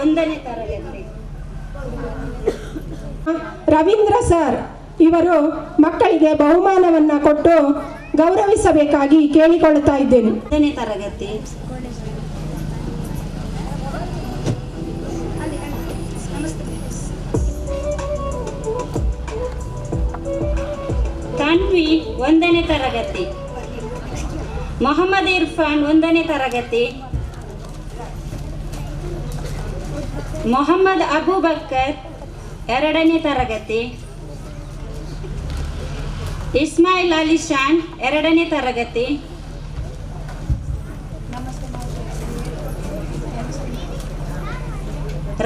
1ನೇ ತರಗತಿ. ರವೀಂದ್ರ ಸರ್ ಇವರು ಮಕ್ಕಳಿಗೆ ಬಹುಮಾನವನ್ನ ಕೊಟ್ಟು ಗೌರವಿಸಬೇಕಾಗಿ ಕೇಳಿಕೊಳ್ಳುತ್ತಾ ಇದ್ದೇನೆ. 1ನೇ ತರಗತಿ. ತನ್ವಿ 1ನೇ ತರಗತಿ. ಮೊಹಮ್ಮದ್ ಇರ್ಫಾನ್ 1ನೇ ತರಗತಿ. ಮೊಹಮ್ಮದ್ ಅಬೂಬಕರ್ 2ನೇ ತರಗತಿ. ಇಸ್ಮಾಯಿಲ್ ಅಲಿಶಾನ್ 2ನೇ ತರಗತಿ.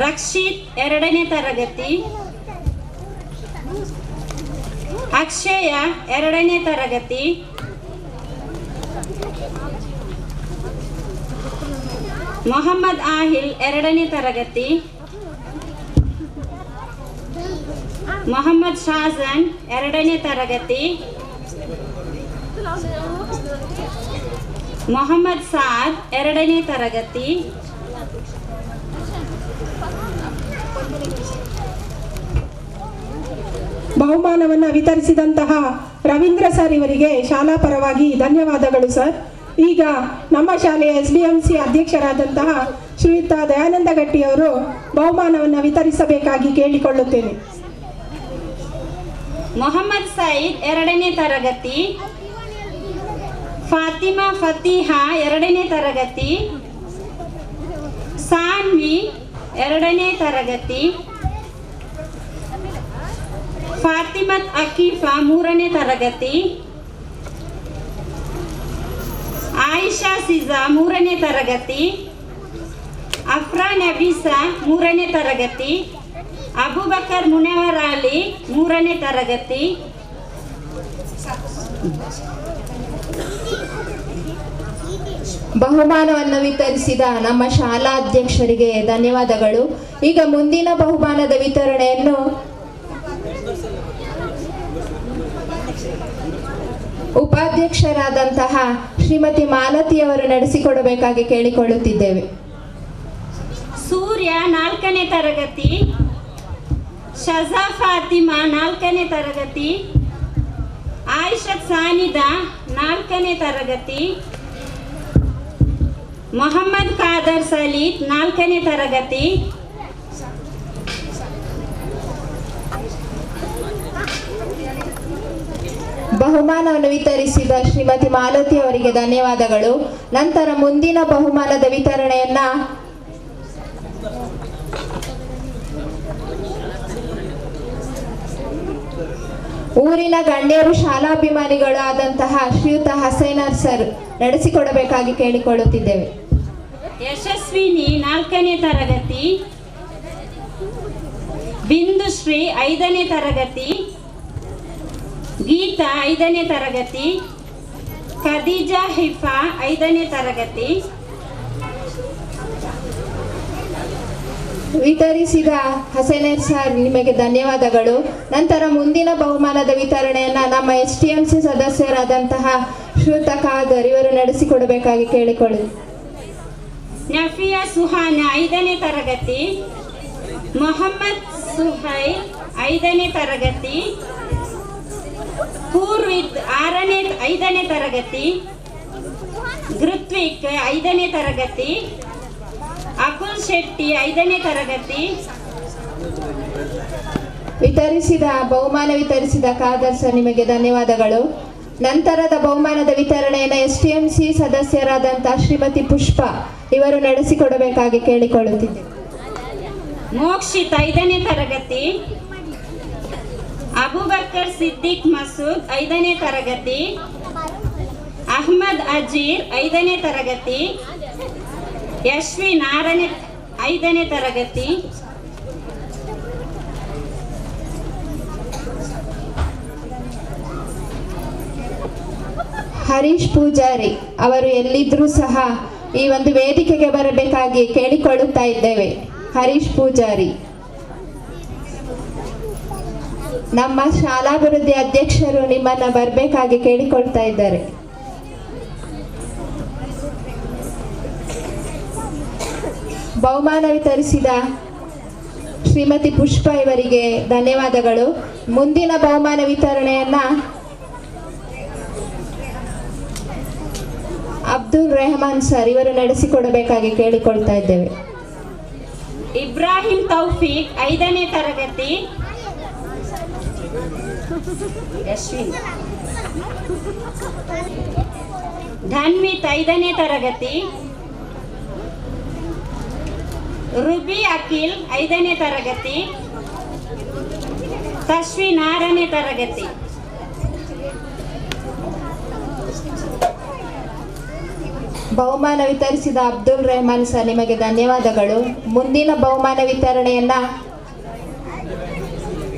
ರಕ್ಷಿತ್ 2ನೇ ತರಗತಿ. ಅಕ್ಷಯ 2ನೇ ತರಗತಿ. ಮೊಹಮ್ಮದ್ ಆಹಿಲ್ 2ನೇ ತರಗತಿ. ಮೊಹಮ್ಮದ್ ಶಾಜನ್ 2ನೇ ತರಗತಿ. ಮೊಹಮ್ಮದ್ ಸಾದ್ 2ನೇ ತರಗತಿ. ಬಹುಮಾನವನ್ನು ವಿತರಿಸಿದಂತಹ ರವೀಂದ್ರ ಸರ್ ಇವರಿಗೆ ಶಾಲಾ ಪರವಾಗಿ ಧನ್ಯವಾದಗಳು ಸರ್. ಈಗ ನಮ್ಮ ಶಾಲೆಯ SDMC ಅಧ್ಯಕ್ಷರಾದಂತಹ ಶ್ರೀಯುತ ದಯಾನಂದ ಗಟ್ಟಿಯವರು ಬಹುಮಾನವನ್ನು ವಿತರಿಸಬೇಕಾಗಿ ಕೇಳಿಕೊಳ್ಳುತ್ತೇನೆ. ಮೊಹಮ್ಮದ್ ಸೈದ್ 2ನೇ ತರಗತಿ. ಫಾತಿಮಾ ಫತೀಹಾ 2ನೇ ತರಗತಿ. ಸಾನ್ವಿ 2ನೇ ತರಗತಿ. ಫಾತಿಮತ್ ಅಕೀಫಾ 3ನೇ ತರಗತಿ. ಆಯಿಷಾ ಸಿಜಾ 3ನೇ ತರಗತಿ. ಅಫ್ರಾ ನಬೀಸಾ 3ನೇ ತರಗತಿ. ಅಬೂಬಕರ್ ಮುನವರ್ ಅಲಿ 3ನೇ ತರಗತಿ. ಬಹುಮಾನವನ್ನು ವಿತರಿಸಿದ ನಮ್ಮ ಶಾಲಾ ಅಧ್ಯಕ್ಷರಿಗೆ ಧನ್ಯವಾದಗಳು. ಈಗ ಮುಂದಿನ ಬಹುಮಾನದ ವಿತರಣೆಯನ್ನು ಉಪಾಧ್ಯಕ್ಷರಾದಂತಹ ಶ್ರೀಮತಿ ಮಾಲತಿಯವರು ನಡೆಸಿಕೊಡಬೇಕಾಗಿ ಕೇಳಿಕೊಳ್ಳುತ್ತಿದ್ದೇವೆ. ಸೂರ್ಯ 4ನೇ ತರಗತಿ. ಶಜಾ ಫಾತಿಮಾ 4ನೇ ತರಗತಿ. ಆಯಿಷತ್ ಸಾನಿದಾ 4ನೇ ತರಗತಿ. ಮೊಹಮ್ಮದ್ ಖಾದರ್ ಸಲೀತ್ 4ನೇ ತರಗತಿ. ಬಹುಮಾನವನ್ನು ವಿತರಿಸಿದ ಶ್ರೀಮತಿ ಮಾಲತಿ ಅವರಿಗೆ ಧನ್ಯವಾದಗಳು. ನಂತರ ಮುಂದಿನ ಬಹುಮಾನದ ವಿತರಣೆಯನ್ನ ಊರಿನ ಗಣ್ಯರು ಶಾಲಾಭಿಮಾನಿಗಳು ಆದಂತಹ ಶ್ರೀಯುತ ಹಸೈನರ್ ಸರ್ ನಡೆಸಿಕೊಡಬೇಕಾಗಿ ಕೇಳಿಕೊಳ್ಳುತ್ತಿದ್ದೇವೆ. ಯಶಸ್ವಿನಿ 4ನೇ ತರಗತಿ. ಬಿಂದುಶ್ರೀ 5ನೇ ತರಗತಿ. ಗೀತಾ 5ನೇ ತರಗತಿ. ಖದೀಜಾ ಹಿಫಾ 5ನೇ ತರಗತಿ. ವಿತರಿಸಿದ ಹಸೈನರ್ ಸರ್ ನಿಮಗೆ ಧನ್ಯವಾದಗಳು. ನಂತರ ಮುಂದಿನ ಬಹುಮಾನದ ವಿತರಣೆಯನ್ನ ನಮ್ಮ STMC ಸದಸ್ಯರಾದಂತಹ ಶ್ರೀಯುತ ಖಾದರ್ ಇವರು ನಡೆಸಿಕೊಡಬೇಕಾಗಿ ಕೇಳಿಕೊಳ್ಳಿ. ನಫಿಯಾ ಸುಹಾನ 5ನೇ ತರಗತಿ. ಮೊಹಮ್ಮದ್ ಸುಹೈಲ್ 5ನೇ ತರಗತಿ. ಪೂರ್ವಿತ್ 5ನೇ ತರಗತಿ. ಘೃತ್ವಿಕ್ 5ನೇ ತರಗತಿ. ಅಕುಲ್ ಶೆಟ್ಟಿ 5ನೇ ತರಗತಿ. ಬಹುಮಾನ ವಿತರಿಸಿದ ಖಾದರ್ ಸರ್ ನಿಮಗೆ ಧನ್ಯವಾದಗಳು. ನಂತರದ ಬಹುಮಾನದ ವಿತರಣೆಯನ್ನು STMC ಸದಸ್ಯರಾದಂತಹ ಶ್ರೀಮತಿ ಪುಷ್ಪ ಇವರು ನಡೆಸಿಕೊಡಬೇಕಾಗಿ ಕೇಳಿಕೊಳ್ಳುತ್ತಿದ್ದೆ. ಮೋಕ್ಷಿತ್ 5ನೇ ತರಗತಿ. ಅಬೂಬಕರ್ ಸಿದ್ದಿಕ್ ಮಸೂದ್ 5ನೇ ತರಗತಿ. ಅಹ್ಮದ್ ಅಜೀರ್ 5ನೇ ತರಗತಿ. ಯಶ್ವಿನ್ 5ನೇ ತರಗತಿ. ಹರೀಶ್ ಪೂಜಾರಿ ಅವರು ಎಲ್ಲಿದ್ರೂ ಸಹ ಈ ಒಂದು ವೇದಿಕೆಗೆ ಬರಬೇಕಾಗಿ ಕೇಳಿಕೊಳ್ಳುತ್ತಾ ಇದ್ದೇವೆ. ಹರೀಶ್ ಪೂಜಾರಿ ನಮ್ಮ ಶಾಲಾಭಿವೃದ್ಧಿ ಅಧ್ಯಕ್ಷರು ನಿಮ್ಮನ್ನ ಬರಬೇಕಾಗಿ ಕೇಳಿಕೊಳ್ತಾ ಇದ್ದಾರೆ. ಬಹುಮಾನ ವಿತರಿಸಿದ ಶ್ರೀಮತಿ ಪುಷ್ಪ ಇವರಿಗೆ ಧನ್ಯವಾದಗಳು. ಮುಂದಿನ ಬಹುಮಾನ ವಿತರಣೆಯನ್ನ ಅಬ್ದುಲ್ ರೆಹಮಾನ್ ಸರ್ ಇವರು ನಡೆಸಿಕೊಡಬೇಕಾಗಿ ಕೇಳಿಕೊಳ್ತಾ ಇದ್ದೇವೆ. ಇಬ್ರಾಹಿಂ ತೌಫೀಕ್ 5ನೇ ತರಗತಿ, ಯಶ್ವಿನ್ ಧನ್ವಿತ್ 5ನೇ ತರಗತಿ, ರುಬಿ ಅಖಿಲ್ 5ನೇ ತರಗತಿ, ತಶ್ವಿನ್ 6ನೇ ತರಗತಿ. ಬಹುಮಾನ ವಿತರಿಸಿದ ಅಬ್ದುಲ್ ರೆಹಮಾನ್ ಸರ್ ನಿಮಗೆ ಧನ್ಯವಾದಗಳು. ಮುಂದಿನ ಬಹುಮಾನ ವಿತರಣೆಯನ್ನ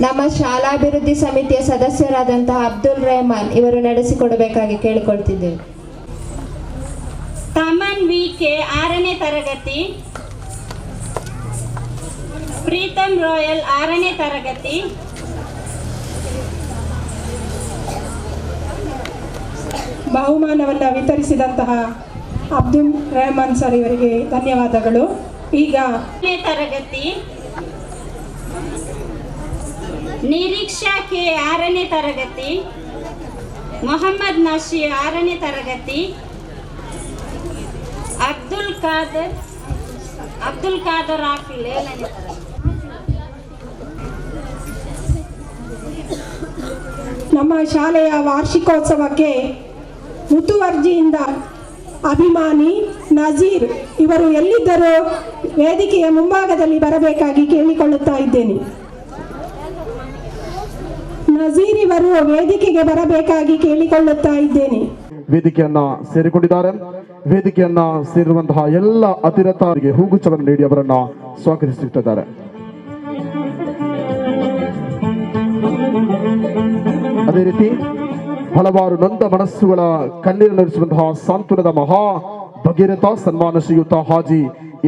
ನಮ್ಮ ಶಾಲಾಭಿವೃದ್ಧಿ ಸಮಿತಿಯ ಸದಸ್ಯರಾದಂತಹ ಅಬ್ದುಲ್ ರೆಹಮಾನ್ ಇವರು ನಡೆಸಿಕೊಡಬೇಕಾಗಿ ಕೇಳಿಕೊಳ್ತಿದ್ದೇವೆ. ತಮನ್ ವಿಕೆ 6ನೇ ತರಗತಿ, ಪ್ರೀತಮ್ ರಾಯಲ್ 6ನೇ ತರಗತಿ, ಬಹುಮಾನವನ್ನು ವಿತರಿಸಿದಂತಹ ಅಬ್ದುಲ್ ರೆಹಮಾನ್ ಸರ್ ಇವರಿಗೆ ಧನ್ಯವಾದಗಳು. ಈಗ 6ನೇ ತರಗತಿ, ನಿರೀಕ್ಷಾ ಕೆ 6ನೇ ತರಗತಿ, ಮೊಹಮ್ಮದ್ ನಶೀರ್ 6ನೇ ತರಗತಿ, ಅಬ್ದುಲ್ ಖಾದರ್ ಆಫಿಲ್ 7ನೇ ತರಗತಿ. ನಮ್ಮ ಶಾಲೆಯ ವಾರ್ಷಿಕೋತ್ಸವಕ್ಕೆ ಮುತುವರ್ಜಿಯಿಂದ ಅಭಿಮಾನಿ ನಜೀರ್ ಇವರು ಎಲ್ಲಿದ್ದರೂ ವೇದಿಕೆಯ ಮುಂಭಾಗದಲ್ಲಿ ಬರಬೇಕಾಗಿ ಕೇಳಿಕೊಳ್ಳುತ್ತಾ ಇದ್ದೇನೆ. ನಜೀರ್ ಇವರು ವೇದಿಕೆಗೆ ಬರಬೇಕಾಗಿ ಕೇಳಿಕೊಳ್ಳುತ್ತಾ ಇದ್ದೇನೆ. ವೇದಿಕೆಯನ್ನ ಸೇರಿಕೊಂಡಿದ್ದಾರೆ. ವೇದಿಕೆಯನ್ನ ಸೇರಿರುವಂತಹ ಎಲ್ಲ ಅತಿರಥರಿಗೆ ಹೂಗುಚ್ಛವನ್ನು ನೀಡಿ ಅವರನ್ನ ಸ್ವಾಗತಿಸುತ್ತಿದ್ದಾರೆ. ಅದೇ ರೀತಿ ಹಲವಾರು ನೊಂದ ಮನಸ್ಸುಗಳ ಕಣ್ಣೀರು ನಡೆಸುವಂತಹ ಸಾಂತ್ವನದ ಮಹಾ ಭಗೀರಥ ಸನ್ಮಾನ ಶ್ರೀಯುತ ಹಾಜಿ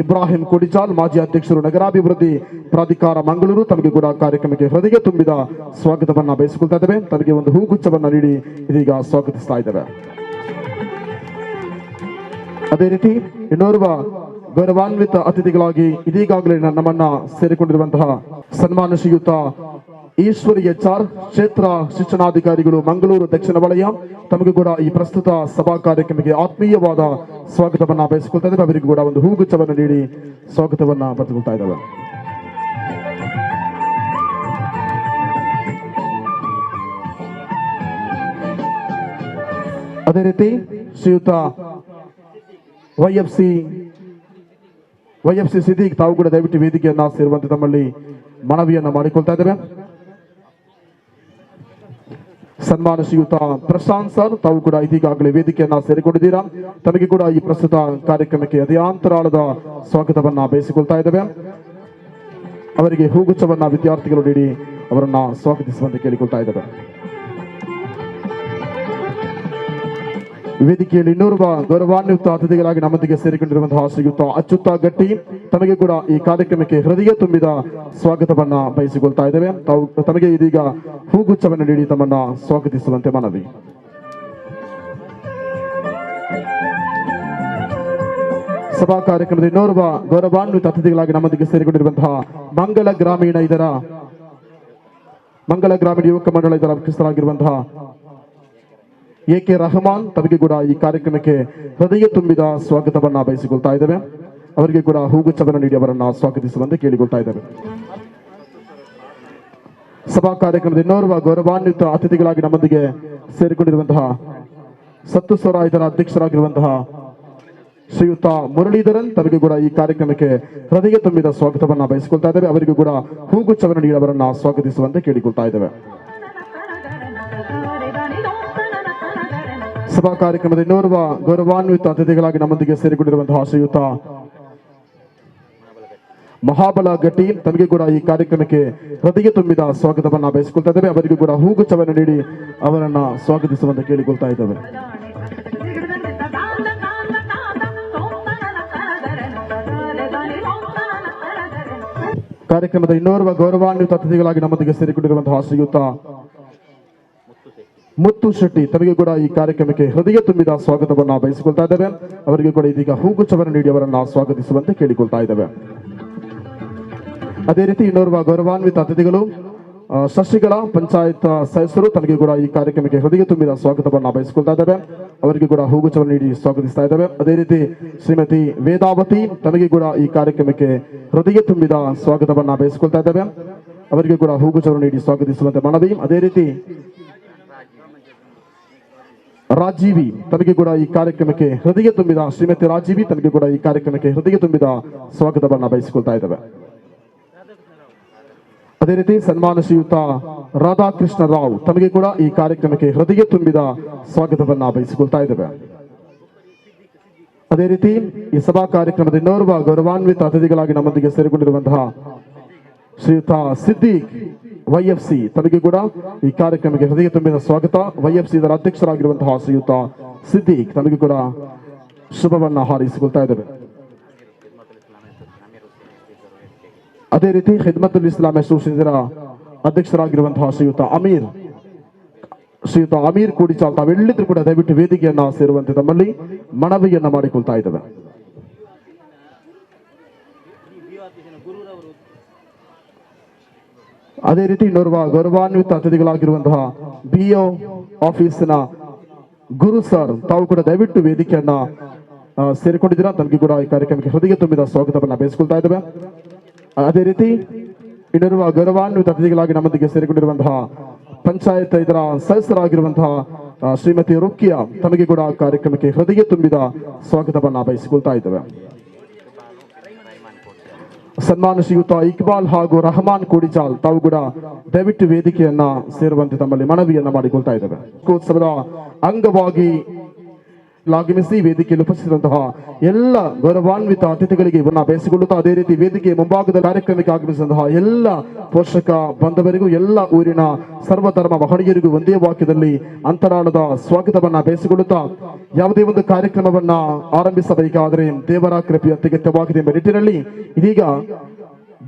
ಇಬ್ರಾಹಿಂ ಕೊಡಿಚಾಲ್ ಮಾಜಿ ಅಧ್ಯಕ್ಷರು ನಗರಾಭಿವೃದ್ಧಿ ಪ್ರಾಧಿಕಾರ ಮಂಗಳೂರು ತಮಗೆ ಕೂಡ ಕಾರ್ಯಕ್ರಮಕ್ಕೆ ಹೃದಯ ತುಂಬಿದ ಸ್ವಾಗತವನ್ನ ಬಯಸಿಕೊಳ್ತಾ ಇದ್ದೇವೆ. ತಮಗೆ ಒಂದು ಹೂಗುಚ್ಛವನ್ನ ನೀಡಿ ಇದೀಗ ಸ್ವಾಗತಿಸ್ತಾ ಇದ್ದೇವೆ. ಅದೇ ರೀತಿ ಇನ್ನೋರ್ವ ಗೌರವಾನ್ವಿತ ಅತಿಥಿಗಳಾಗಿ ಇದೀಗಾಗಲೇ ನಮ್ಮನ್ನ ಸೇರಿಕೊಂಡಿರುವಂತಹ ಸನ್ಮಾನ ಶ್ರೀಯುತ ಈಶ್ವರಿ HR ಕ್ಷೇತ್ರ ಶಿಕ್ಷಣಾಧಿಕಾರಿಗಳು ಮಂಗಳೂರು ದಕ್ಷಿಣ ವಲಯ ತಮಗೆ ಕೂಡ ಈ ಪ್ರಸ್ತುತ ಸಭಾ ಕಾರ್ಯಕ್ರಮಕ್ಕೆ ಆತ್ಮೀಯವಾದ ಸ್ವಾಗತವನ್ನ ಬಯಸಿಕೊಳ್ತಾ ಇದ್ದೇವೆ. ಅವರಿಗೂ ಕೂಡ ಒಂದು ಹೂಗುಚ್ಛವನ್ನು ನೀಡಿ ಸ್ವಾಗತವನ್ನ ಬರೆದುಕೊಳ್ತಾ ಇದ್ದೇವೆ. ಅದೇ ರೀತಿ ಶ್ರೀಯುತ YFC ಸಿದ್ದೀಕ್ ತಾವು ಕೂಡ ದಯವಿಟ್ಟು ವೇದಿಕೆಯನ್ನ ಸೇರುವಂತೆ ತಮ್ಮಲ್ಲಿ ಮನವಿಯನ್ನ ಮಾಡಿಕೊಳ್ತಾ ಇದ್ದೇವೆ. ಸನ್ಮಾನ ಶ್ರೀಯುತ ಪ್ರಶಾಂತ್ ಸರ್ ತಾವು ಕೂಡ ಇದೀಗಾಗಲೇ ವೇದಿಕೆಯನ್ನ ಸೇರಿಕೊಂಡಿದ್ದೀರಾ. ತಮಗೆ ಕೂಡ ಈ ಪ್ರಸ್ತುತ ಕಾರ್ಯಕ್ರಮಕ್ಕೆ ಅಧಿಯಾಂತರಾಳದ ಸ್ವಾಗತವನ್ನ ಬಯಸಿಕೊಳ್ತಾ ಇದ್ದೇವೆ. ಅವರಿಗೆ ಹೂಗುಚ್ಛವನ್ನ ವಿದ್ಯಾರ್ಥಿಗಳು ನೀಡಿ ಅವರನ್ನ ಸ್ವಾಗತಿಸುವಂತೆ ಕೇಳಿಕೊಳ್ತಾ ಇದ್ದೇವೆ. ವೇದಿಕೆಯಲ್ಲಿ ಇನ್ನೋರ್ವ ಗೌರವಾನ್ವಿತ ಅತಿಥಿಗಳಾಗಿ ನಮ್ಮೊಂದಿಗೆ ಸೇರಿಕೊಂಡಿರುವಂತಹ ಶ್ರೀಯುತ ಅಚ್ಯುತ ಗಟ್ಟಿ ತಮಗೆ ಕೂಡ ಈ ಕಾರ್ಯಕ್ರಮಕ್ಕೆ ಹೃದಯ ತುಂಬಿದ ಸ್ವಾಗತವನ್ನ ಬಯಸಿಕೊಳ್ತಾ ಇದ್ದೇವೆ. ತಮಗೆ ಇದೀಗ ಹೂಗುಚ್ಛವನ್ನು ನೀಡಿ ತಮ್ಮನ್ನ ಸ್ವಾಗತಿಸುವಂತೆ ಮನವಿ. ಸಭಾ ಕಾರ್ಯಕ್ರಮದ ಇನ್ನೋರ್ವ ಗೌರವಾನ್ವಿತ ಅತಿಥಿಗಳಾಗಿ ನಮ್ಮೊಂದಿಗೆ ಸೇರಿಕೊಂಡಿರುವಂತಹ ಮಂಗಳ ಗ್ರಾಮೀಣ ಯುವಕ ಮಂಡಳ ಇದರ ಮುಖ್ಯಸ್ಥರಾಗಿರುವಂತಹ AK ರಹಮಾನ್ ತಮಗೆ ಕೂಡ ಈ ಕಾರ್ಯಕ್ರಮಕ್ಕೆ ಹೃದಯ ತುಂಬಿದ ಸ್ವಾಗತವನ್ನ ಬಯಸಿಕೊಳ್ತಾ ಇದ್ದೇವೆ. ಅವರಿಗೆ ಕೂಡ ಹೂಗುಚ್ಛವನ್ನು ನೀಡಿ ಅವರನ್ನ ಸ್ವಾಗತಿಸುವಂತೆ ಕೇಳಿಕೊಳ್ತಾ ಇದ್ದೇವೆ. ಸಭಾ ಕಾರ್ಯಕ್ರಮದ ಇನ್ನೋರ್ವ ಗೌರವಾನ್ವಿತ ಅತಿಥಿಗಳಾಗಿ ನಮ್ಮೊಂದಿಗೆ ಸೇರಿಕೊಂಡಿರುವಂತಹ ಸತ್ತು ಸ್ವರ ಇದರ ಅಧ್ಯಕ್ಷರಾಗಿರುವಂತಹ ಶ್ರೀಯುತ ಮುರಳೀಧರನ್ ತಮಗೆ ಕೂಡ ಈ ಕಾರ್ಯಕ್ರಮಕ್ಕೆ ಹೃದಯ ತುಂಬಿದ ಸ್ವಾಗತವನ್ನ ಬಯಸಿಕೊಳ್ತಾ ಇದ್ದೇವೆ. ಅವರಿಗೂ ಕೂಡ ಹೂಗುಚ್ಛವನ್ನು ನೀಡಿ ಅವರನ್ನ ಸ್ವಾಗತಿಸುವಂತೆ ಕೇಳಿಕೊಳ್ತಾ ಇದ್ದೇವೆ. ಸಭಾ ಕಾರ್ಯಕ್ರಮದ ಇನ್ನೋರ್ವ ಗೌರವಾನ್ವಿತ ಅತಿಥಿಗಳಾಗಿ ನಮ್ಮೊಂದಿಗೆ ಸೇರಿಕೊಂಡಿರುವಂತಹ ಶ್ರೀಯುತ ಮಹಾಬಲ ಗಟ್ಟಿ ತಮಗೆ ಕೂಡ ಈ ಕಾರ್ಯಕ್ರಮಕ್ಕೆ ಹೃದಯ ತುಂಬಿದ ಸ್ವಾಗತವನ್ನ ಬಯಸಿಕೊಳ್ತಾ ಇದ್ದೇವೆ. ಅವರಿಗೂ ಕೂಡ ಹೂಗುಚ್ಛವನ್ನು ನೀಡಿ ಅವರನ್ನ ಸ್ವಾಗತಿಸುವಂತೆ ಕೇಳಿಕೊಳ್ತಾ ಇದ್ದೇವೆ. ಕಾರ್ಯಕ್ರಮದ ಇನ್ನೋರ್ವ ಗೌರವಾನ್ವಿತ ಅತಿಥಿಗಳಾಗಿ ನಮ್ಮೊಂದಿಗೆ ಸೇರಿಕೊಂಡಿರುವಂತಹ ಶ್ರೀಯುತ ಮುತ್ತು ಶೆಟ್ಟಿ ತಮಗೆ ಕೂಡ ಈ ಕಾರ್ಯಕ್ರಮಕ್ಕೆ ಹೃದಯ ತುಂಬಿದ ಸ್ವಾಗತವನ್ನು ಬಯಸಿಕೊಳ್ತಾ ಇದ್ದೇವೆ. ಅವರಿಗೆ ಕೂಡ ಇದೀಗ ಹೂಗುಚ್ಛವನ್ನು ನೀಡಿ ಅವರನ್ನು ಸ್ವಾಗತಿಸುವಂತೆ ಕೇಳಿಕೊಳ್ತಾ ಇದ್ದೇವೆ. ಅದೇ ರೀತಿ ಇನ್ನೋರ್ವ ಗೌರವಾನ್ವಿತ ಅತಿಥಿಗಳು ಶಶಿಗಳ ಪಂಚಾಯತ್ ಸದಸ್ಯರು ತನಗೆ ಕೂಡ ಈ ಕಾರ್ಯಕ್ರಮಕ್ಕೆ ಹೃದಯ ತುಂಬಿದ ಸ್ವಾಗತವನ್ನು ಬಯಸಿಕೊಳ್ತಾ ಇದ್ದೇವೆ. ಅವರಿಗೆ ಕೂಡ ಹೂಗುಚ್ಛವನ್ನು ನೀಡಿ ಸ್ವಾಗತಿಸ್ತಾ ಇದ್ದೇವೆ. ಅದೇ ರೀತಿ ಶ್ರೀಮತಿ ವೇದಾವತಿ ತನಗೆ ಕೂಡ ಈ ಕಾರ್ಯಕ್ರಮಕ್ಕೆ ಹೃದಯ ತುಂಬಿದ ಸ್ವಾಗತವನ್ನು ಬಯಸಿಕೊಳ್ತಾ ಇದ್ದೇವೆ. ಅವರಿಗೆ ಕೂಡ ಹೂಗುಚ್ಛವನ್ನು ನೀಡಿ ಸ್ವಾಗತಿಸುವಂತೆ ಮನವಿ. ಅದೇ ರೀತಿ ರಾಜೀವಿ ತನಗೆ ಕೂಡ ಈ ಕಾರ್ಯಕ್ರಮಕ್ಕೆ ಹೃದಯ ತುಂಬಿದ ಶ್ರೀಮತಿ ರಾಜೀವಿ ತನಗೆ ಕೂಡ ಈ ಕಾರ್ಯಕ್ರಮಕ್ಕೆ ಹೃದಯ ತುಂಬಿದ ಸ್ವಾಗತವನ್ನು ಬಯಸಿಕೊಳ್ತಾ ಇದ್ದೇವೆ. ಅದೇ ರೀತಿ ಸನ್ಮಾನ ಶ್ರೀಯುತ ರಾಧಾಕೃಷ್ಣ ರಾವ್ ತಮಗೆ ಕೂಡ ಈ ಕಾರ್ಯಕ್ರಮಕ್ಕೆ ಹೃದಯ ತುಂಬಿದ ಸ್ವಾಗತವನ್ನ ಬಯಸಿಕೊಳ್ತಾ ಇದ್ದೇವೆ. ಅದೇ ರೀತಿ ಈ ಸಭಾ ಕಾರ್ಯಕ್ರಮದ ಇನ್ನೋರ್ವ ಗೌರವಾನ್ವಿತ ಅತಿಥಿಗಳಾಗಿ ನಮ್ಮೊಂದಿಗೆ ಸೇರಿಕೊಂಡಿರುವಂತಹ ಶ್ರೀಯುತ ಸಿದ್ದೀಕ್ YFC ತಮಗೆ ಕೂಡ ಈ ಕಾರ್ಯಕ್ರಮಕ್ಕೆ ಹೃದಯ ತುಂಬಿದ ಸ್ವಾಗತ. YFC ಇದರ ಅಧ್ಯಕ್ಷರಾಗಿರುವಂತಹ ಶ್ರೀಯುತ ಸಿದ್ದೀಕ್ ತಮಗೆ ಕೂಡ ಶುಭವನ್ನ ಹಾರೈಸಿಕೊಳ್ತಾ ಇದ್ದೇವೆ. ಅದೇ ರೀತಿ ಖಿದ್ಮತುಲ್ ಇಸ್ಲಾಂ ಅಸೋಸಿಯೇಷನ್ ಇದರ ಅಧ್ಯಕ್ಷರಾಗಿರುವಂತಹ ಶ್ರೀಯುತ ಅಮೀರ್ ಕೂಡಿಚಾಲ್ ತಾವೆಲ್ಲಿದ್ರು ಕೂಡ ದಯವಿಟ್ಟು ವೇದಿಕೆಯನ್ನ ಸೇರುವಂತೆ ತಮ್ಮಲ್ಲಿ ಮನವಿಯನ್ನ ಮಾಡಿಕೊಳ್ತಾ ಇದ್ದೇವೆ. ಅದೇ ರೀತಿ ಇನ್ನೋರ್ವ ಗೌರವಾನ್ವಿತ ಅತಿಥಿಗಳಾಗಿರುವಂತಹ BO ಆಫೀಸಿನ ಗುರು ಸರ್ ತಾವು ಕೂಡ ದಯವಿಟ್ಟು ವೇದಿಕೆಯನ್ನ ಸೇರಿಕೊಂಡಿದ್ದೀರಾ. ತಮಗೆ ಕೂಡ ಈ ಕಾರ್ಯಕ್ರಮಕ್ಕೆ ಹೃದಯ ತುಂಬಿದ ಸ್ವಾಗತವನ್ನ ಬಯಸಿಕೊಳ್ತಾ ಇದ್ದೇವೆ. ಅದೇ ರೀತಿ ಇನ್ನಿರುವ ಗೌರವಾನ್ವಿತ ಅತಿಥಿಗಳಾಗಿ ನಮ್ಮೊಂದಿಗೆ ಸೇರಿಕೊಂಡಿರುವಂತಹ ಪಂಚಾಯತ್ ಇದರ ಸದಸ್ಯರಾಗಿರುವಂತಹ ಶ್ರೀಮತಿ ರುಕ್ಕಿಯಾ ತಮಗೆ ಕೂಡ ಕಾರ್ಯಕ್ರಮಕ್ಕೆ ಹೃದಯ ತುಂಬಿದ ಸ್ವಾಗತವನ್ನ ಬಯಸಿಕೊಳ್ತಾ ಇದ್ದೇವೆ. ಸನ್ಮಾನ ಶ್ರೀಯುತ ಇಕ್ಬಾಲ್ ಹಾಗೂ ರಹಮಾನ್ ಕೋಡಿಚಾಲ್ ತಾವು ಕೂಡ ದಯವಿಟ್ಟು ವೇದಿಕೆಯನ್ನ ಸೇರುವಂತೆ ತಮ್ಮಲ್ಲಿ ಮನವಿಯನ್ನ ಮಾಡಿಕೊಳ್ತಾ ಇದ್ದೇವೆ. ಉತ್ಸವದ ಅಂಗವಾಗಿ ಆಗಮಿಸಿ ವೇದಿಕೆಯಲ್ಲಿ ಉಪಸ್ಥಿತಂತಹ ಎಲ್ಲ ಗೌರವಾನ್ವಿತ ಅತಿಥಿಗಳಿಗೆ ಬಯಸಿಕೊಳ್ಳುತ್ತಾ ಅದೇ ರೀತಿ ವೇದಿಕೆ ಮುಂಭಾಗದ ಕಾರ್ಯಕ್ರಮಕ್ಕೆ ಆಗಮಿಸಿದಂತಹ ಎಲ್ಲ ಪೋಷಕ ಬಾಂಧವರಿಗೂ ಎಲ್ಲ ಊರಿನ ಸರ್ವಧರ್ಮ ಮಹನೀಯರಿಗೂ ಒಂದೇ ವಾಕ್ಯದಲ್ಲಿ ಅಂತರಾಳದ ಸ್ವಾಗತವನ್ನ ಬಯಸಿಕೊಳ್ಳುತ್ತಾ ಯಾವುದೇ ಒಂದು ಕಾರ್ಯಕ್ರಮವನ್ನ ಆರಂಭಿಸಬೇಕಾದರೆ ದೇವರ ಕೃಪೆ ಅತ್ಯಗತ್ಯವಾಗಿದೆ ಎಂಬ ನಿಟ್ಟಿನಲ್ಲಿ ಇದೀಗ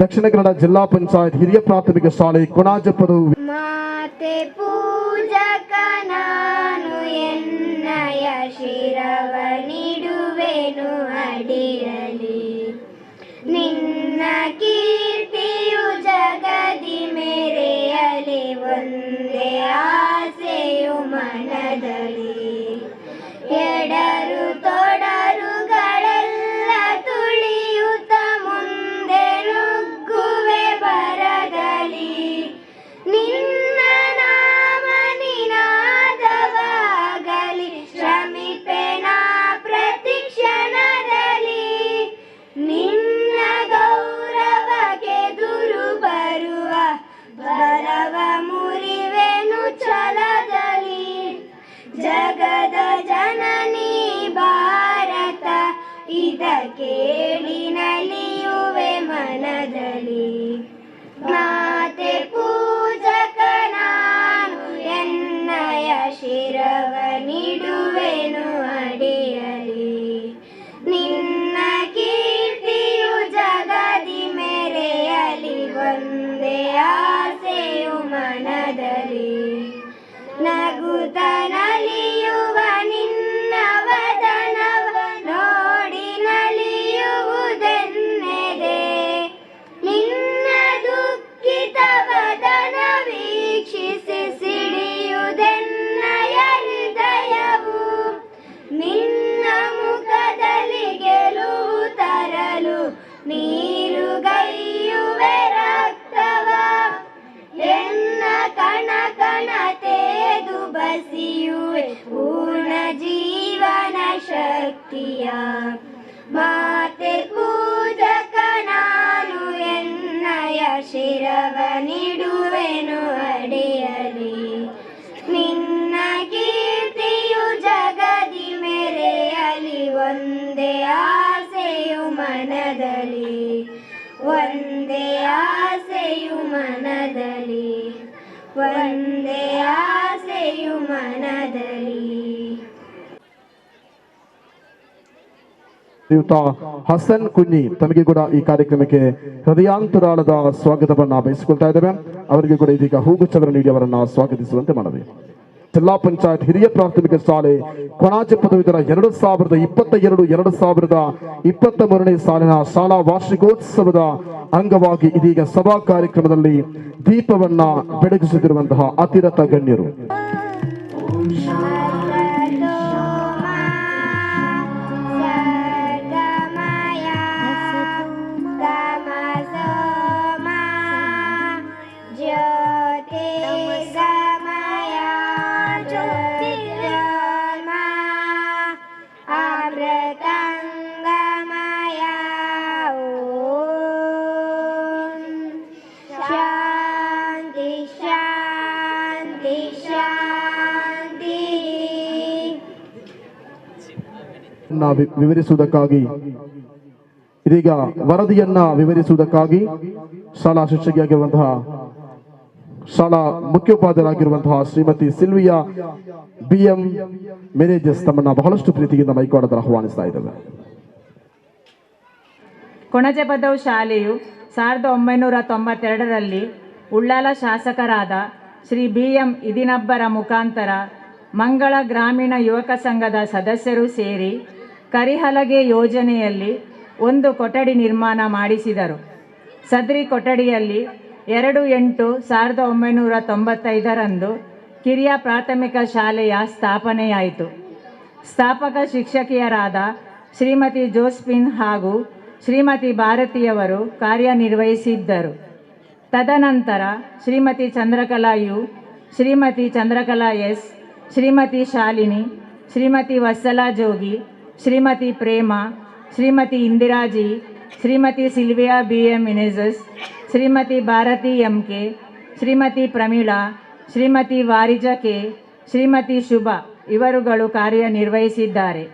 ದಕ್ಷಿಣ ಕನ್ನಡ ಜಿಲ್ಲಾ ಪಂಚಾಯತ್ ಹಿರಿಯ ಪ್ರಾಥಮಿಕ ಶಾಲೆ ಕೊಣಾಜಪ್ಪದ ಮಾತೆ ಪೂಜಕ ನಾನು ಎನ್ನಯ ಶಿರವ ನೀಡುವೆನು ಅಡಿಯಲಿ ನಿನ್ನ ಕೀರ್ತಿಯು ಜಗದಿ ಮೆರೆಯಲಿ ಒಂದೇ ಆಸೆಯು ಮನದಲ್ಲಿ ಎಡರು ತೊಡರುಗಳೆಲ್ಲ ತುಳಿಯುತ್ತ ಮುಂದೆ ನುಗ್ಗುವೆ ಬರಗಲಿ ನಿನ್ನ ನಾಮ ನಿನಾದವಾಗಲಿ ಶ್ರಮಿಪೆನ ಪ್ರತಿಕ್ಷಣದಲ್ಲಿ ನಿನ್ನ ಗೌರವಕ್ಕೆ ದುರು ಬರುವ ಬಲವ ಮುರಿವೆನು ಛಲದಲ್ಲಿ ಜಗದ ಜನನಿ ಭಾರತ ಇದ ಕೇಳಿ ನಲಿಯುವೆ ಮನದಲ್ಲಿ ಮಾತೆ ಪೂಜಕ ನಾನು ಎನ್ನಯ ಶಿರವ ನೀಡುವೆನು ಅಡಿಯಲಿ ನಿನ್ನ ಕೀರ್ತಿಯು ಜಗದಿ ಮೆರೆಯಲಿ ಒಂದೇ ಆಸೆಯು ಮನದಲ್ಲಿ ನಗುತ್ತ ನಲಿಯುವ ನಿನ್ನ ವದನವ ನೋಡಿ ನಲಿಯುವುದೆನ್ನೆದೆ ನಿನ್ನ ದುಃಖಿತ ವದನ ವೀಕ್ಷಿಸಿ ಸಿಡಿಯುವುದೆನ್ನಯ ಹೃದಯವು ನಿನ್ನ ಮುಖದಲ್ಲಿ ಗೆಲುವು ತರಲು ನೀರುಗೈಯುವೆ ರಕ್ತವ ಎನ್ನ ಕಣ ಕಣ ತೇದು ಬಸಿಯುವೆ ಪೂರ್ಣ ಜೀವನ ಶಕ್ತಿಯ ಮಾತೆ ಪೂಜಕ ನಾನು ಎನ್ನಯ ಶಿರವ ನೀಡುವೆನು ಅಡಿಯಲಿ ನಿನ್ನ ಕೀರ್ತಿಯು ಜಗದಿ ಮೆರೆಯಲಿ ಒಂದೇ ಆಸೆಯು ಮನದಲ್ಲಿ ಒಂದೇ ಆಸೆಯು ಮನದಲ್ಲಿ ಒಂದೇ ಆಸೆಯು ಮನದಲ್ಲಿ ಶ್ರೀಯುತ ಹಸನ್ ಕುഞ്ഞി ತಮಗೆ ಕೂಡ ಈ ಕಾರ್ಯಕ್ರಮಕ್ಕೆ ಹೃದಯಾಂತರಾಳದ ಸ್ವಾಗತವನ್ನ ಬಯಸಿಕೊಳ್ತಾ ಇದ್ದೇವೆ. ಅವರಿಗೆ ಕೂಡ ಇದೀಗ ಹೂಗುಚ್ಛವನ್ನು ನೀಡಿ ಅವರನ್ನ ಸ್ವಾಗತಿಸುವಂತೆ ಮನವಿ. ಜಿಲ್ಲಾ ಪಂಚಾಯತ್ ಹಿರಿಯ ಪ್ರಾಥಮಿಕ ಶಾಲೆ ಕೊಣಾಜೆ ಪದವೀಧರ 2022-2023ನೇ ಸಾಲಿನ ಶಾಲಾ ವಾರ್ಷಿಕೋತ್ಸವದ ಅಂಗವಾಗಿ ಇದೀಗ ಸಭಾ ಕಾರ್ಯಕ್ರಮದಲ್ಲಿ ದೀಪವನ್ನ ಬೆಳಗಿಸುತ್ತಿರುವಂತಹ ಅತಿರಥ ಗಣ್ಯರು. ವಿವರಿಸುವುದಕ್ಕಾಗಿ ಇದೀಗ ವರದಿಯನ್ನ ವಿವರಿಸುವುದಕ್ಕಾಗಿ ಶಾಲಾ ಶಿಕ್ಷಕಿಯಾಗಿರುವಂತಹ ಶಾಲಾ ಮುಖ್ಯೋಪಾಧ್ಯಾಯರಾಗಿರುವಂತಹ ಶ್ರೀಮತಿ ಸಿಲ್ವಿಯಾ BM ಮೆನೇಜಸ್ ತಮ್ಮನ್ನ ಬಹಳಷ್ಟು ಪ್ರೀತಿಯಿಂದ ಮೈಕೋಡದಲ್ಲಿ ಆಹ್ವಾನಿಸ್ತಾ ಇದ್ದೇವೆ. ಕೊಣಜೆ ಪದವು ಶಾಲೆಯು 1992ರಲ್ಲಿ ಉಳ್ಳಾಲ ಶಾಸಕರಾದ ಶ್ರೀ BM ಇದಿನಬ್ಬರ ಮುಖಾಂತರ ಮಂಗಳ ಗ್ರಾಮೀಣ ಯುವಕ ಸಂಘದ ಸದಸ್ಯರು ಸೇರಿ ಕರಿಹಲಗೆ ಯೋಜನೆಯಲ್ಲಿ ಒಂದು ಕೊಠಡಿ ನಿರ್ಮಾಣ ಮಾಡಿಸಿದರು. ಸದ್ರಿ ಕೊಠಡಿಯಲ್ಲಿ 2/8/1995ರಂದು ಕಿರಿಯ ಪ್ರಾಥಮಿಕ ಶಾಲೆಯ ಸ್ಥಾಪನೆಯಾಯಿತು. ಸ್ಥಾಪಕ ಶಿಕ್ಷಕಿಯರಾದ ಶ್ರೀಮತಿ ಜೋಸ್ಪಿನ್ ಹಾಗೂ ಶ್ರೀಮತಿ ಭಾರತಿಯವರು ಕಾರ್ಯನಿರ್ವಹಿಸಿದ್ದರು. ತದನಂತರ Shrimati Chandrakala U, Shrimati Chandrakala S, Shrimati Shalini, Shrimati Vatsala Jogi, Shrimati Prema, Shrimati Indiraji, Shrimati Sylvia BM Menezes, Shrimati Bharati MK, Shrimati Pramila, Shrimati Varija K, Shrimati Shubha ಇವರುಗಳು ಕಾರ್ಯನಿರ್ವಹಿಸಿದ್ದಾರೆ.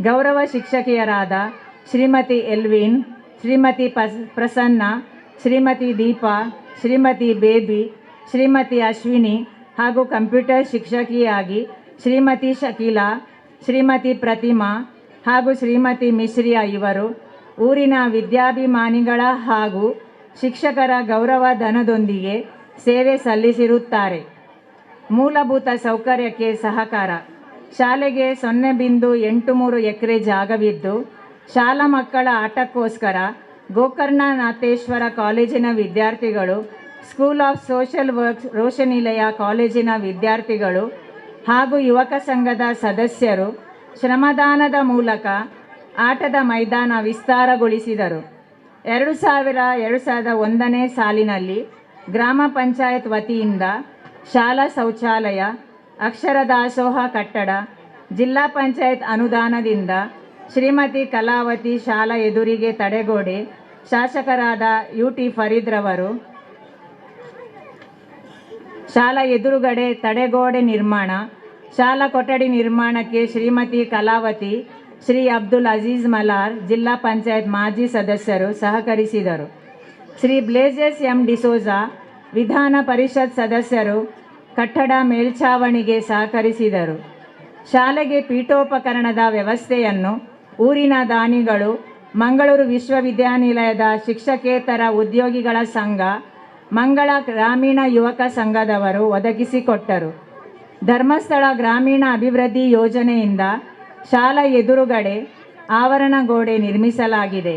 ಗೌರವ ಶಿಕ್ಷಕಿಯರಾದ ಶ್ರೀಮತಿ ಎಲ್ವಿನ್, ಶ್ರೀಮತಿ ಪ್ರಸನ್ನ, ಶ್ರೀಮತಿ ದೀಪಾ, ಶ್ರೀಮತಿ ಬೇಬಿ, ಶ್ರೀಮತಿ ಅಶ್ವಿನಿ ಹಾಗೂ ಕಂಪ್ಯೂಟರ್ ಶಿಕ್ಷಕಿಯಾಗಿ ಶ್ರೀಮತಿ ಶಕೀಲಾ, ಶ್ರೀಮತಿ ಪ್ರತಿಮಾ ಹಾಗೂ ಶ್ರೀಮತಿ ಮಿಶ್ರಿಯಾ ಇವರು ಊರಿನ ವಿದ್ಯಾಭಿಮಾನಿಗಳ ಹಾಗೂ ಶಿಕ್ಷಕರ ಗೌರವ ಧನದೊಂದಿಗೆ ಸೇವೆ ಸಲ್ಲಿಸಿರುತ್ತಾರೆ. ಮೂಲಭೂತ ಸೌಕರ್ಯಕ್ಕೆ ಸಹಕಾರ. ಶಾಲೆಗೆ 0.83 ಎಕರೆ ಜಾಗವಿದ್ದು ಶಾಲಾ ಮಕ್ಕಳ ಆಟಕ್ಕೋಸ್ಕರ ಗೋಕರ್ಣನಾಥೇಶ್ವರ ಕಾಲೇಜಿನ ವಿದ್ಯಾರ್ಥಿಗಳು, ಸ್ಕೂಲ್ ಆಫ್ ಸೋಷಲ್ ವರ್ಕ್ಸ್ ರೋಷನಿಲಯ ಕಾಲೇಜಿನ ವಿದ್ಯಾರ್ಥಿಗಳು ಹಾಗೂ ಯುವಕ ಸಂಘದ ಸದಸ್ಯರು ಶ್ರಮದಾನದ ಮೂಲಕ ಆಟದ ಮೈದಾನ ವಿಸ್ತಾರಗೊಳಿಸಿದರು. 2000-2001ನೇ ಸಾಲಿನಲ್ಲಿ ಗ್ರಾಮ ಪಂಚಾಯತ್ ವತಿಯಿಂದ ಶಾಲಾ ಶೌಚಾಲಯ, ಅಕ್ಷರ ದಾಸೋಹ ಕಟ್ಟಡ, ಜಿಲ್ಲಾ ಪಂಚಾಯತ್ ಅನುದಾನದಿಂದ ಶ್ರೀಮತಿ ಕಲಾವತಿ ಶಾಲಾ ಎದುರಿಗೆ ತಡೆಗೋಡೆ, ಶಾಸಕರಾದ UT ಫರೀದ್ರವರು ಶಾಲಾ ಎದುರುಗಡೆ ತಡೆಗೋಡೆ ನಿರ್ಮಾಣ, ಶಾಲಾ ಕೊಠಡಿ ನಿರ್ಮಾಣಕ್ಕೆ ಶ್ರೀಮತಿ ಕಲಾವತಿ, ಶ್ರೀ ಅಬ್ದುಲ್ ಅಜೀಜ್ ಮಲಾರ್ ಜಿಲ್ಲಾ ಪಂಚಾಯತ್ ಮಾಜಿ ಸದಸ್ಯರು ಸಹಕರಿಸಿದರು. ಶ್ರೀ ಬ್ಲೇಜಸ್ M ಡಿಸೋಜಾ ವಿಧಾನ ಪರಿಷತ್ ಸದಸ್ಯರು ಕಟ್ಟಡ ಮೇಲ್ಛಾವಣಿಗೆ ಸಹಕರಿಸಿದರು. ಶಾಲೆಗೆ ಪೀಠೋಪಕರಣದ ವ್ಯವಸ್ಥೆಯನ್ನು ಊರಿನ ದಾನಿಗಳು, ಮಂಗಳೂರು ವಿಶ್ವವಿದ್ಯಾನಿಲಯದ ಶಿಕ್ಷಕೇತರ ಉದ್ಯೋಗಿಗಳ ಸಂಘ, ಮಂಗಳ ಗ್ರಾಮೀಣ ಯುವಕ ಸಂಘದವರು ಒದಗಿಸಿಕೊಟ್ಟರು. ಧರ್ಮಸ್ಥಳ ಗ್ರಾಮೀಣ ಅಭಿವೃದ್ಧಿ ಯೋಜನೆಯಿಂದ ಶಾಲಾ ಎದುರುಗಡೆ ಆವರಣ ಗೋಡೆ ನಿರ್ಮಿಸಲಾಗಿದೆ.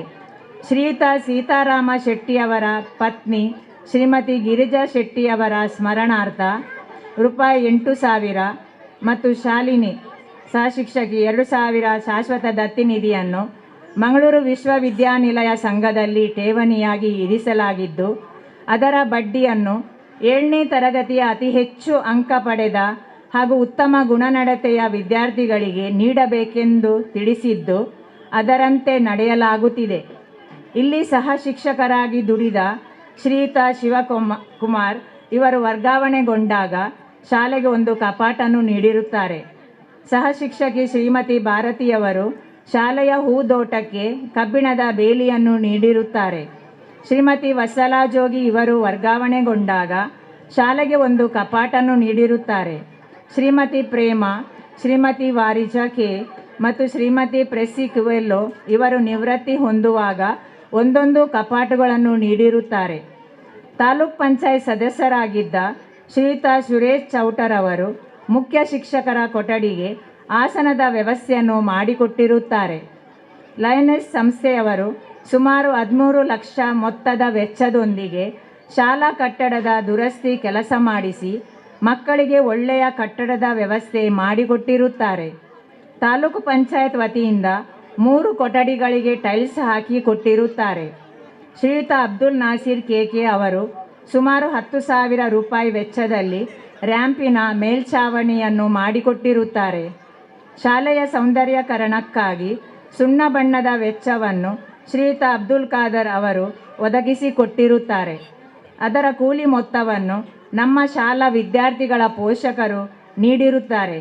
ಶ್ರೀಯುತ ಸೀತಾರಾಮ ಶೆಟ್ಟಿಯವರ ಪತ್ನಿ ಶ್ರೀಮತಿ ಗಿರಿಜಾ ಶೆಟ್ಟಿಯವರ ಸ್ಮರಣಾರ್ಥ ₹8,000 ಮತ್ತು ಶಾಲಿನಿ ಸಹಶಿಕ್ಷಕಿ 2,000 ಶಾಶ್ವತ ದತ್ತಿ ನಿಧಿಯನ್ನು ಮಂಗಳೂರು ವಿಶ್ವವಿದ್ಯಾನಿಲಯ ಸಂಘದಲ್ಲಿ ಠೇವಣಿಯಾಗಿ ಇರಿಸಲಾಗಿದ್ದು, ಅದರ ಬಡ್ಡಿಯನ್ನು 7ನೇ ತರಗತಿಯ ಅತಿ ಹೆಚ್ಚು ಅಂಕ ಪಡೆದ ಹಾಗೂ ಉತ್ತಮ ಗುಣನಡತೆಯ ವಿದ್ಯಾರ್ಥಿಗಳಿಗೆ ನೀಡಬೇಕೆಂದು ತಿಳಿಸಿದ್ದು, ಅದರಂತೆ ನಡೆಯಲಾಗುತ್ತಿದೆ. ಇಲ್ಲಿ ಸಹ ಶಿಕ್ಷಕರಾಗಿ ದುಡಿದ ಶ್ರೀಯುತ ಶಿವಕುಮಾರ್ ಇವರು ವರ್ಗಾವಣೆಗೊಂಡಾಗ ಶಾಲೆಗೆ ಒಂದು ಕಪಾಟನ್ನು ನೀಡಿರುತ್ತಾರೆ. ಸಹ ಶಿಕ್ಷಕಿ ಶ್ರೀಮತಿ ಭಾರತಿಯವರು ಶಾಲೆಯ ಹೂದೋಟಕ್ಕೆ ಕಬ್ಬಿಣದ ಬೇಲಿಯನ್ನು ನೀಡಿರುತ್ತಾರೆ. ಶ್ರೀಮತಿ ವತ್ಸಲಾ ಜೋಗಿ ಇವರು ವರ್ಗಾವಣೆಗೊಂಡಾಗ ಶಾಲೆಗೆ ಒಂದು ಕಪಾಟನ್ನು ನೀಡಿರುತ್ತಾರೆ. ಶ್ರೀಮತಿ ಪ್ರೇಮ, ಶ್ರೀಮತಿ ವಾರಿಜಾ K ಮತ್ತು ಶ್ರೀಮತಿ ಪ್ರೆಸ್ಸಿ ಕ್ಯುವೆಲ್ಲೋ ಇವರು ನಿವೃತ್ತಿ ಹೊಂದುವಾಗ ಒಂದೊಂದು ಕಪಾಟುಗಳನ್ನು ನೀಡಿರುತ್ತಾರೆ. ತಾಲೂಕ್ ಪಂಚಾಯತ್ ಸದಸ್ಯರಾಗಿದ್ದ ಶ್ರೀಯುತ ಸುರೇಶ್ ಚೌಟರ್ ಅವರು ಮುಖ್ಯ ಶಿಕ್ಷಕರ ಕೊಠಡಿಗೆ ಆಸನದ ವ್ಯವಸ್ಥೆಯನ್ನು ಮಾಡಿಕೊಟ್ಟಿರುತ್ತಾರೆ. ಲಯನೆಸ್ ಸಂಸ್ಥೆಯವರು ಸುಮಾರು 13 ಲಕ್ಷ ಮೊತ್ತದ ವೆಚ್ಚದೊಂದಿಗೆ ಶಾಲಾ ಕಟ್ಟಡದ ದುರಸ್ತಿ ಕೆಲಸ ಮಾಡಿಸಿ ಮಕ್ಕಳಿಗೆ ಒಳ್ಳೆಯ ಕಟ್ಟಡದ ವ್ಯವಸ್ಥೆ ಮಾಡಿಕೊಟ್ಟಿರುತ್ತಾರೆ. ತಾಲೂಕು ಪಂಚಾಯತ್ ವತಿಯಿಂದ 3 ಕೊಠಡಿಗಳಿಗೆ ಟೈಲ್ಸ್ ಹಾಕಿ ಕೊಟ್ಟಿರುತ್ತಾರೆ. ಶ್ರೀಯುತ ಅಬ್ದುಲ್ ನಾಸೀರ್ ಕೆಕೆ ಅವರು ಸುಮಾರು 10,000 ರೂಪಾಯಿ ವೆಚ್ಚದಲ್ಲಿ ರ್ಯಾಂಪಿನ ಮೇಲ್ಛಾವಣಿಯನ್ನು ಮಾಡಿಕೊಟ್ಟಿರುತ್ತಾರೆ. ಶಾಲೆಯ ಸೌಂದರ್ಯೀಕರಣಕ್ಕಾಗಿ ಸುಣ್ಣ ಬಣ್ಣದ ವೆಚ್ಚವನ್ನು ಶ್ರೀಯುತ ಅಬ್ದುಲ್ ಖಾದರ್ ಅವರು ಒದಗಿಸಿಕೊಟ್ಟಿರುತ್ತಾರೆ. ಅದರ ಕೂಲಿ ಮೊತ್ತವನ್ನು ನಮ್ಮ ಶಾಲಾ ವಿದ್ಯಾರ್ಥಿಗಳ ಪೋಷಕರು ನೀಡಿರುತ್ತಾರೆ.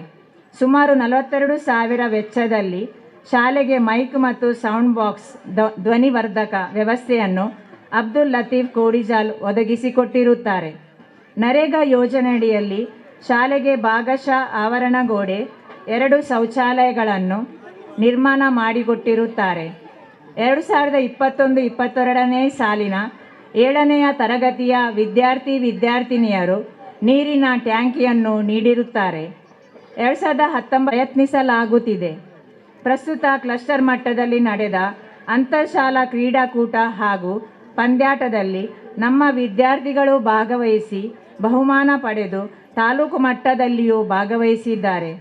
ಸುಮಾರು 42,000 ವೆಚ್ಚದಲ್ಲಿ ಶಾಲೆಗೆ ಮೈಕ್ ಮತ್ತು ಸೌಂಡ್ ಬಾಕ್ಸ್ ಧ್ವನಿವರ್ಧಕ ವ್ಯವಸ್ಥೆಯನ್ನು ಅಬ್ದುಲ್ ಲತೀಫ್ ಕೋಡಿಜಾಲ್ ಒದಗಿಸಿಕೊಟ್ಟಿರುತ್ತಾರೆ. ನರೇಗಾ ಯೋಜನೆಯಡಿಯಲ್ಲಿ ಶಾಲೆಗೆ ಭಾಗಶಃ ಆವರಣಗೋಡೆ 2 ಶೌಚಾಲಯಗಳನ್ನು ನಿರ್ಮಾಣ ಮಾಡಿಕೊಟ್ಟಿರುತ್ತಾರೆ. 2021-22ನೇ ಸಾಲಿನ 7ನೆಯ ತರಗತಿಯ ವಿದ್ಯಾರ್ಥಿನಿಯರು ನೀರಿನ ಟ್ಯಾಂಕಿಯನ್ನು ನೀಡಿರುತ್ತಾರೆ. 2019 ಪ್ರಯತ್ನಿಸಲಾಗುತ್ತಿದೆ. ಪ್ರಸ್ತುತ ಕ್ಲಸ್ಟರ್ ಮಟ್ಟದಲ್ಲಿ ನಡೆದ ಅಂತರ್ಶಾಲಾ ಕ್ರೀಡಾಕೂಟ ಹಾಗೂ ಪಂದ್ಯಾಟದಲ್ಲಿ ನಮ್ಮ ವಿದ್ಯಾರ್ಥಿಗಳು ಭಾಗವಹಿಸಿ ಬಹುಮಾನ ಪಡೆದು ತಾಲೂಕು ಮಟ್ಟದಲ್ಲಿಯೂ ಭಾಗವಹಿಸಿದ್ದಾರೆ.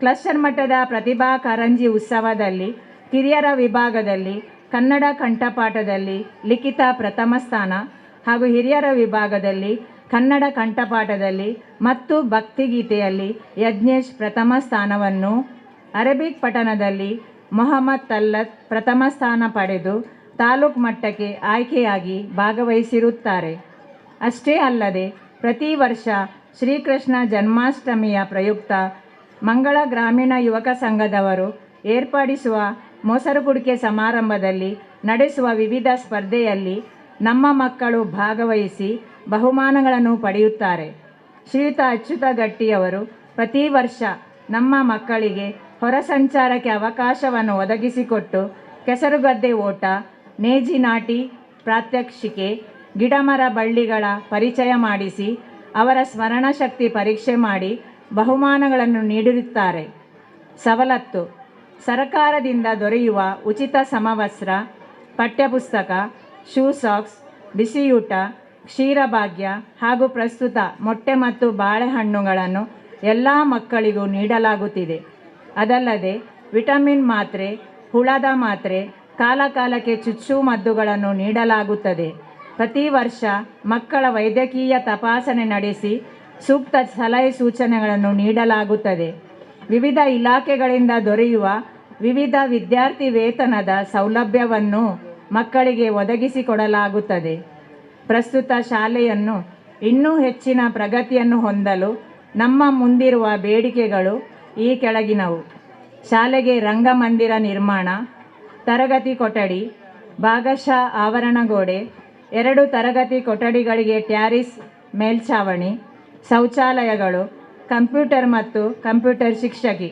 ಕ್ಲಸ್ಟರ್ ಮಟ್ಟದ ಪ್ರತಿಭಾ ಕಾರಂಜಿ ಉತ್ಸವದಲ್ಲಿ ಕಿರಿಯರ ವಿಭಾಗದಲ್ಲಿ ಕನ್ನಡ ಕಂಠಪಾಠದಲ್ಲಿ ಲಿಖಿತ ಪ್ರಥಮ ಸ್ಥಾನ ಹಾಗೂ ಹಿರಿಯರ ವಿಭಾಗದಲ್ಲಿ ಕನ್ನಡ ಕಂಠಪಾಠದಲ್ಲಿ ಮತ್ತು ಭಕ್ತಿಗೀತೆಯಲ್ಲಿ ಯಜ್ಞೇಶ್ ಪ್ರಥಮ ಸ್ಥಾನವನ್ನು, ಅರೇಬಿಕ್ ಪಠಣದಲ್ಲಿ ಮೊಹಮ್ಮದ್ ತಲ್ಲತ್ ಪ್ರಥಮ ಸ್ಥಾನ ಪಡೆದು ತಾಲೂಕು ಮಟ್ಟಕ್ಕೆ ಆಯ್ಕೆಯಾಗಿ ಭಾಗವಹಿಸಿರುತ್ತಾರೆ. ಅಷ್ಟೇ ಅಲ್ಲದೆ ಪ್ರತಿ ವರ್ಷ ಶ್ರೀಕೃಷ್ಣ ಜನ್ಮಾಷ್ಟಮಿಯ ಪ್ರಯುಕ್ತ ಮಂಗಳ ಗ್ರಾಮೀಣ ಯುವಕ ಸಂಘದವರು ಏರ್ಪಡಿಸುವ ಮೊಸರು ಕುಡಿಕೆ ಸಮಾರಂಭದಲ್ಲಿ ನಡೆಸುವ ವಿವಿಧ ಸ್ಪರ್ಧೆಯಲ್ಲಿ ನಮ್ಮ ಮಕ್ಕಳು ಭಾಗವಹಿಸಿ ಬಹುಮಾನಗಳನ್ನು ಪಡೆಯುತ್ತಾರೆ. ಶ್ರೀಯುತ ಅಚ್ಯುತ ಗಟ್ಟಿಯವರು ಪ್ರತಿ ವರ್ಷ ನಮ್ಮ ಮಕ್ಕಳಿಗೆ ಹೊರ ಸಂಚಾರಕ್ಕೆ ಅವಕಾಶವನ್ನು ಒದಗಿಸಿಕೊಟ್ಟು ಕೆಸರುಗದ್ದೆ ಓಟ, ನೇಜಿ ನಾಟಿ ಪ್ರಾತ್ಯಕ್ಷಿಕೆ, ಗಿಡಮರ ಬಳ್ಳಿಗಳ ಪರಿಚಯ ಮಾಡಿಸಿ ಅವರ ಸ್ಮರಣಶಕ್ತಿ ಪರೀಕ್ಷೆ ಮಾಡಿ ಬಹುಮಾನಗಳನ್ನು ನೀಡಿರುತ್ತಾರೆ. ಸವಲತ್ತು: ಸರಕಾರದಿಂದ ದೊರೆಯುವ ಉಚಿತ ಸಮವಸ್ತ್ರ, ಪಠ್ಯಪುಸ್ತಕ, ಶೂ ಸಾಕ್ಸ್, ಬಿಸಿಯೂಟ, ಕ್ಷೀರಭಾಗ್ಯ ಹಾಗೂ ಪ್ರಸ್ತುತ ಮೊಟ್ಟೆ ಮತ್ತು ಬಾಳೆಹಣ್ಣುಗಳನ್ನು ಎಲ್ಲ ಮಕ್ಕಳಿಗೂ ನೀಡಲಾಗುತ್ತಿದೆ. ಅದಲ್ಲದೆ ವಿಟಮಿನ್ ಮಾತ್ರೆ, ಹುಳದ ಮಾತ್ರೆ, ಕಾಲಕಾಲಕ್ಕೆ ಚುಚ್ಚುಮದ್ದುಗಳನ್ನು ನೀಡಲಾಗುತ್ತದೆ. ಪ್ರತಿ ವರ್ಷ ಮಕ್ಕಳ ವೈದ್ಯಕೀಯ ತಪಾಸಣೆ ನಡೆಸಿ ಸೂಕ್ತ ಸಲಹೆ ಸೂಚನೆಗಳನ್ನು ನೀಡಲಾಗುತ್ತದೆ. ವಿವಿಧ ಇಲಾಖೆಗಳಿಂದ ದೊರೆಯುವ ವಿವಿಧ ವಿದ್ಯಾರ್ಥಿ ವೇತನದ ಸೌಲಭ್ಯವನ್ನು ಮಕ್ಕಳಿಗೆ ಒದಗಿಸಿಕೊಡಲಾಗುತ್ತದೆ. ಪ್ರಸ್ತುತ ಶಾಲೆಯನ್ನು ಇನ್ನೂ ಹೆಚ್ಚಿನ ಪ್ರಗತಿಯನ್ನು ಹೊಂದಲು ನಮ್ಮ ಮುಂದಿರುವ ಬೇಡಿಕೆಗಳು ಈ ಕೆಳಗಿನವು: ಶಾಲೆಗೆ ರಂಗಮಂದಿರ ನಿರ್ಮಾಣ, ತರಗತಿ ಕೊಠಡಿ, ಭಾಗಶಃ ಆವರಣಗೋಡೆ, 2 ತರಗತಿ ಕೊಠಡಿಗಳಿಗೆ ಟ್ಯಾರಿಸ್ ಮೇಲ್ಛಾವಣಿ, ಶೌಚಾಲಯಗಳು, ಕಂಪ್ಯೂಟರ್ ಮತ್ತು ಕಂಪ್ಯೂಟರ್ ಶಿಕ್ಷಕಿ.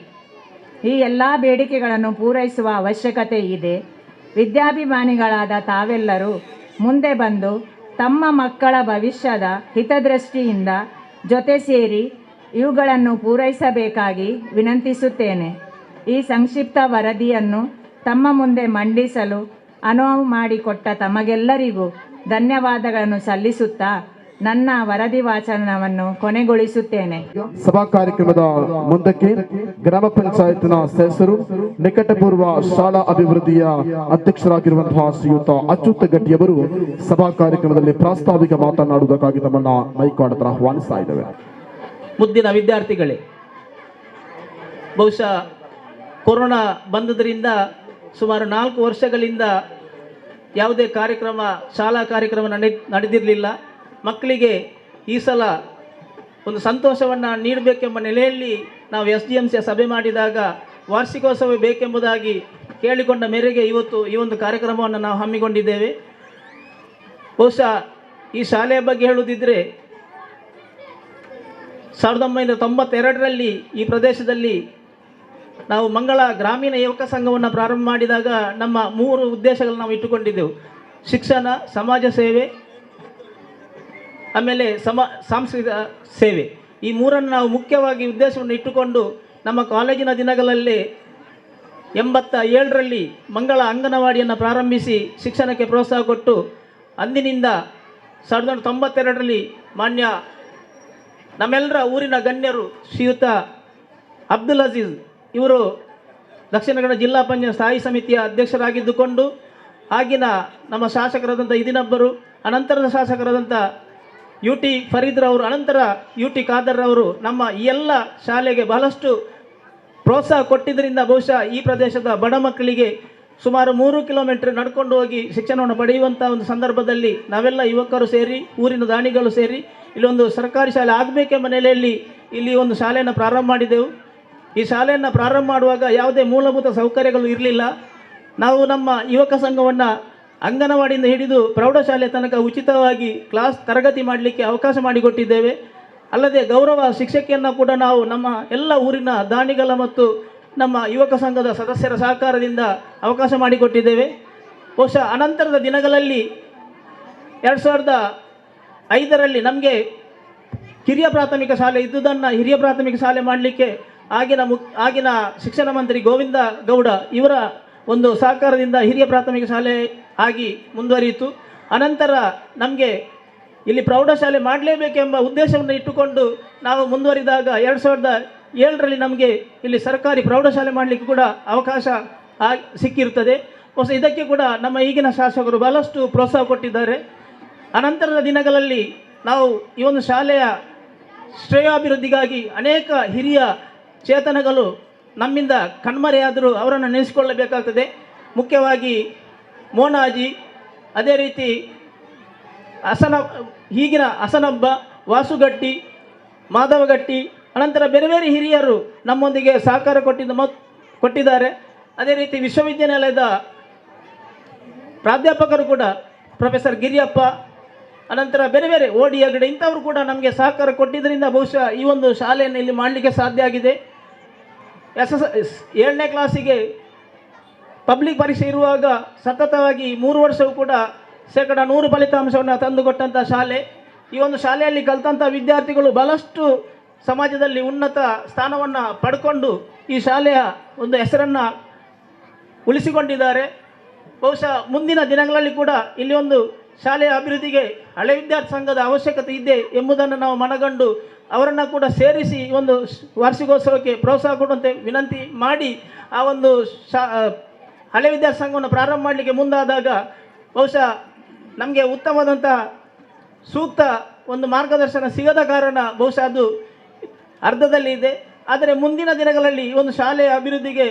ಈ ಎಲ್ಲ ಬೇಡಿಕೆಗಳನ್ನು ಪೂರೈಸುವ ಅವಶ್ಯಕತೆ ಇದೆ. ವಿದ್ಯಾಭಿಮಾನಿಗಳಾದ ತಾವೆಲ್ಲರೂ ಮುಂದೆ ಬಂದು ತಮ್ಮ ಮಕ್ಕಳ ಭವಿಷ್ಯದ ಹಿತದೃಷ್ಟಿಯಿಂದ ಜೊತೆ ಸೇರಿ ಇವುಗಳನ್ನು ಪೂರೈಸಬೇಕಾಗಿ ವಿನಂತಿಸುತ್ತೇನೆ. ಈ ಸಂಕ್ಷಿಪ್ತ ವರದಿಯನ್ನು ತಮ್ಮ ಮುಂದೆ ಮಂಡಿಸಲು ಅನುವು ಮಾಡಿಕೊಟ್ಟ ತಮಗೆಲ್ಲರಿಗೂ ಧನ್ಯವಾದಗಳನ್ನು ಸಲ್ಲಿಸುತ್ತಾ ನನ್ನ ವರದಿ ವಾಚನವನ್ನು ಕೊನೆಗೊಳಿಸುತ್ತೇನೆ. ಸಭಾ ಕಾರ್ಯಕ್ರಮದ ಮುಂದಕ್ಕೆ ಗ್ರಾಮ ಪಂಚಾಯತ್ನ ಸದಸ್ಯರು, ನಿಕಟಪೂರ್ವ ಶಾಲಾ ಅಭಿವೃದ್ಧಿಯ ಅಧ್ಯಕ್ಷರಾಗಿರುವಂತಹ ಶ್ರೀಯುತ ಅಚ್ಯುತ ಗಟ್ಟಿಯವರು ಸಭಾ ಕಾರ್ಯಕ್ರಮದಲ್ಲಿ ಪ್ರಾಸ್ತಾವಿಕ ಮಾತನಾಡುವುದಕ್ಕಾಗಿ ತಮ್ಮನ್ನ ಮೈಕ್ ಹತ್ರ ಆಹ್ವಾನಿಸ್ತಾ ಇದ್ದೇವೆ. ಮುದ್ದಿನ ವಿದ್ಯಾರ್ಥಿಗಳೇ, ಬಹುಶಃ ಕೊರೋನಾ ಬಂದದರಿಂದ ಸುಮಾರು 4 ವರ್ಷಗಳಿಂದ ಯಾವುದೇ ಕಾರ್ಯಕ್ರಮ, ಶಾಲಾ ಕಾರ್ಯಕ್ರಮ ನಡೆದಿರಲಿಲ್ಲ. ಮಕ್ಕಳಿಗೆ ಈ ಸಲ ಒಂದು ಸಂತೋಷವನ್ನು ನೀಡಬೇಕೆಂಬ ನೆಲೆಯಲ್ಲಿ ನಾವು SDMC ಸಭೆ ಮಾಡಿದಾಗ ವಾರ್ಷಿಕೋತ್ಸವ ಬೇಕೆಂಬುದಾಗಿ ಕೇಳಿಕೊಂಡ ಮೇರೆಗೆ ಇವತ್ತು ಈ ಒಂದು ಕಾರ್ಯಕ್ರಮವನ್ನು ನಾವು ಹಮ್ಮಿಕೊಂಡಿದ್ದೇವೆ. ಬಹುಶಃ ಈ ಶಾಲೆಯ ಬಗ್ಗೆ ಹೇಳುವುದಿದ್ದರೆ 1992ರಲ್ಲಿ ಈ ಪ್ರದೇಶದಲ್ಲಿ ನಾವು ಮಂಗಳ ಗ್ರಾಮೀಣ ಯುವಕ ಸಂಘವನ್ನು ಪ್ರಾರಂಭ ಮಾಡಿದಾಗ ನಮ್ಮ 3 ಉದ್ದೇಶಗಳನ್ನು ನಾವು ಇಟ್ಟುಕೊಂಡಿದ್ದೆವು: ಶಿಕ್ಷಣ, ಸಮಾಜ ಸೇವೆ, ಆಮೇಲೆ ಸಾಂಸ್ಕೃತಿಕ ಸೇವೆ. ಈ ಮೂರನ್ನು ನಾವು ಮುಖ್ಯವಾಗಿ ಉದ್ದೇಶವನ್ನು ಇಟ್ಟುಕೊಂಡು ನಮ್ಮ ಕಾಲೇಜಿನ ದಿನಗಳಲ್ಲಿ 87ರಲ್ಲಿ ಮಂಗಳ ಅಂಗನವಾಡಿಯನ್ನು ಪ್ರಾರಂಭಿಸಿ ಶಿಕ್ಷಣಕ್ಕೆ ಪ್ರೋತ್ಸಾಹ ಕೊಟ್ಟು ಅಂದಿನಿಂದ 1992ರಲ್ಲಿ ಮಾನ್ಯ ನಮ್ಮೆಲ್ಲರ ಊರಿನ ಗಣ್ಯರು ಶ್ರೀಯುತ ಅಬ್ದುಲ್ ಅಜೀಜ್ ಇವರು ದಕ್ಷಿಣ ಕನ್ನಡ ಜಿಲ್ಲಾ ಪಂಚಾಯತ್ ಸ್ಥಾಯಿ ಸಮಿತಿಯ ಅಧ್ಯಕ್ಷರಾಗಿದ್ದುಕೊಂಡು ಆಗಿನ ನಮ್ಮ ಶಾಸಕರಾದಂಥ ಇದಿನಬ್ಬರು, ಅನಂತರದ ಶಾಸಕರಾದಂಥ UT ಫರೀದ್ರವರು, ಅನಂತರ UT ಖಾದರ್ರವರು ನಮ್ಮ ಈ ಎಲ್ಲ ಶಾಲೆಗೆ ಬಹಳಷ್ಟು ಪ್ರೋತ್ಸಾಹ ಕೊಟ್ಟಿದ್ದರಿಂದ ಬಹುಶಃ ಈ ಪ್ರದೇಶದ ಬಡ ಮಕ್ಕಳಿಗೆ ಸುಮಾರು 3 ಕಿಲೋಮೀಟರ್ ನಡ್ಕೊಂಡು ಹೋಗಿ ಶಿಕ್ಷಣವನ್ನು ಪಡೆಯುವಂಥ ಒಂದು ಸಂದರ್ಭದಲ್ಲಿ ನಾವೆಲ್ಲ ಯುವಕರು ಸೇರಿ, ಊರಿನ ದಾನಿಗಳು ಸೇರಿ ಇಲ್ಲೊಂದು ಸರ್ಕಾರಿ ಶಾಲೆ ಆಗಬೇಕೆಂಬ ನೆಲೆಯಲ್ಲಿ ಇಲ್ಲಿ ಒಂದು ಶಾಲೆಯನ್ನು ಪ್ರಾರಂಭ ಮಾಡಿದೆವು. ಈ ಶಾಲೆಯನ್ನು ಪ್ರಾರಂಭ ಮಾಡುವಾಗ ಯಾವುದೇ ಮೂಲಭೂತ ಸೌಕರ್ಯಗಳು ಇರಲಿಲ್ಲ. ನಾವು ನಮ್ಮ ಯುವಕ ಸಂಘವನ್ನು ಅಂಗನವಾಡಿಯಿಂದ ಹಿಡಿದು ಪ್ರೌಢಶಾಲೆ ತನಕ ಉಚಿತವಾಗಿ ತರಗತಿ ಮಾಡಲಿಕ್ಕೆ ಅವಕಾಶ ಮಾಡಿಕೊಟ್ಟಿದ್ದೇವೆ. ಅಲ್ಲದೆ ಗೌರವ ಶಿಕ್ಷಕಿಯನ್ನು ಕೂಡ ನಾವು ನಮ್ಮ ಎಲ್ಲ ಊರಿನ ದಾನಿಗಳ ಮತ್ತು ನಮ್ಮ ಯುವಕ ಸಂಘದ ಸದಸ್ಯರ ಸಹಕಾರದಿಂದ ಅವಕಾಶ ಮಾಡಿಕೊಟ್ಟಿದ್ದೇವೆ. ಬಹುಶಃ ಅನಂತರದ ದಿನಗಳಲ್ಲಿ 2005ರಲ್ಲಿ ನಮಗೆ ಕಿರಿಯ ಪ್ರಾಥಮಿಕ ಶಾಲೆ ಇದ್ದುದನ್ನು ಹಿರಿಯ ಪ್ರಾಥಮಿಕ ಶಾಲೆ ಮಾಡಲಿಕ್ಕೆ ಆಗಿನ ಶಿಕ್ಷಣ ಮಂತ್ರಿ ಗೋವಿಂದ ಗೌಡ ಇವರ ಒಂದು ಸಹಕಾರದಿಂದ ಹಿರಿಯ ಪ್ರಾಥಮಿಕ ಶಾಲೆ ಆಗಿ ಮುಂದುವರಿಯಿತು. ಅನಂತರ ನಮಗೆ ಇಲ್ಲಿ ಪ್ರೌಢಶಾಲೆ ಮಾಡಲೇಬೇಕೆಂಬ ಉದ್ದೇಶವನ್ನು ಇಟ್ಟುಕೊಂಡು ನಾವು ಮುಂದುವರಿದಾಗ 2007ರಲ್ಲಿ ನಮಗೆ ಇಲ್ಲಿ ಸರ್ಕಾರಿ ಪ್ರೌಢಶಾಲೆ ಮಾಡಲಿಕ್ಕೆ ಕೂಡ ಅವಕಾಶ ಸಿಕ್ಕಿರುತ್ತದೆ. ಇದಕ್ಕೆ ಕೂಡ ನಮ್ಮ ಈಗಿನ ಶಾಸಕರು ಬಹಳಷ್ಟು ಪ್ರೋತ್ಸಾಹ ಕೊಟ್ಟಿದ್ದಾರೆ. ಅನಂತರದ ದಿನಗಳಲ್ಲಿ ನಾವು ಈ ಒಂದು ಶಾಲೆಯ ಶ್ರೇಯಾಭಿವೃದ್ಧಿಗಾಗಿ ಅನೇಕ ಹಿರಿಯ ಚೇತನಗಳು ನಮ್ಮಿಂದ ಕಣ್ಮರೆಯಾದರೂ ಅವರನ್ನು ನೆನೆಸಿಕೊಳ್ಳಬೇಕಾಗ್ತದೆ. ಮುಖ್ಯವಾಗಿ ಮೋನಾಜಿ, ಅದೇ ರೀತಿ ಈಗಿನ ಹಸನಬ್ಬ, ವಾಸುಗಟ್ಟಿ, ಮಾಧವಗಟ್ಟಿ, ಅನಂತರ ಬೇರೆ ಬೇರೆ ಹಿರಿಯರು ನಮ್ಮೊಂದಿಗೆ ಸಹಕಾರ ಕೊಟ್ಟಿದ್ದಾರೆ. ಅದೇ ರೀತಿ ವಿಶ್ವವಿದ್ಯಾನಿಲಯದ ಪ್ರಾಧ್ಯಾಪಕರು ಕೂಡ ಪ್ರೊಫೆಸರ್ ಗಿರಿಯಪ್ಪ, ಅನಂತರ ಬೇರೆ ಬೇರೆ ಓಡಿ ಹೆಗಡೆ ಇಂಥವರು ಕೂಡ ನಮಗೆ ಸಹಕಾರ ಕೊಟ್ಟಿದ್ದರಿಂದ ಬಹುಶಃ ಈ ಒಂದು ಶಾಲೆಯನ್ನು ಇಲ್ಲಿ ಮಾಡಲಿಕ್ಕೆ ಸಾಧ್ಯ ಆಗಿದೆ. 7ನೇ ಕ್ಲಾಸಿಗೆ ಪಬ್ಲಿಕ್ ಪರೀಕ್ಷೆ ಇರುವಾಗ ಸತತವಾಗಿ 3 ವರ್ಷವೂ ಕೂಡ 100% ಫಲಿತಾಂಶವನ್ನು ತಂದುಕೊಟ್ಟಂಥ ಶಾಲೆ. ಈ ಒಂದು ಶಾಲೆಯಲ್ಲಿ ಕಲಿತಂಥ ವಿದ್ಯಾರ್ಥಿಗಳು ಬಹಳಷ್ಟು ಸಮಾಜದಲ್ಲಿ ಉನ್ನತ ಸ್ಥಾನವನ್ನು ಪಡ್ಕೊಂಡು ಈ ಶಾಲೆಯ ಒಂದು ಹೆಸರನ್ನು ಉಳಿಸಿಕೊಂಡಿದ್ದಾರೆ. ಬಹುಶಃ ಮುಂದಿನ ದಿನಗಳಲ್ಲಿ ಕೂಡ ಇಲ್ಲಿ ಒಂದು ಶಾಲೆಯ ಅಭಿವೃದ್ಧಿಗೆ ಹಳೆ ವಿದ್ಯಾರ್ಥಿ ಸಂಘದ ಅವಶ್ಯಕತೆ ಇದೆ ಎಂಬುದನ್ನು ನಾವು ಮನಗಂಡು ಅವರನ್ನು ಕೂಡ ಸೇರಿಸಿ ಒಂದು ವಾರ್ಷಿಕೋತ್ಸವಕ್ಕೆ ಪ್ರೋತ್ಸಾಹ ಕೊಡುವಂತೆ ವಿನಂತಿ ಮಾಡಿ ಆ ಒಂದು ಹಳೆ ವಿದ್ಯಾರ್ಥಿ ಸಂಘವನ್ನು ಪ್ರಾರಂಭ ಮಾಡಲಿಕ್ಕೆ ಮುಂದಾದಾಗ ಬಹುಶಃ ನಮಗೆ ಉತ್ತಮವಾದಂಥ ಸೂಕ್ತ ಒಂದು ಮಾರ್ಗದರ್ಶನ ಸಿಗದ ಕಾರಣ ಬಹುಶಃ ಅದು ಅರ್ಧದಲ್ಲಿ ಇದೆ. ಆದರೆ ಮುಂದಿನ ದಿನಗಳಲ್ಲಿ ಈ ಒಂದು ಶಾಲೆಯ ಅಭಿವೃದ್ಧಿಗೆ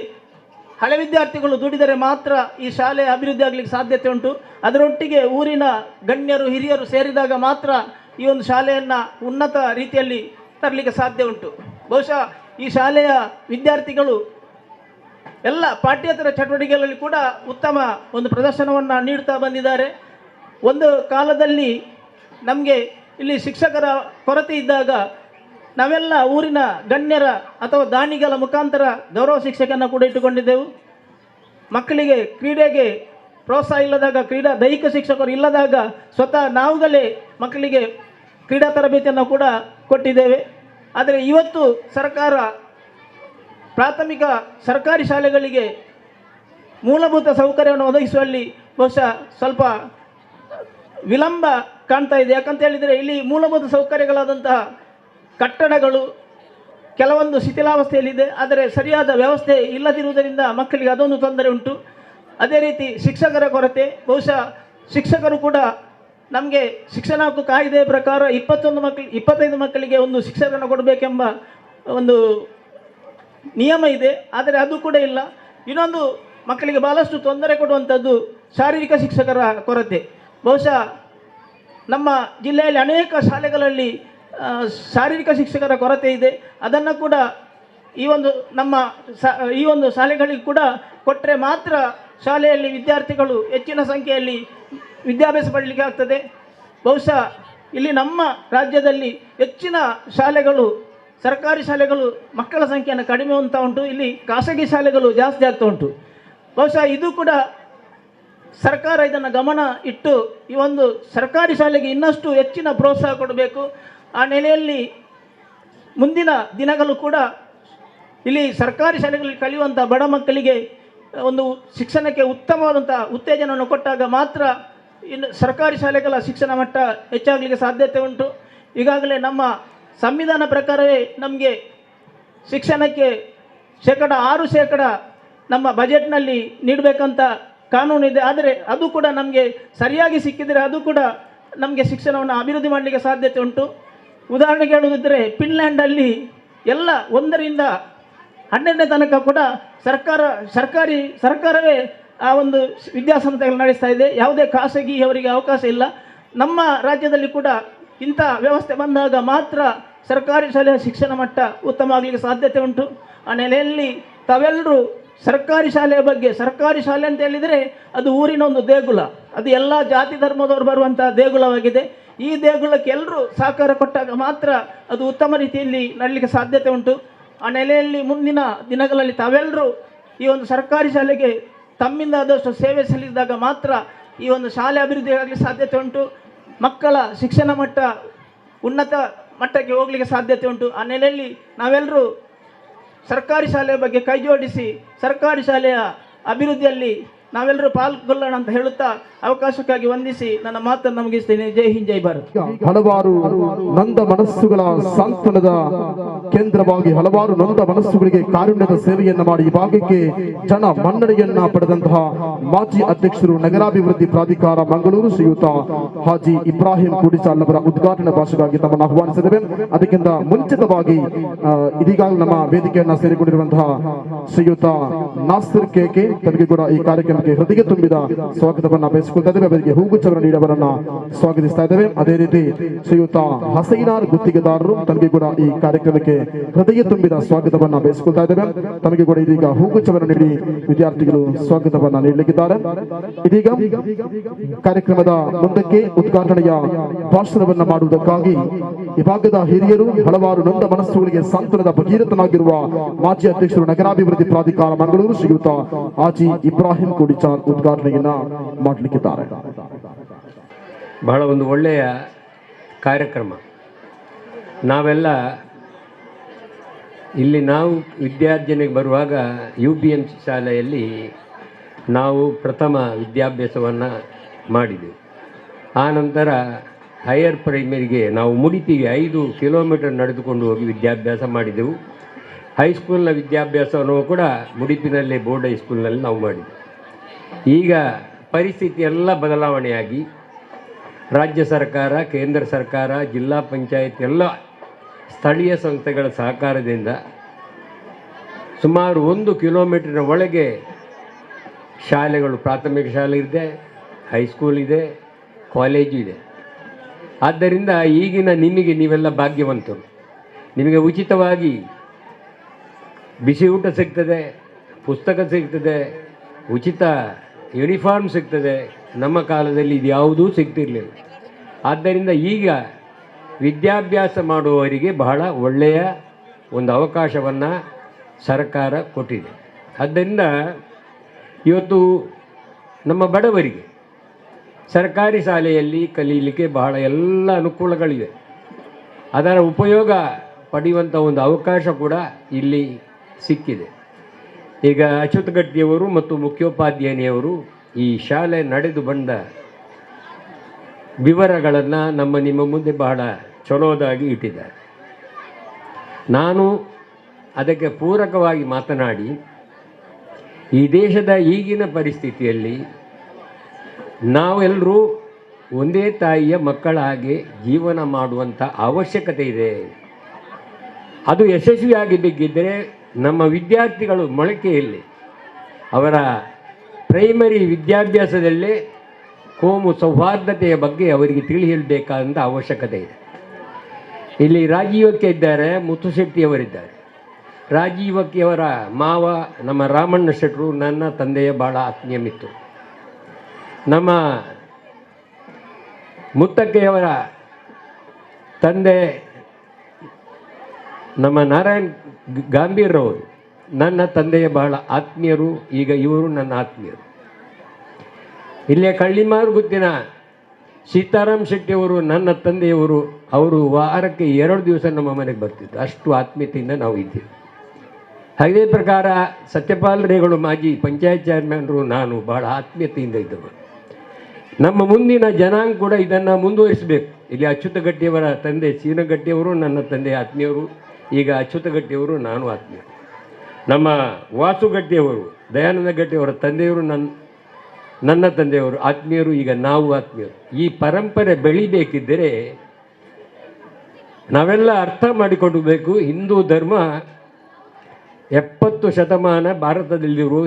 ಹಳೆ ವಿದ್ಯಾರ್ಥಿಗಳು ದುಡಿದರೆ ಮಾತ್ರ ಈ ಶಾಲೆ ಅಭಿವೃದ್ಧಿ ಆಗಲಿಕ್ಕೆ ಸಾಧ್ಯತೆ ಉಂಟು. ಅದರೊಟ್ಟಿಗೆ ಊರಿನ ಗಣ್ಯರು ಹಿರಿಯರು ಸೇರಿದಾಗ ಮಾತ್ರ ಈ ಒಂದು ಶಾಲೆಯನ್ನು ಉನ್ನತ ರೀತಿಯಲ್ಲಿ ತರಲಿಕ್ಕೆ ಸಾಧ್ಯ ಉಂಟು. ಬಹುಶಃ ಈ ಶಾಲೆಯ ವಿದ್ಯಾರ್ಥಿಗಳು ಎಲ್ಲ ಪಾಠ್ಯೇತರ ಚಟುವಟಿಕೆಗಳಲ್ಲಿ ಕೂಡ ಉತ್ತಮ ಒಂದು ಪ್ರದರ್ಶನವನ್ನು ನೀಡುತ್ತಾ ಬಂದಿದ್ದಾರೆ. ಒಂದು ಕಾಲದಲ್ಲಿ ನಮಗೆ ಇಲ್ಲಿ ಶಿಕ್ಷಕರ ಕೊರತೆ ಇದ್ದಾಗ ನಾವೆಲ್ಲ ಊರಿನ ಗಣ್ಯರ ಅಥವಾ ದಾನಿಗಳ ಮುಖಾಂತರ ಗೌರವ ಶಿಕ್ಷಕನ್ನು ಕೂಡ ಇಟ್ಟುಕೊಂಡಿದ್ದೆವು. ಮಕ್ಕಳಿಗೆ ಕ್ರೀಡೆಗೆ ಪ್ರೋತ್ಸಾಹ ಇಲ್ಲದಾಗ, ದೈಹಿಕ ಶಿಕ್ಷಕರು ಇಲ್ಲದಾಗ ಸ್ವತಃ ನಾವುಗಳೇ ಮಕ್ಕಳಿಗೆ ಕ್ರೀಡಾ ತರಬೇತಿಯನ್ನು ಕೂಡ ಕೊಟ್ಟಿದ್ದೇವೆ. ಆದರೆ ಇವತ್ತು ಸರ್ಕಾರ ಪ್ರಾಥಮಿಕ ಸರ್ಕಾರಿ ಶಾಲೆಗಳಿಗೆ ಮೂಲಭೂತ ಸೌಕರ್ಯವನ್ನು ಒದಗಿಸುವಲ್ಲಿ ಬಹುಶಃ ಸ್ವಲ್ಪ ವಿಳಂಬ ಕಾಣ್ತಾ ಇದೆ. ಯಾಕಂತ ಹೇಳಿದರೆ ಇಲ್ಲಿ ಮೂಲಭೂತ ಸೌಕರ್ಯಗಳಾದಂತಹ ಕಟ್ಟಡಗಳು ಕೆಲವೊಂದು ಶಿಥಿಲಾವಸ್ಥೆಯಲ್ಲಿದೆ. ಆದರೆ ಸರಿಯಾದ ವ್ಯವಸ್ಥೆ ಇಲ್ಲದಿರುವುದರಿಂದ ಮಕ್ಕಳಿಗೆ ಅದೊಂದು ತೊಂದರೆ ಉಂಟು. ಅದೇ ರೀತಿ ಶಿಕ್ಷಕರ ಕೊರತೆ. ಬಹುಶಃ ಶಿಕ್ಷಕರು ಕೂಡ ನಮಗೆ ಶಿಕ್ಷಣ ಹಕ್ಕು ಕಾಯ್ದೆ ಪ್ರಕಾರ 25 ಮಕ್ಕಳಿಗೆ ಒಂದು ಶಿಕ್ಷಕರನ್ನು ಕೊಡಬೇಕೆಂಬ ಒಂದು ನಿಯಮ ಇದೆ. ಆದರೆ ಅದು ಕೂಡ ಇಲ್ಲ. ಇನ್ನೊಂದು ಮಕ್ಕಳಿಗೆ ಭಾಳಷ್ಟು ತೊಂದರೆ ಕೊಡುವಂಥದ್ದು ಶಾರೀರಿಕ ಶಿಕ್ಷಕರ ಕೊರತೆ. ಬಹುಶಃ ನಮ್ಮ ಜಿಲ್ಲೆಯಲ್ಲಿ ಅನೇಕ ಶಾಲೆಗಳಲ್ಲಿ ಶಾರೀರಿಕ ಶಿಕ್ಷಕರ ಕೊರತೆ ಇದೆ. ಅದನ್ನು ಕೂಡ ಈ ಒಂದು ಶಾಲೆಗಳಿಗೆ ಕೂಡ ಕೊಟ್ಟರೆ ಮಾತ್ರ ಶಾಲೆಯಲ್ಲಿ ವಿದ್ಯಾರ್ಥಿಗಳು ಹೆಚ್ಚಿನ ಸಂಖ್ಯೆಯಲ್ಲಿ ವಿದ್ಯಾಭ್ಯಾಸ ಪಡಲಿಕ್ಕೆ ಆಗ್ತದೆ. ಬಹುಶಃ ಇಲ್ಲಿ ನಮ್ಮ ರಾಜ್ಯದಲ್ಲಿ ಹೆಚ್ಚಿನ ಶಾಲೆಗಳು, ಸರ್ಕಾರಿ ಶಾಲೆಗಳು ಮಕ್ಕಳ ಸಂಖ್ಯೆಯನ್ನು ಕಡಿಮೆ ಅಂತ ಉಂಟು. ಇಲ್ಲಿ ಖಾಸಗಿ ಶಾಲೆಗಳು ಜಾಸ್ತಿ ಆಗ್ತಾ ಉಂಟು. ಬಹುಶಃ ಇದು ಕೂಡ ಸರ್ಕಾರ ಇದನ್ನು ಗಮನ ಇಟ್ಟು ಈ ಒಂದು ಸರ್ಕಾರಿ ಶಾಲೆಗೆ ಇನ್ನಷ್ಟು ಹೆಚ್ಚಿನ ಪ್ರೋತ್ಸಾಹ ಕೊಡಬೇಕು. ಆ ನೆಲೆಯಲ್ಲಿ ಮುಂದಿನ ದಿನಗಳು ಕೂಡ ಇಲ್ಲಿ ಸರ್ಕಾರಿ ಶಾಲೆಗಳಲ್ಲಿ ಕಲಿಯುವಂಥ ಬಡ ಮಕ್ಕಳಿಗೆ ಒಂದು ಶಿಕ್ಷಣಕ್ಕೆ ಉತ್ತಮವಾದಂಥ ಉತ್ತೇಜನವನ್ನು ಕೊಟ್ಟಾಗ ಮಾತ್ರ ಇನ್ನು ಸರ್ಕಾರಿ ಶಾಲೆಗಳ ಶಿಕ್ಷಣ ಮಟ್ಟ ಹೆಚ್ಚಾಗಲಿಕ್ಕೆ ಸಾಧ್ಯತೆ ಉಂಟು. ಈಗಾಗಲೇ ನಮ್ಮ ಸಂವಿಧಾನ ಪ್ರಕಾರವೇ ನಮಗೆ ಶಿಕ್ಷಣಕ್ಕೆ 6% ನಮ್ಮ ಬಜೆಟ್ನಲ್ಲಿ ನೀಡಬೇಕಂತ ಕಾನೂನಿದೆ. ಆದರೆ ಅದು ಕೂಡ ನಮಗೆ ಸರಿಯಾಗಿ ಸಿಕ್ಕಿದರೆ ಅದು ಕೂಡ ನಮಗೆ ಶಿಕ್ಷಣವನ್ನು ಅಭಿವೃದ್ಧಿ ಮಾಡಲಿಕ್ಕೆ ಸಾಧ್ಯತೆ ಉಂಟು. ಉದಾಹರಣೆಗೆ ಹೇಳುವುದಿದ್ದರೆ ಫಿನ್ಲ್ಯಾಂಡಲ್ಲಿ ಎಲ್ಲ 1ರಿಂದ 12ನೇ ತನಕ ಕೂಡ ಸರ್ಕಾರವೇ ಆ ಒಂದು ವಿದ್ಯಾಸಂಸ್ಥೆಗಳು ನಡೆಸ್ತಾ ಇದೆ. ಯಾವುದೇ ಖಾಸಗಿಯವರಿಗೆ ಅವಕಾಶ ಇಲ್ಲ. ನಮ್ಮ ರಾಜ್ಯದಲ್ಲಿ ಕೂಡ ಇಂಥ ವ್ಯವಸ್ಥೆ ಬಂದಾಗ ಮಾತ್ರ ಸರ್ಕಾರಿ ಶಾಲೆಯ ಶಿಕ್ಷಣ ಮಟ್ಟ ಉತ್ತಮ ಆಗಲಿಕ್ಕೆ ಸಾಧ್ಯತೆ ಉಂಟು. ಆ ನೆಲೆಯಲ್ಲಿ ತಾವೆಲ್ಲರೂ ಸರ್ಕಾರಿ ಶಾಲೆಯ ಬಗ್ಗೆ, ಸರ್ಕಾರಿ ಶಾಲೆ ಅಂತ ಹೇಳಿದರೆ ಅದು ಊರಿನ ಒಂದು ದೇಗುಲ, ಅದು ಎಲ್ಲ ಜಾತಿ ಧರ್ಮದವರು ಬರುವಂಥ ದೇಗುಲವಾಗಿದೆ. ಈ ದೇಗುಲಕ್ಕೆ ಎಲ್ಲರೂ ಸಹಕಾರ ಕೊಟ್ಟಾಗ ಮಾತ್ರ ಅದು ಉತ್ತಮ ರೀತಿಯಲ್ಲಿ ನಡಲಿಕ್ಕೆ ಸಾಧ್ಯತೆ ಉಂಟು. ಆ ನೆಲೆಯಲ್ಲಿ ಮುಂದಿನ ದಿನಗಳಲ್ಲಿ ತಾವೆಲ್ಲರೂ ಈ ಒಂದು ಸರ್ಕಾರಿ ಶಾಲೆಗೆ ತಮ್ಮಿಂದ ಆದಷ್ಟು ಸೇವೆ ಸಲ್ಲಿಸಿದಾಗ ಮಾತ್ರ ಈ ಒಂದು ಶಾಲೆ ಅಭಿವೃದ್ಧಿ ಆಗಲಿಕ್ಕೆ ಸಾಧ್ಯತೆ ಉಂಟು. ಮಕ್ಕಳ ಶಿಕ್ಷಣ ಮಟ್ಟ ಉನ್ನತ ಮಟ್ಟಕ್ಕೆ ಹೋಗಲಿಕ್ಕೆ ಸಾಧ್ಯತೆ ಉಂಟು. ಆ ನೆಲೆಯಲ್ಲಿ ನಾವೆಲ್ಲರೂ ಸರ್ಕಾರಿ ಶಾಲೆಯ ಬಗ್ಗೆ ಕೈ ಜೋಡಿಸಿ ಸರ್ಕಾರಿ ಶಾಲೆಯ ಅಭಿವೃದ್ಧಿಯಲ್ಲಿ ನಾವೆಲ್ಲರೂ ಪಾಲ್ಗೊಳ್ಳೋಣ ಅಂತ ಹೇಳುತ್ತಾ ಅವಕಾಶಕ್ಕಾಗಿ ವಂದಿಸಿ ನನ್ನ ಮಾತನ್ನು ಮುಗಿಸ್ತೇನೆ. ಜೈ ಹಿಂದ್, ಜೈ ಭಾರತ್. ಹಲವಾರು ನೊಂದ ಮನಸ್ಸುಗಳ ಸಾಂತ್ವನದ ಕೇಂದ್ರವಾಗಿ ಹಲವಾರು ನೊಂದ ಮನಸ್ಸುಗಳಿಗೆ ಕಾರುಣ್ಯದ ಸೇವೆಯನ್ನ ಮಾಡಿ ಈ ಭಾಗಕ್ಕೆ ಜನ ಮನ್ನಣೆಯನ್ನ ಪಡೆದಂತಹ ಮಾಜಿ ಅಧ್ಯಕ್ಷರು ನಗರಾಭಿವೃದ್ಧಿ ಪ್ರಾಧಿಕಾರ ಮಂಗಳೂರು ಶ್ರೀಯುತ ಹಾಜಿ ಇಬ್ರಾಹಿಂ ಕುಡಿಚಾಲ್ ಅವರ ಉದ್ಘಾಟನಾ ಭಾಷೆಗಾಗಿ ತಮ್ಮನ್ನು ಆಹ್ವಾನಿಸಿದ್ದೇವೆ. ಅದಕ್ಕಿಂತ ಮುಂಚಿತವಾಗಿ ಇದೀಗ ನಮ್ಮ ವೇದಿಕೆಯನ್ನ ಸೇರಿಕೊಂಡಿರುವಂತಹ ಶ್ರೀಯುತ ನಾಸಿರ್ ಕೆಕೆ ತಮಗೆ ಕೂಡ ಈ ಕಾರ್ಯಕ್ರಮಕ್ಕೆ ಹೃದಯ ತುಂಬಿದ ಸ್ವಾಗತವನ್ನ ಬಯಸಿಕೊಳ್ತಾ ಇದ್ದೇವೆ. ಅವರಿಗೆ ಹೂಗುಚ್ಛವನ್ನು ನೀಡಿ ಅವರನ್ನ ಸ್ವಾಗತಿಸ್ತಾ ಇದ್ದೇವೆ. ಅದೇ ರೀತಿ ಶ್ರೀಯುತ ಹಸೈನಾರ್ ಗುತ್ತಿಗೆದಾರರು ತಮಗೆ ಕೂಡ ಈ ಕಾರ್ಯಕ್ರಮಕ್ಕೆ ಹೃದಯ ತುಂಬಿದ ಸ್ವಾಗತವನ್ನ ಬಯಸಿಕೊಳ್ತಾ ಇದ್ದೇವೆ. ತಮಗೆ ಕೂಡ ಇದೀಗ ಹೂಗುಚ್ಛವನ್ನು ನೀಡಿ ವಿದ್ಯಾರ್ಥಿಗಳು ಸ್ವಾಗತವನ್ನ ನೀಡಲಿಕ್ಕಿದ್ದಾರೆ. ಇದೀಗ ಕಾರ್ಯಕ್ರಮದ ಮುಂದಕ್ಕೆ ಉದ್ಘಾಟನೆಯ ಭಾಷಣವನ್ನ ಮಾಡುವುದಕ್ಕಾಗಿ ಈ ಭಾಗದ ಹಿರಿಯರು ಹಲವಾರು ನೊಂದ ಮನಸ್ಸುಗಳಿಗೆ ಸಾಂತ್ವನದ ಭಗೀರಥನಾಗಿರುವ ಮಾಜಿ ಅಧ್ಯಕ್ಷರು ನಗರಾಭಿವೃದ್ಧಿ ಪ್ರಾಧಿಕಾರ ಮಂಗಳೂರು ಶ್ರೀಯುತ ಹಾಜಿ ಇಬ್ರಾಹಿಂ ಕುಡಿಚಾಲ್ ಉದ್ಘಾಟನೆಯನ್ನ ಮಾಡಲಿಕ್ಕಿದ್ದಾರೆ. ಬಹಳ ಒಂದು ಒಳ್ಳೆಯ ಕಾರ್ಯಕ್ರಮ. ನಾವೆಲ್ಲ ಇಲ್ಲಿ ನಾವು ವಿದ್ಯಾರ್ಜನೆಗೆ ಬರುವಾಗ UBMC ಶಾಲೆಯಲ್ಲಿ ನಾವು ಪ್ರಥಮ ವಿದ್ಯಾಭ್ಯಾಸವನ್ನು ಮಾಡಿದೆವು. ಆ ನಂತರ ಹೈಯರ್ ಪ್ರೈಮರಿಗೆ ನಾವು ಮುಡಿಪಿಗೆ 5 ಕಿಲೋಮೀಟರ್ ನಡೆದುಕೊಂಡು ಹೋಗಿ ವಿದ್ಯಾಭ್ಯಾಸ ಮಾಡಿದೆವು. ಹೈಸ್ಕೂಲ್ನ ವಿದ್ಯಾಭ್ಯಾಸವನ್ನು ಕೂಡ ಮುಡಿಪಿನಲ್ಲೇ ಬೋರ್ಡ್ ಹೈಸ್ಕೂಲ್ನಲ್ಲಿ ನಾವು ಮಾಡಿದೆವು. ಈಗ ಪರಿಸ್ಥಿತಿ ಎಲ್ಲ ಬದಲಾವಣೆಯಾಗಿ ರಾಜ್ಯ ಸರ್ಕಾರ, ಕೇಂದ್ರ ಸರ್ಕಾರ, ಜಿಲ್ಲಾ ಪಂಚಾಯತ್ ಎಲ್ಲ ಸ್ಥಳೀಯ ಸಂಸ್ಥೆಗಳ ಸಹಕಾರದಿಂದ ಸುಮಾರು 1 ಕಿಲೋಮೀಟರ್ನ ಒಳಗೆ ಶಾಲೆಗಳು, ಪ್ರಾಥಮಿಕ ಶಾಲೆ ಇದೆ, ಹೈಸ್ಕೂಲ್ ಇದೆ, ಕಾಲೇಜು ಇದೆ. ಆದ್ದರಿಂದ ಈಗಿನ ನೀವೆಲ್ಲ ಭಾಗ್ಯವಂತರು. ನಿಮಗೆ ಉಚಿತವಾಗಿ ಬಿಸಿ ಊಟ ಸಿಗ್ತದೆ, ಪುಸ್ತಕ ಸಿಗ್ತದೆ, ಉಚಿತ ಯೂನಿಫಾರ್ಮ್ ಸಿಗ್ತದೆ. ನಮ್ಮ ಕಾಲದಲ್ಲಿ ಇದು ಯಾವುದೂ ಸಿಗ್ತಿರಲಿಲ್ಲ. ಆದ್ದರಿಂದ ಈಗ ವಿದ್ಯಾಭ್ಯಾಸ ಮಾಡುವವರಿಗೆ ಬಹಳ ಒಳ್ಳೆಯ ಒಂದು ಅವಕಾಶವನ್ನು ಸರ್ಕಾರ ಕೊಟ್ಟಿದೆ. ಆದ್ದರಿಂದ ಇವತ್ತು ನಮ್ಮ ಬಡವರಿಗೆ ಸರ್ಕಾರಿ ಶಾಲೆಯಲ್ಲಿ ಕಲೀಲಿಕ್ಕೆ ಬಹಳ ಎಲ್ಲ ಅನುಕೂಲಗಳಿವೆ. ಅದರ ಉಪಯೋಗ ಪಡೆಯುವಂಥ ಒಂದು ಅವಕಾಶ ಕೂಡ ಇಲ್ಲಿ ಸಿಕ್ಕಿದೆ. ಈಗ ಅಚ್ಯುತ್ ಗಟ್ಟಿಯವರು ಮತ್ತು ಮುಖ್ಯೋಪಾಧ್ಯಾಯನಿಯವರು ಈ ಶಾಲೆ ನಡೆದು ಬಂದ ವಿವರಗಳನ್ನು ನಿಮ್ಮ ಮುಂದೆ ಬಹಳ ಚಲೋದಾಗಿ ಇಟ್ಟಿದ್ದಾರೆ. ನಾನು ಅದಕ್ಕೆ ಪೂರಕವಾಗಿ ಮಾತನಾಡಿ ಈ ದೇಶದ ಈಗಿನ ಪರಿಸ್ಥಿತಿಯಲ್ಲಿ ನಾವೆಲ್ಲರೂ ಒಂದೇ ತಾಯಿಯ ಮಕ್ಕಳ ಹಾಗೆ ಜೀವನ ಮಾಡುವಂಥ ಅವಶ್ಯಕತೆ ಇದೆ. ಅದು ಯಶಸ್ವಿಯಾಗಿ ಬೇಕಿದ್ದರೆ ನಮ್ಮ ವಿದ್ಯಾರ್ಥಿಗಳು ಮೊಳಕೆಯಲ್ಲಿ ಅವರ ಪ್ರೈಮರಿ ವಿದ್ಯಾಭ್ಯಾಸದಲ್ಲೇ ಕೋಮು ಸೌಹಾರ್ದತೆಯ ಬಗ್ಗೆ ಅವರಿಗೆ ತಿಳಿ ಹೇಳಬೇಕಾದಂಥ ಅವಶ್ಯಕತೆ ಇದೆ. ಇಲ್ಲಿ ರಾಜೀವಕ್ಕೆ ಇದ್ದಾರೆ, ಮುತ್ತುಶೆಟ್ಟಿಯವರಿದ್ದಾರೆ. ರಾಜೀವಕ್ಕಿಯವರ ಮಾವ ನಮ್ಮ ರಾಮಣ್ಣ ಶೆಟ್ಟರು ನನ್ನ ತಂದೆಯ ಭಾಳ ಆತ್ಮೀಯ ಮಿತ್ರರು. ನಮ್ಮ ಮುತ್ತಕ್ಕೆಯವರ ತಂದೆ ನಮ್ಮ ನಾರಾಯಣ್ ಗಾಂಭೀರ್ರವರು ನನ್ನ ತಂದೆಯ ಬಹಳ ಆತ್ಮೀಯರು. ಈಗ ಇವರು ನನ್ನ ಆತ್ಮೀಯರು. ಇಲ್ಲೇ ಕಳ್ಳಿಮಾರು ಗುತ್ತಿನ ಸೀತಾರಾಮ್ ಶೆಟ್ಟಿಯವರು ನನ್ನ ತಂದೆಯವರು, ಅವರು ವಾರಕ್ಕೆ 2 ದಿವಸ ನಮ್ಮ ಮನೆಗೆ ಬರ್ತಿದ್ರು. ಅಷ್ಟು ಆತ್ಮೀಯತೆಯಿಂದ ನಾವು ಇದ್ದೀವಿ. ಅದೇ ಪ್ರಕಾರ ಸತ್ಯಪಾಲ್ ರೇಗಳು ಮಾಜಿ ಪಂಚಾಯತ್ ಚೇರ್ಮನ್ರು, ನಾನು ಬಹಳ ಆತ್ಮೀಯತೆಯಿಂದ ಇದ್ದವರು. ನಮ್ಮ ಮುಂದಿನ ಜನಾಂಗ ಕೂಡ ಇದನ್ನು ಮುಂದುವರಿಸಬೇಕು. ಇಲ್ಲಿ ಅಚ್ಯುತ ಗಟ್ಟಿಯವರ ತಂದೆ ಸೀನಗಟ್ಟಿಯವರು ನನ್ನ ತಂದೆ ಆತ್ಮೀಯರು, ಈಗ ಅಚ್ಯುತ ಗಟ್ಟಿಯವರು ನಾನು ಆತ್ಮೀಯರು. ನಮ್ಮ ವಾಸು ಗಟ್ಟಿಯವರು, ದಯಾನಂದ ಗಟ್ಟಿಯವರ ತಂದೆಯವರು ನನ್ನ ತಂದೆಯವರು ಆತ್ಮೀಯರು, ಈಗ ನಾವು ಆತ್ಮೀಯರು. ಈ ಪರಂಪರೆ ಬೆಳಿಬೇಕಿದ್ದರೆ ನಾವೆಲ್ಲ ಅರ್ಥ ಮಾಡಿಕೊಳ್ಳಬೇಕು. ಹಿಂದೂ ಧರ್ಮ 70 ಶತಮಾನ ಭಾರತದಲ್ಲಿರುವ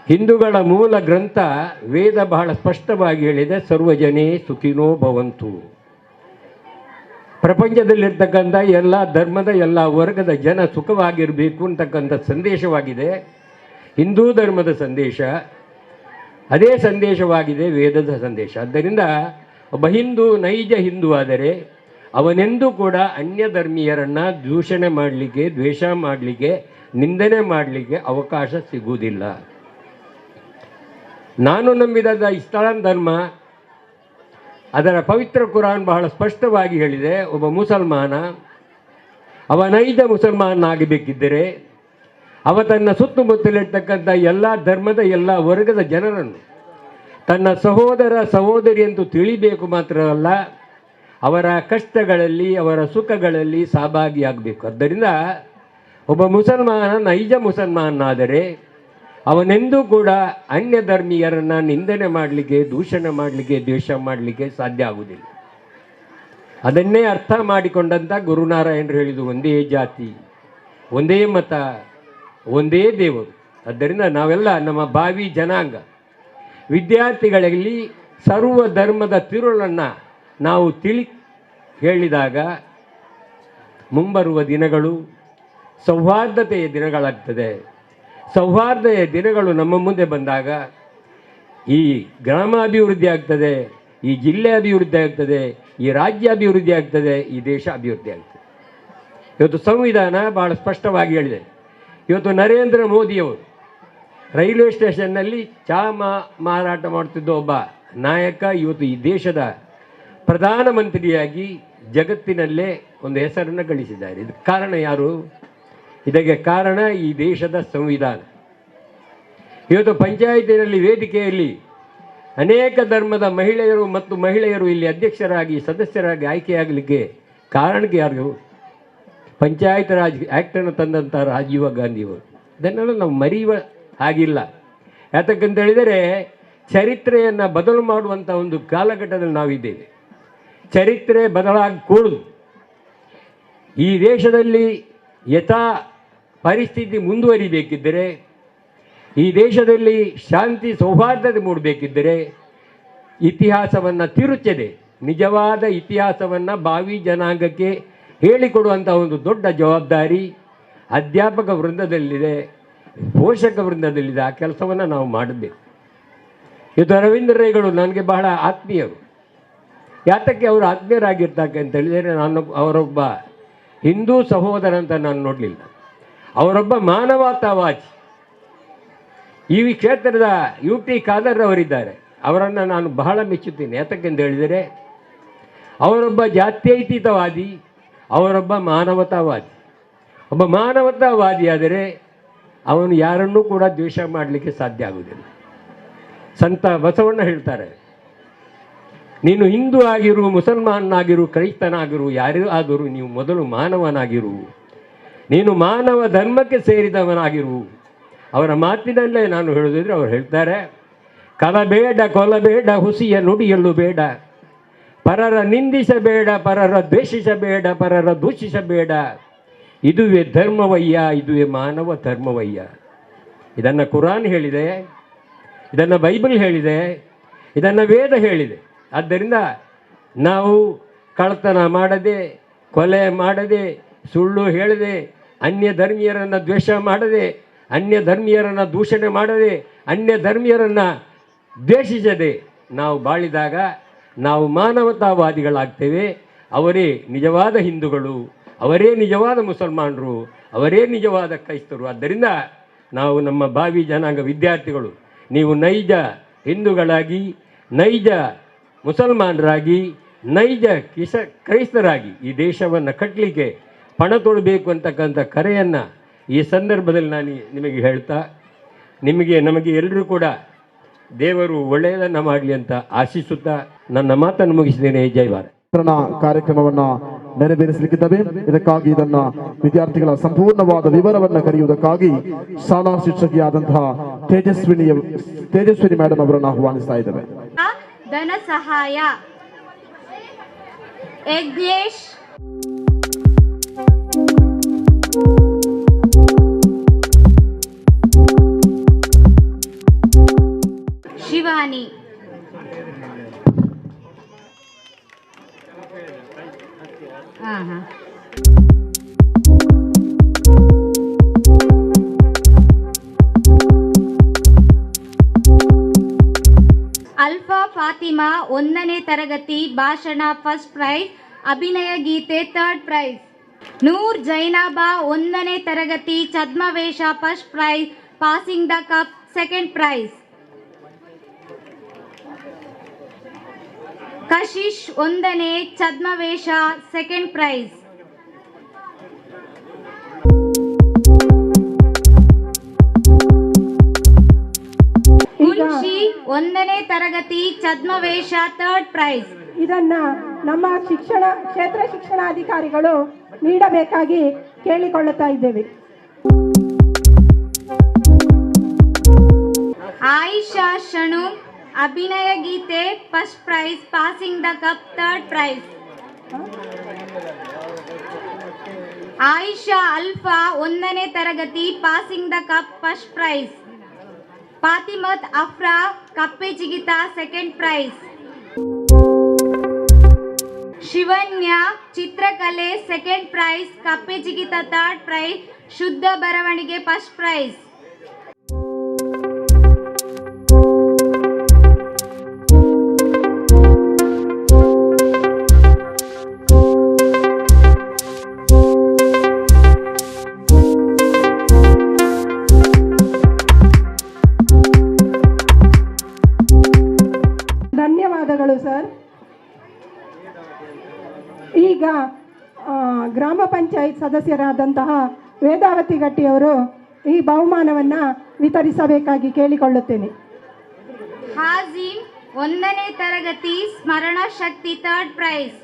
ಹಿಂದೂಗಳ ಮೂಲ ಗ್ರಂಥ ವೇದ ಬಹಳ ಸ್ಪಷ್ಟವಾಗಿ ಹೇಳಿದೆ, ಸರ್ವಜನೇ ಸುಖಿನೋ ಭವಂತು. ಪ್ರಪಂಚದಲ್ಲಿರ್ತಕ್ಕಂಥ ಎಲ್ಲ ಧರ್ಮದ ಎಲ್ಲ ವರ್ಗದ ಜನ ಸುಖವಾಗಿರಬೇಕು ಅಂತಕ್ಕಂಥ ಸಂದೇಶವಾಗಿದೆ ಹಿಂದೂ ಧರ್ಮದ ಸಂದೇಶ. ಅದೇ ಸಂದೇಶವಾಗಿದೆ ವೇದದ ಸಂದೇಶ. ಆದ್ದರಿಂದ ಒಬ್ಬ ಹಿಂದೂ ನೈಜ ಹಿಂದೂ ಆದರೆ ಅವನೆಂದೂ ಕೂಡ ಅನ್ಯ ಧರ್ಮೀಯರನ್ನು ದೂಷಣೆ ಮಾಡಲಿಕ್ಕೆ, ದ್ವೇಷ ಮಾಡಲಿಕ್ಕೆ, ನಿಂದನೆ ಮಾಡಲಿಕ್ಕೆ ಅವಕಾಶ ಸಿಗುವುದಿಲ್ಲ. ನಾನು ನಂಬಿದ ಇಸ್ಲಾಂ ಧರ್ಮ, ಅದರ ಪವಿತ್ರ ಕುರಾನ್ ಬಹಳ ಸ್ಪಷ್ಟವಾಗಿ ಹೇಳಿದೆ, ಒಬ್ಬ ಮುಸಲ್ಮಾನ ಅವ ನೈಜ ಮುಸಲ್ಮಾನಾಗಬೇಕಿದ್ದರೆ ಅವ ತನ್ನ ಸುತ್ತಮುತ್ತಲಿರ್ತಕ್ಕಂಥ ಎಲ್ಲ ಧರ್ಮದ ಎಲ್ಲ ವರ್ಗದ ಜನರನ್ನು ತನ್ನ ಸಹೋದರ ಸಹೋದರಿ ಎಂದು ತಿಳಿಬೇಕು. ಮಾತ್ರವಲ್ಲ, ಅವರ ಕಷ್ಟಗಳಲ್ಲಿ ಅವರ ಸುಖಗಳಲ್ಲಿ ಸಹಭಾಗಿಯಾಗಬೇಕು. ಆದ್ದರಿಂದ ಒಬ್ಬ ಮುಸಲ್ಮಾನ ನೈಜ ಮುಸಲ್ಮಾನಾದರೆ ಅವನೆಂದೂ ಕೂಡ ಅನ್ಯ ಧರ್ಮೀಯರನ್ನು ನಿಂದನೆ ಮಾಡಲಿಕ್ಕೆ, ದೂಷಣೆ ಮಾಡಲಿಕ್ಕೆ, ದ್ವೇಷ ಮಾಡಲಿಕ್ಕೆ ಸಾಧ್ಯ ಆಗುವುದಿಲ್ಲ. ಅದನ್ನೇ ಅರ್ಥ ಮಾಡಿಕೊಂಡಂಥ ಗುರುನಾರಾಯಣರು ಹೇಳಿದ್ದು, ಒಂದೇ ಜಾತಿ, ಒಂದೇ ಮತ, ಒಂದೇ ದೇವರು. ಆದ್ದರಿಂದ ನಾವೆಲ್ಲ ನಮ್ಮ ಭಾವಿ ಜನಾಂಗ ವಿದ್ಯಾರ್ಥಿಗಳಲ್ಲಿ ಸರ್ವ ಧರ್ಮದ ತಿರುಳನ್ನು ನಾವು ಹೇಳಿದಾಗ ಮುಂಬರುವ ದಿನಗಳು ಸೌಹಾರ್ದತೆಯ ದಿನಗಳಾಗ್ತದೆ. ಸೌಹಾರ್ದತೆಯ ದಿನಗಳು ನಮ್ಮ ಮುಂದೆ ಬಂದಾಗ ಈ ಗ್ರಾಮ ಅಭಿವೃದ್ಧಿ ಆಗ್ತದೆ, ಈ ಜಿಲ್ಲೆ ಅಭಿವೃದ್ಧಿ ಆಗ್ತದೆ, ಈ ರಾಜ್ಯ ಅಭಿವೃದ್ಧಿ ಆಗ್ತದೆ, ಈ ದೇಶ ಅಭಿವೃದ್ಧಿ ಆಗ್ತದೆ. ಇವತ್ತು ಸಂವಿಧಾನ ಭಾಳ ಸ್ಪಷ್ಟವಾಗಿ ಹೇಳಿದೆ. ಇವತ್ತು ನರೇಂದ್ರ ಮೋದಿಯವರು ರೈಲ್ವೆ ಸ್ಟೇಷನ್ನಲ್ಲಿ ಮಾರಾಟ ಮಾಡ್ತಿದ್ದ ಒಬ್ಬ ನಾಯಕ ಇವತ್ತು ಈ ದೇಶದ ಪ್ರಧಾನಮಂತ್ರಿಯಾಗಿ ಜಗತ್ತಿನಲ್ಲೇ ಒಂದು ಹೆಸರನ್ನು ಗಳಿಸಿದ್ದಾರೆ. ಇದಕ್ಕೆ ಕಾರಣ ಯಾರು? ಇದಕ್ಕೆ ಕಾರಣ ಈ ದೇಶದ ಸಂವಿಧಾನ. ಇವತ್ತು ಪಂಚಾಯತಿನಲ್ಲಿ ವೇದಿಕೆಯಲ್ಲಿ ಅನೇಕ ಧರ್ಮದ ಮಹಿಳೆಯರು ಇಲ್ಲಿ ಅಧ್ಯಕ್ಷರಾಗಿ ಸದಸ್ಯರಾಗಿ ಆಯ್ಕೆಯಾಗಲಿಕ್ಕೆ ಕಾರಣಕ್ಕೆ ಯಾರು? ಪಂಚಾಯತ್ ರಾಜ್ ಆ್ಯಕ್ಟನ್ನು ತಂದಂಥ ರಾಜೀವ್ ಗಾಂಧಿಯವರು. ಇದನ್ನೆಲ್ಲ ನಾವು ಮರೆಯುವ ಹಾಗಿಲ್ಲ. ಯಾತಕ್ಕಂತ ಹೇಳಿದರೆ ಚರಿತ್ರೆಯನ್ನು ಬದಲು ಮಾಡುವಂಥ ಒಂದು ಕಾಲಘಟ್ಟದಲ್ಲಿ ನಾವಿದ್ದೇವೆ. ಚರಿತ್ರೆ ಬದಲಾಗಕೂಡದು. ಈ ದೇಶದಲ್ಲಿ ಯಥಾ ಪರಿಸ್ಥಿತಿ ಮುಂದುವರಿಬೇಕಿದ್ದರೆ, ಈ ದೇಶದಲ್ಲಿ ಶಾಂತಿ ಸೌಹಾರ್ದತೆ ಮೂಡಬೇಕಿದ್ದರೆ ಇತಿಹಾಸವನ್ನು ತಿರುಚದೆ ನಿಜವಾದ ಇತಿಹಾಸವನ್ನು ಭಾವಿ ಜನಾಂಗಕ್ಕೆ ಹೇಳಿಕೊಡುವಂಥ ಒಂದು ದೊಡ್ಡ ಜವಾಬ್ದಾರಿ ಅಧ್ಯಾಪಕ ವೃಂದದಲ್ಲಿದೆ, ಪೋಷಕ ವೃಂದದಲ್ಲಿದೆ. ಆ ಕೆಲಸವನ್ನು ನಾವು ಮಾಡಬೇಕು. ಇವತ್ತು ರವೀಂದ್ರ ರೈಗಳು ನನಗೆ ಬಹಳ ಆತ್ಮೀಯರು. ಯಾತಕ್ಕೆ ಅವರು ಆತ್ಮೀಯರಾಗಿರ್ತಾರೆ ಅಂತ ಹೇಳಿದರೆ, ಅವರೊಬ್ಬ ಹಿಂದೂ ಸಹೋದರ ಅಂತ ನಾನು ನೋಡಲಿಲ್ಲ. ಅವರೊಬ್ಬ ಮಾನವತಾವಾದಿ. ಈ ಕ್ಷೇತ್ರದ UT ಖಾದರ್ ಅವರಿದ್ದಾರೆ, ಅವರನ್ನು ನಾನು ಬಹಳ ಮೆಚ್ಚುತ್ತೇನೆ. ಯಾತಕ್ಕೆಂದು ಹೇಳಿದರೆ ಅವರೊಬ್ಬ ಜಾತ್ಯತೀತವಾದಿ, ಅವರೊಬ್ಬ ಮಾನವತಾವಾದಿ. ಒಬ್ಬ ಮಾನವತಾವಾದಿಯಾದರೆ ಅವನು ಯಾರನ್ನೂ ಕೂಡ ದ್ವೇಷ ಮಾಡಲಿಕ್ಕೆ ಸಾಧ್ಯ ಆಗುವುದಿಲ್ಲ. ಸಂತ ಬಸವಣ್ಣ ಹೇಳ್ತಾರೆ, ನೀನು ಹಿಂದೂ ಆಗಿರು, ಮುಸಲ್ಮಾನಾಗಿರು, ಕ್ರೈಸ್ತನಾಗಿರು, ಯಾರೂ ಆದರೂ ನೀವು ಮೊದಲು ಮಾನವನಾಗಿರು, ನೀನು ಮಾನವ ಧರ್ಮಕ್ಕೆ ಸೇರಿದವನಾಗಿರು. ಅವರ ಮಾತಿನಲ್ಲೇ ನಾನು ಹೇಳೋದಿದ್ರೆ ಅವರು ಹೇಳ್ತಾರೆ, ಕಲಬೇಡ ಕೊಲಬೇಡ ಹುಸಿಯ ನುಡಿಯಲು ಬೇಡ, ಪರರ ನಿಂದಿಸಬೇಡ, ಪರರ ದ್ವೇಷಿಸಬೇಡ, ಪರರ ದೂಷಿಸಬೇಡ, ಇದುವೇ ಧರ್ಮವಯ್ಯ, ಇದುವೇ ಮಾನವ ಧರ್ಮವಯ್ಯ. ಇದನ್ನು ಕುರಾನ್ ಹೇಳಿದೆ, ಇದನ್ನು ಬೈಬಲ್ ಹೇಳಿದೆ, ಇದನ್ನು ವೇದ ಹೇಳಿದೆ. ಆದ್ದರಿಂದ ನಾವು ಕಳ್ಳತನ ಮಾಡದೆ, ಕೊಲೆ ಮಾಡದೆ, ಸುಳ್ಳು ಹೇಳದೆ, ಅನ್ಯ ಧರ್ಮೀಯರನ್ನು ದ್ವೇಷ ಮಾಡದೆ, ಅನ್ಯ ಧರ್ಮೀಯರನ್ನು ದೂಷಣೆ ಮಾಡದೆ, ಅನ್ಯ ಧರ್ಮೀಯರನ್ನು ದ್ವೇಷಿಸದೆ ನಾವು ಬಾಳಿದಾಗ ನಾವು ಮಾನವತಾವಾದಿಗಳಾಗ್ತೇವೆ. ಅವರೇ ನಿಜವಾದ ಹಿಂದೂಗಳು, ಅವರೇ ನಿಜವಾದ ಮುಸಲ್ಮಾನರು, ಅವರೇ ನಿಜವಾದ ಕ್ರೈಸ್ತರು. ಆದ್ದರಿಂದ ನಾವು ನಮ್ಮ ಭಾವಿ ಜನಾಂಗ ವಿದ್ಯಾರ್ಥಿಗಳು, ನೀವು ನೈಜ ಹಿಂದೂಗಳಾಗಿ, ನೈಜ ಮುಸಲ್ಮಾನರಾಗಿ ನೈಜ ಕ್ರೈಸ್ತರಾಗಿ ಈ ದೇಶವನ್ನು ಕಟ್ಟಲಿಕ್ಕೆ ಪಣ ತೊಡಬೇಕು ಅಂತಕ್ಕಂಥ ಕರೆಯನ್ನು ಈ ಸಂದರ್ಭದಲ್ಲಿ ನಾನು ನಿಮಗೆ ಹೇಳ್ತಾ ನಮಗೆ ಎಲ್ಲರೂ ಕೂಡ ದೇವರು ಒಳ್ಳೆಯದನ್ನು ಮಾಡಲಿ ಅಂತ ಆಶಿಸುತ್ತಾ ನನ್ನ ಮಾತನ್ನು ಮುಗಿಸಿದ್ದೇನೆ. ಜೈ ಭಾರತ್. ಕಾರ್ಯಕ್ರಮವನ್ನ ನೆರವೇರಿಸಲಿಕ್ಕಿದ್ದೇವೆ. ಇದಕ್ಕಾಗಿ ಇದನ್ನ ವಿದ್ಯಾರ್ಥಿಗಳ ಸಂಪೂರ್ಣವಾದ ವಿವರವನ್ನು ಕರೆಯುವುದಕ್ಕಾಗಿ ಶಾಲಾ ಶಿಕ್ಷಕಿಯಾದಂತಹ ತೇಜಸ್ವಿನಿ ಮೇಡಮ್ ಅವರನ್ನು ಆಹ್ವಾನಿಸ್ತಾ ಇದ್ದೇವೆ. ಧನ ಸಹಾಯ ಯಜ್ಞೇಶ್, ಶಿವಾನಿ, ಅಲ್ಫಾ ಫಾತಿಮಾ 1ನೇ ತರಗತಿ ಭಾಷಣ ಫಸ್ಟ್ ಪ್ರೈಸ್, ಅಭಿನಯ ಗೀತೆ ಥರ್ಡ್ ಪ್ರೈಸ್. ನೂರ್ ಜೈನಾಬಾ 1ನೇ ತರಗತಿ ಛದ್ಮವೇಷ first prize, passing the cup second prize. Kashish 1ನೇ ಛದ್ಮವೇಷ ಸೆಕೆಂಡ್ ಪ್ರೈಸ್. ಮುನ್ಷಿ 1ನೇ ತರಗತಿ ಛದ್ಮವೇಷ ಥರ್ಡ್ ಪ್ರೈಸ್. ಇದನ್ನ ನಮ್ಮ ಕ್ಷೇತ್ರ ಶಿಕ್ಷಣಾಧಿಕಾರಿಗಳು ನೀಡಬೇಕಾಗಿ ಕೇಳಿಕೊಳ್ಳುತ್ತಾ ಇದ್ದೇವೆ. ಆಯಿಷಾ ಶಣು ಅಭಿನಯ ಗೀತೆ first prize, passing the cup third prize. Ayisha Alfa 1ನೇ ತರಗತಿ passing the cup first prize. Fathimath Afra ಕಪ್ಪೆ ಜಿಗಿತ ಸೆಕೆಂಡ್ ಪ್ರೈಸ್. ಶಿವನ್ಯ ಚಿತ್ರಕಲೆ ಸೆಕೆಂಡ್ ಪ್ರೈಸ್, ಕಪ್ಪೆ ಜಿಗಿತ ಥರ್ಡ್ ಪ್ರೈಸ್, ಶುದ್ಧ ಬರವಣಿಗೆ ಫಸ್ಟ್ ಪ್ರೈಸ್. ಧನ್ಯವಾದಗಳು ಸರ್. ಈಗ ಗ್ರಾಮ ಪಂಚಾಯತ್ ಸದಸ್ಯರಾದಂತಹ ವೇದಾವತಿ ಗಟ್ಟಿಯವರು ಈ ಬಹುಮಾನವನ್ನು ವಿತರಿಸಬೇಕಾಗಿ ಕೇಳಿಕೊಳ್ಳುತ್ತೇನೆ. ಹಾಜಿಮ್ 1ನೇ ತರಗತಿ ಸ್ಮರಣ ಶಕ್ತಿ ಥರ್ಡ್ ಪ್ರೈಸ್.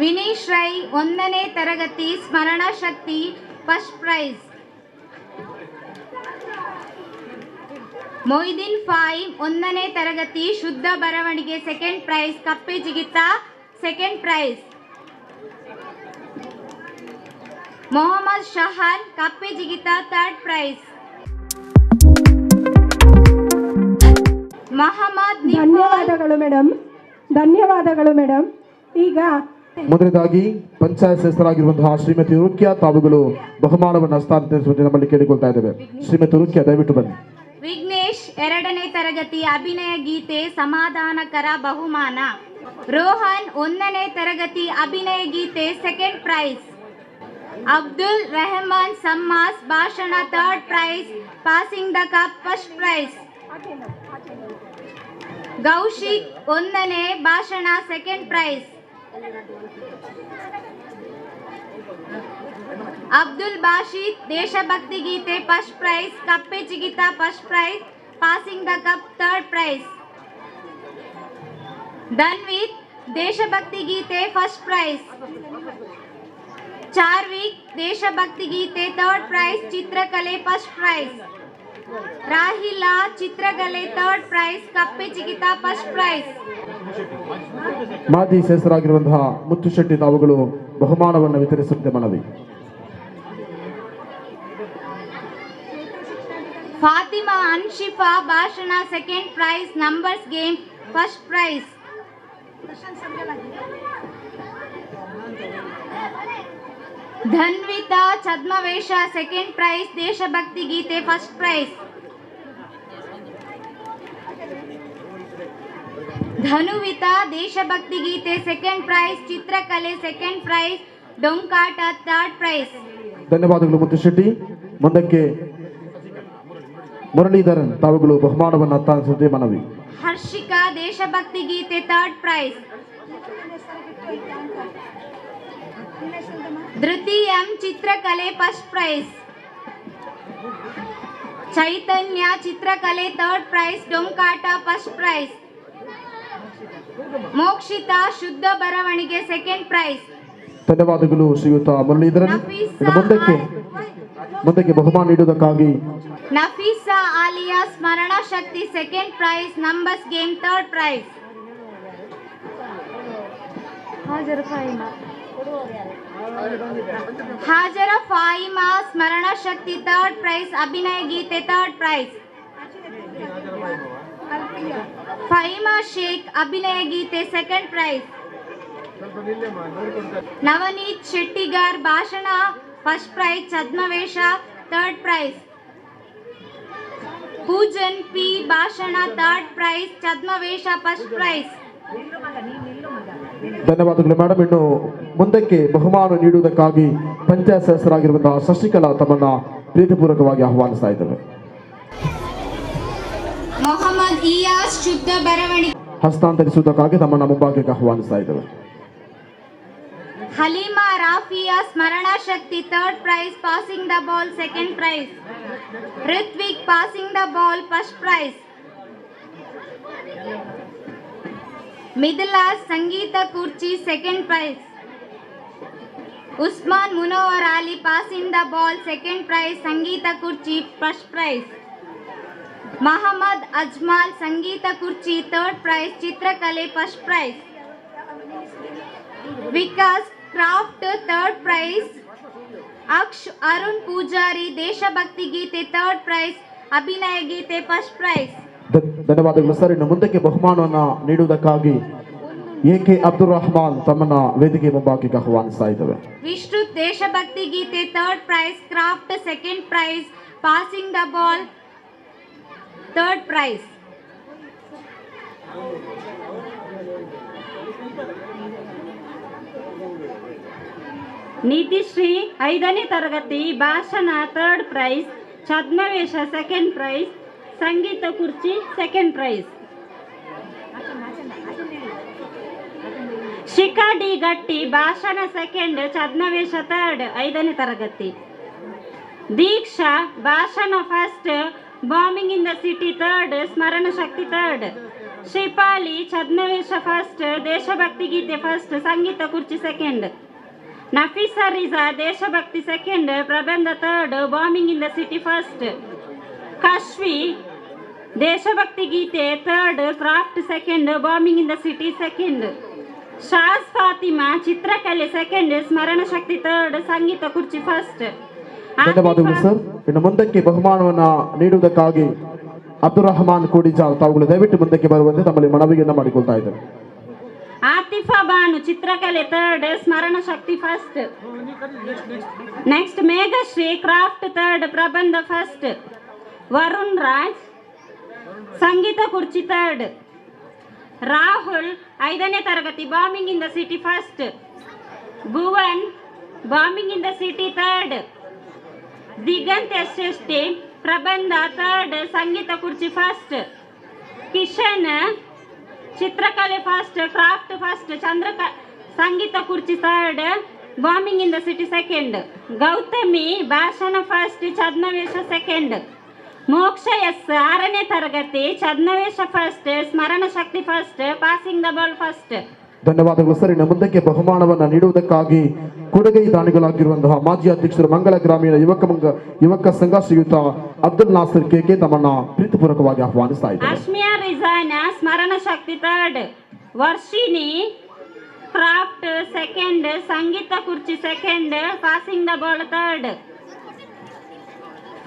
ವಿನೀಶ್ ರೈ 1ನೇ ತರಗತಿ ಸ್ಮರಣ ಶಕ್ತಿ ಫಸ್ಟ್ ಪ್ರೈಸ್. ಮೊಯ್ದೀನ್ ಫಾಯಿಮ್ 1ನೇ ತರಗತಿ ಶುದ್ಧ ಬರವಣಿಗೆ ಸೆಕೆಂಡ್ ಪ್ರೈಸ್, ಕಪ್ಪೆ ಜಿಗಿತ ಸೆಕೆಂಡ್ ಪ್ರೈಸ್. ಮೊಹಮ್ಮದ್ ಶಹಾನ್ ಕಪ್ಪೆ ಜಿಗಿತ ಥರ್ಡ್ ಪ್ರೈಸ್. ಮಹಮ್ಮದ್ ಧನ್ಯವಾದಗಳು ಮೇಡಮ್, ಧನ್ಯವಾದಗಳು ಮೇಡಮ್. ಈಗ ಮೊದಲನೇದಾಗಿ ಪಂಚಾಯತ್ ಸದಸ್ಯರಾಗಿರುವಂತಹ ಶ್ರೀಮತಿ ರುಕ್ಯಾ ತಾವುಗಳು ಬಹುಮಾನವನ್ನು ಹಸ್ತಾಂತರಿಸುವಂತೆ ನಮ್ಮಲ್ಲಿ ಕೇಳಿಕೊಳ್ತಾ ಇದ್ದೇವೆ. ಶ್ರೀಮತಿ ರುಕ್ಯಾ ದಯವಿಟ್ಟು ಬನ್ನಿ. ವಿಘ್ನೇಶ್ 2ನೇ ತರಗತಿ ಅಭಿನಯ ಗೀತೆ ಸಮಾಧಾನಕರ ಬಹುಮಾನ. ರೋಹನ್ 1ನೇ ತರಗತಿ ಅಭಿನಯ ಗೀತೆ ಸೆಕೆಂಡ್ ಪ್ರೈಸ್. ಅಬ್ದುಲ್ ರೆಹಮಾನ್ ಸಮ್ಮಾಸ್ ಭಾಷಣ third prize, passing the cup first prize. Gaushik 1ನೇ ಭಾಷಣ ಸೆಕೆಂಡ್ ಪ್ರೈಸ್. ಅಬ್ದುಲ್ ಬಾಶಿದ್ ದೇಶಭಕ್ತಿ ಗೀತೆ ಫಸ್ಟ್ ಪ್ರೈಸ್, ಕಪ್ಪೆ ಜಿಗಿತ first prize, passing the cup third prize. Dhanvith ದೇಶಭಕ್ತಿ ಗೀತೆ ಫಸ್ಟ್ ಪ್ರೈಸ್. ಚಾರ್ವಿಕ್ ದೇಶಭಕ್ತಿ ಗೀತೆ ಥರ್ಡ್ ಪ್ರೈಸ್, ಚಿತ್ರಕಲೆ ಫಸ್ಟ್ ಪ್ರೈಸ್. ರಾಹಿಲಾ ಚಿತ್ರಕಲೆ ಥರ್ಡ್ ಪ್ರೈಸ್, ಕಪ್ಪೆ ಜಿಗಿತ ಫಸ್ಟ್ ಪ್ರೈಸ್. ಮಾಜಿ ಸದಸ್ಯರಾಗಿರುವಂತಹ ಮುತ್ತುಶೆಟ್ಟಿ ತಾವುಗಳು ಬಹುಮಾನವನ್ನು ವಿತರಿಸುವಂತೆ ಮನವಿ. ಫಾತಿಮಾ ಅನ್ಶಿಫಾ ಭಾಷಣ second prize, numbers game first prize. Dhanvitha ಛದ್ಮವೇಷ ಸೆಕೆಂಡ್ ಪ್ರೈಸ್, ದೇಶಭಕ್ತಿ ಗೀತೆ ಫಸ್ಟ್ ಪ್ರೈಸ್. ಧನುವಿತಾ ದೇಶಭಕ್ತಿ ಗೀತೆ ಸೆಕೆಂಡ್ ಪ್ರೈಸ್, ಚಿತ್ರಕಲೆ ಸೆಕೆಂಡ್ ಪ್ರೈಸ್, ಡೊಂಕಾಟ ಥರ್ಡ್ ಪ್ರೈಸ್. ಧನ್ಯವಾದಗಳು ಮುತ್ತುಶೆಟ್ಟಿ. ಮುಂದಕ್ಕೆ ಮುರಳೀಧರನ್ ತಾವುಗಳು ಬಹುಮಾನವನ್ನು ಹಸ್ತಾಂತರಿಸುವಂತೆ ಮನವಿ. ಹರ್ಷಿಕಾ ದೇಶಭಕ್ತಿ ಗೀತೆ ಥರ್ಡ್ ಪ್ರೈಸ್. ಧೃತಿಯಂ ಚಿತ್ರಕಲೆ ಫಸ್ಟ್ ಪ್ರೈಸ್. ಚೈತನ್ಯ ಚಿತ್ರಕಲೆ ಥರ್ಡ್ ಪ್ರೈಸ್, ಡೊಂಕಾಟ ಫಸ್ಟ್ ಪ್ರೈಸ್. ಮೋಕ್ಷಿತಾ ಶುದ್ಧ ಬರವಣಿಗೆ ಸೆಕೆಂಡ್ ಪ್ರೈಸ್. ಧನ್ಯವಾದಗಳು ಶ್ರೀಯುತ ಮುರಳೀಧರನ್. ಮುಂದಕ್ಕೆ ಬಹುಮಾನ ನೀಡುವುದಕ್ಕಾಗಿ ನಫೀಸಾ ಆಲಿಯಾ ಸ್ಮರಣ ಶಕ್ತಿ second prize, numbers game third prize. Hajara Faima ಸ್ಮರಣ ಶಕ್ತಿ ಥರ್ಡ್ ಪ್ರೈಸ್, ಅಭಿನಯ ಗೀತೆ ಥರ್ಡ್ ಪ್ರೈಸ್. ಫಾಯಿಮಾ ಶೇಖ್ ಅಭಿನಯ ಗೀತೆ ಸೆಕೆಂಡ್ ಪ್ರೈಸ್. ನವನೀತ್ ಶೆಟ್ಟಿಗಾರ್ ಭಾಷಣ ಫಸ್ಟ್ ಪ್ರೈಸ್, ಛದ್ಮವೇಷ ಥರ್ಡ್ ಪ್ರೈಸ್. ಪೂಜನ್ ಪಿ ಭಾಷಣ ಥರ್ಡ್ ಪ್ರೈಸ್, ಛದ್ಮವೇಷ ಫಸ್ಟ್ ಪ್ರೈಸ್. ಧನ್ಯವಾದಗಳು ಮೇಡಮ್. ಇನ್ನು ಮುಂದಕ್ಕೆ ಬಹುಮಾನ ನೀಡುವುದಕ್ಕಾಗಿ ಪಂಚಾಯತ್ ಸದಸ್ಯರಾಗಿರುವಂತಹ ಶಶಿಕಲಾ ತಮ್ಮನ್ನ ಪ್ರೀತಿಪೂರ್ವಕವಾಗಿ ಆಹ್ವಾನಿಸ್ತಾ ಇದ್ದೇವೆ. ಮೊಹಮ್ಮದ್ ಇಯಾಸ್ ಶುದ್ಧ ಬರವಣಿಗೆ ಹಸ್ತಾಂತರಿಸುವುದಕ್ಕಾಗಿ ತಮ್ಮನ್ನ ಮುಂಭಾಗಕ್ಕೆ ಆಹ್ವಾನಿಸ್ತಾ ಇದ್ದೇವೆ. ಹಲೀಮಾ ರಾಫಿಯಾ ಸ್ಮರಣ ಶಕ್ತಿ third prize, passing the ball second prize. Ritvik passing the ball first prize. Mithila ಸಂಗೀತ ಕುರ್ಚಿ second prize. Usman Munavar Ali passing the ball second prize, ಸಂಗೀತ ಕುರ್ಚಿ ಫಸ್ಟ್ ಪ್ರೈಸ್. ಮಹಮ್ಮದ್ ಅಜ್ಮಾಲ್ ಸಂಗೀತ ಕುರ್ಚಿ ಥರ್ಡ್ ಪ್ರೈಸ್, ಚಿತ್ರಕಲೆ first prize. Vikas craft third prize. Arun Poojari ದೇಶಭಕ್ತಿ ಗೀತೆ ಥರ್ಡ್ ಪ್ರೈಸ್, ಅಭಿನಯ ಗೀತೆ ಫಸ್ಟ್ ಪ್ರೈಸ್. ಧನ್ಯವಾದಗಳು ಸರ್. ಇನ್ನು ಮುಂದಕ್ಕೆ ಬಹುಮಾನವನ್ನ ನೀಡುವುದಕ್ಕಾಗಿ ಎಕೆ ಅಬ್ದುಲ್ ರಹಮಾನ್ ತಮ್ಮನ್ನ ವೇದಿಕೆ ಮುಂಭಾಗಕ್ಕೆ ಆಹ್ವಾನಿಸ್ತಾ ಇದ್ದೇವೆ. ವಿಶ್ರುತ್ ದೇಶಭಕ್ತಿ ಗೀತೆ third prize, craft second prize, passing the ball third prize. Nitishree 5ನೇ ತರಗತಿ ಭಾಷಣ ಥರ್ಡ್ ಪ್ರೈಸ್, ಛದ್ಮವೇಷ ಸೆಕೆಂಡ್ ಪ್ರೈಸ್, ಸಂಗೀತ ಕುರ್ಚಿ ಸೆಕೆಂಡ್ ಪ್ರೈಸ್. ಶಿಖಾ ಡಿ ಗಟ್ಟಿ ಭಾಷಣ ಸೆಕೆಂಡ್, ಛದ್ಮವೇಷ ಥರ್ಡ್ 5ನೇ ತರಗತಿ. ದೀಕ್ಷಾ ಭಾಷಣ first, bombing in the city third, ಸ್ಮರಣ ಶಕ್ತಿ ಥರ್ಡ್. ಶ್ರೀಪಾಲಿ ಛದ್ಮವೇಷ ಫಸ್ಟ್, ದೇಶಭಕ್ತಿ ಗೀತೆ ಫಸ್ಟ್, ಸಂಗೀತ ಕುರ್ಚಿ ಸೆಕೆಂಡ್. ನಫೀಸಾ ರಿಜಾ ದೇಶಭಕ್ತಿ ಸೆಕೆಂಡ್, ಪ್ರಬಂಧ third, bombing in the city first. Kashvi ದೇಶಭಕ್ತಿ ಗೀತೆ third, craft second, bombing in the city second. Shaz Fathima ಚಿತ್ರಕಲೆ ಸೆಕೆಂಡ್, ಸ್ಮರಣ ಶಕ್ತಿ ಥರ್ಡ್, ಸಂಗೀತ ಕುರ್ಚಿ ಫಸ್ಟ್. ಧನ್ಯವಾದಗಳು ಸರ್. ಇನ್ನು ಮುಂದಕ್ಕೆ ಬಹುಮಾನವನ್ನ ನೀಡುವುದಕ್ಕಾಗಿ ಅಬ್ದುಲ್ ರಹಮಾನ್ ಕೋಡಿಜಾಲ್ ತಾವುಗಳು ದಯವಿಟ್ಟು ಮುಂದಕ್ಕೆ ಬರುವಂತೆ ತಮ್ಮಲ್ಲಿ ಮನವಿಯನ್ನ ಮಾಡಿಕೊಳ್ತಾ ಇದ್ದೇವೆ. ಆತಿಫಾ ಬಾನು ಚಿತ್ರಕಲೆ ಥರ್ಡ್, ಸ್ಮರಣ ಶಕ್ತಿ first. Next Meghashree craft third, ಪ್ರಬಂಧ ಫಸ್ಟ್. ವರುಣ್ ರಾಜ್ ಸಂಗೀತ ಕುರ್ಚಿ ಥರ್ಡ್. ರಾಹುಲ್ 5ನೇ ತರಗತಿ bombing in the city first. Bhuvan bombing in the city third. Diganth SST ಪ್ರಬಂಧ ಥರ್ಡ್, ಸಂಗೀತ ಕುರ್ಚಿ ಫಸ್ಟ್. ಕಿಶನ್ ಚಿತ್ರಕಲೆ ಫಸ್ಟ್, ಕ್ರಾಫ್ಟ್ ಫಸ್ಟ್, ಸಂಗೀತ ಕುರ್ಚಿ third, bombing in the city second. Gauthami ಭಾಷಣ ಫಸ್ಟ್, ಛದ್ಮವೇಷ ಸೆಕೆಂಡ್. ಮೋಕ್ಷ ಎಸ್ 6ನೇ ತರಗತಿ ಛದ್ಮವೇಷ ಫಸ್ಟ್, ಸ್ಮರಣ ಶಕ್ತಿ first, passing the ball first. ಧನ್ಯವಾದಗಳು ಸರ್. ಇನ್ನು ಮುಂದಕ್ಕೆ ಬಹುಮಾನವನ್ನ ನೀಡುವುದಕ್ಕಾಗಿ ಕೊಡುಗೈ ದಾನಿಗಳಾಗಿರುವಂತಹ ಮಾಜಿ ಅಧ್ಯಕ್ಷರು ಮಂಗಳ ಗ್ರಾಮೀಣ ಯುವಕ ಸಂಘ ಶ್ರೀಯುತ ಅಬ್ದುಲ್ ನಾಸರ್ ಕೆಕೆ ತಮ್ಮನ್ನ ಪ್ರೀತಿಪೂರ್ವಕವಾಗಿ ಆಹ್ವಾನಿಸ್ತಾ ಇದ್ದಾರೆ. ಅಶ್ಮಿಯಾ ರಿಜಾನ ಸ್ಮರಣ ಶಕ್ತಿ ಥರ್ಡ್. ವರ್ಷಿನಿ ಕ್ರಾಫ್ಟ್ ಸೆಕೆಂಡ್, ಸಂಗೀತ ಕುರ್ಚಿ second, passing the ball third.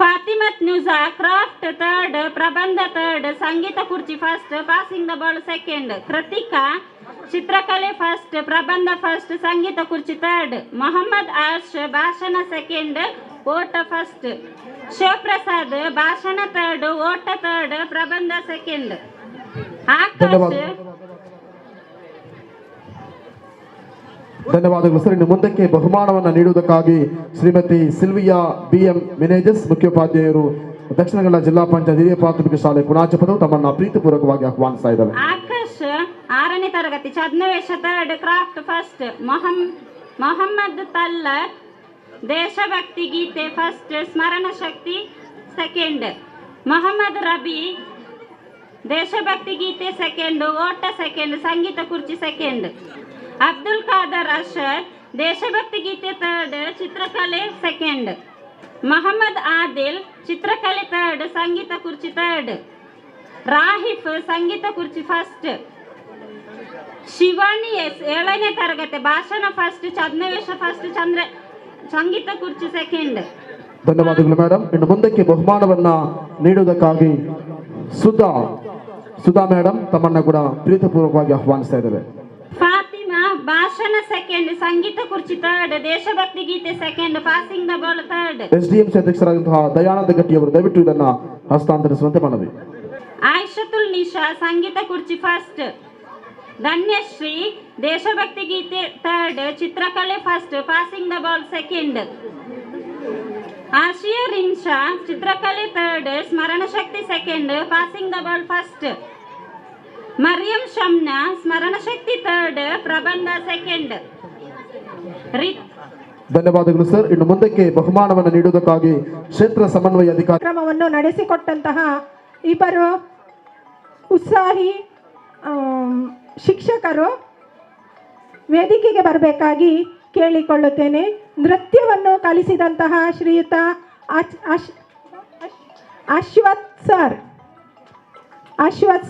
Fathimath Nuzha craft third, ಪ್ರಬಂಧ ಥರ್ಡ್, ಸಂಗೀತ ಕುರ್ಚಿ first, passing the ball second. Krithika ಚಿತ್ರಕಲೆ ಫಸ್ಟ್, ಪ್ರಬಂಧ ಫಸ್ಟ್, ಸಂಗೀತ ಕುರ್ಚಿ ಥರ್ಡ್. ಮೊಹಮ್ಮದ್ ಆರ್ಷ್ ಭಾಷಣ ಸೆಕೆಂಡ್, ಓಟ ಫಸ್ಟ್. ಶಿವಪ್ರಸಾದ್ ಭಾಷಣ ಥರ್ಡ್, ಓಟ ಥರ್ಡ್, ಪ್ರಬಂಧ ಸೆಕೆಂಡ್. ಧನ್ಯವಾದಗಳು ಸರ್. ಇನ್ನು ಮುಂದಕ್ಕೆ ಬಹುಮಾನವನ್ನ ನೀಡುವುದಕ್ಕಾಗಿ Shrimati Sylvia BM Menezes ಮುಖ್ಯೋಪಾಧ್ಯಾಯರು Dakshina Kannada ಜಿಲ್ಲಾ ಪಂಚಾಯತ್ ಹಿರಿಯ ಪ್ರಾಥಮಿಕ ಶಾಲೆ ಕುಣಾಚಪದವು ತಮ್ಮನ್ನ ಪ್ರೀತಿಪೂರ್ವಕವಾಗಿ ಆಹ್ವಾನಿಸ್ತಾ ಇದ್ದಾವೆ. ಆಕಾಶ್ 6ನೇ ತರಗತಿ ಛದ್ಮವೇಷ 3rd ಕ್ರಾಫ್ಟ್ ಫಸ್ಟ್. ಮೊಹಮ್ಮದ್ ತಲ್ಲರ್ ದೇಶಭಕ್ತಿ ಗೀತೆ ಫಸ್ಟ್, ಸ್ಮರಣ ಶಕ್ತಿ ಸೆಕೆಂಡ್. ಮೊಹಮ್ಮದ್ ರಬಿ ದೇಶಭಕ್ತಿ ಗೀತೆ ಸೆಕೆಂಡ್, ಓಟ ಸೆಕೆಂಡ್, ಸಂಗೀತ ಕುರ್ಚಿ ಸೆಕೆಂಡ್. ಅಬ್ದುಲ್ ಖಾದರ್ ಅಷರ್ ದೇಶಭಕ್ತಿ ಗೀತೆ 3rd, ಚಿತ್ರಕಲೆ ಸೆಕೆಂಡ್. ಮೊಹಮ್ಮದ್ ಆದಿಲ್ ಚಿತ್ರಕಲೆ 3rd, ಸಂಗೀತ ಕುರ್ಚಿ 3rd. ರಾಹಿಫ್ ಸಂಗೀತ ಕುರ್ಚಿ ಫಸ್ಟ್. ಶಿವಾನಿ ಎಸ್ 7ನೇ ತರಗತಿ ಭಾಷಣ ಫಸ್ಟ್, ಛದ್ಮವೇಷ ಫಸ್ಟ್, ಸಂಗೀತ ಕುರ್ಚಿ ಸೆಕೆಂಡ್. ಧನ್ಯವಾದಗಳು ಮೇಡಮ್. ಇನ್ನು ಮುಂದಕ್ಕೆ ಬಹುಮಾನವನ್ನ ನೀಡುವುದಕ್ಕಾಗಿ ಸುಧಾ ಮೇಡಮ್ ತಮ್ಮನ್ನ ಕೂಡ ಪ್ರೀತಿಪೂರ್ವಕವಾಗಿ ಆಹ್ವಾನಿಸ್ತಾ ಇದ್ದೇವೆ. ಫಾತಿಮಾ ಭಾಷಣ ಸೆಕೆಂಡ್, ಸಂಗೀತ ಕುರ್ಚಿ 3rd, ದೇಶಭಕ್ತಿ ಗೀತೆ second, passing the ball 3rd. SDMC ಅಧ್ಯಕ್ಷರಾದಂತಹ ದಯಾನಂದ ಗಟ್ಟಿಯವರು ದಯವಿಟ್ಟು ಇದನ್ನ ಹಸ್ತಾಂತರಿಸುವಂತೆ ಮನವಿ. ಆಯಿಷತುಲ್ ನಿಶಾ ಸಂಗೀತ ಕುರ್ಚಿ ಫಸ್ಟ್. ಧನ್ಯಶ್ರೀ ದೇಶಭಕ್ತಿ ಗೀತೆ 3rd, ಚಿತ್ರಕಲೆ first, passing the ball second. Ashiya Rinsha ಚಿತ್ರಕಲೆ 3rd, ಸ್ಮರಣ ಶಕ್ತಿ second, passing the ball first. Mariyam Shamna ಸ್ಮರಣ ಶಕ್ತಿ 3rd, ಪ್ರಬಂಧ ಸೆಕೆಂಡ್. ಧನ್ಯವಾದಗಳು ಸರ್. ಇನ್ನು ಮುಂದಕ್ಕೆ ಬಹುಮಾನವನ್ನು ನೀಡುವುದಕ್ಕಾಗಿ ಕ್ಷೇತ್ರ ಸಮನ್ವಯ ಅಧಿಕಾರಿ ಕಾರ್ಯಕ್ರಮವನ್ನು ನಡೆಸಿಕೊಟ್ಟಂತಹ ಇಬ್ಬರು ಉತ್ಸಾಹಿ ಶಿಕ್ಷಕರು ವೇದಿಕೆಗೆ ಬರಬೇಕಾಗಿ ಕೇಳಿಕೊಳ್ಳುತ್ತೇನೆ. ನೃತ್ಯವನ್ನು ಕಲಿಸಿದಂತಹ ಶ್ರೀಯುತ ಅಶ್ವಥ್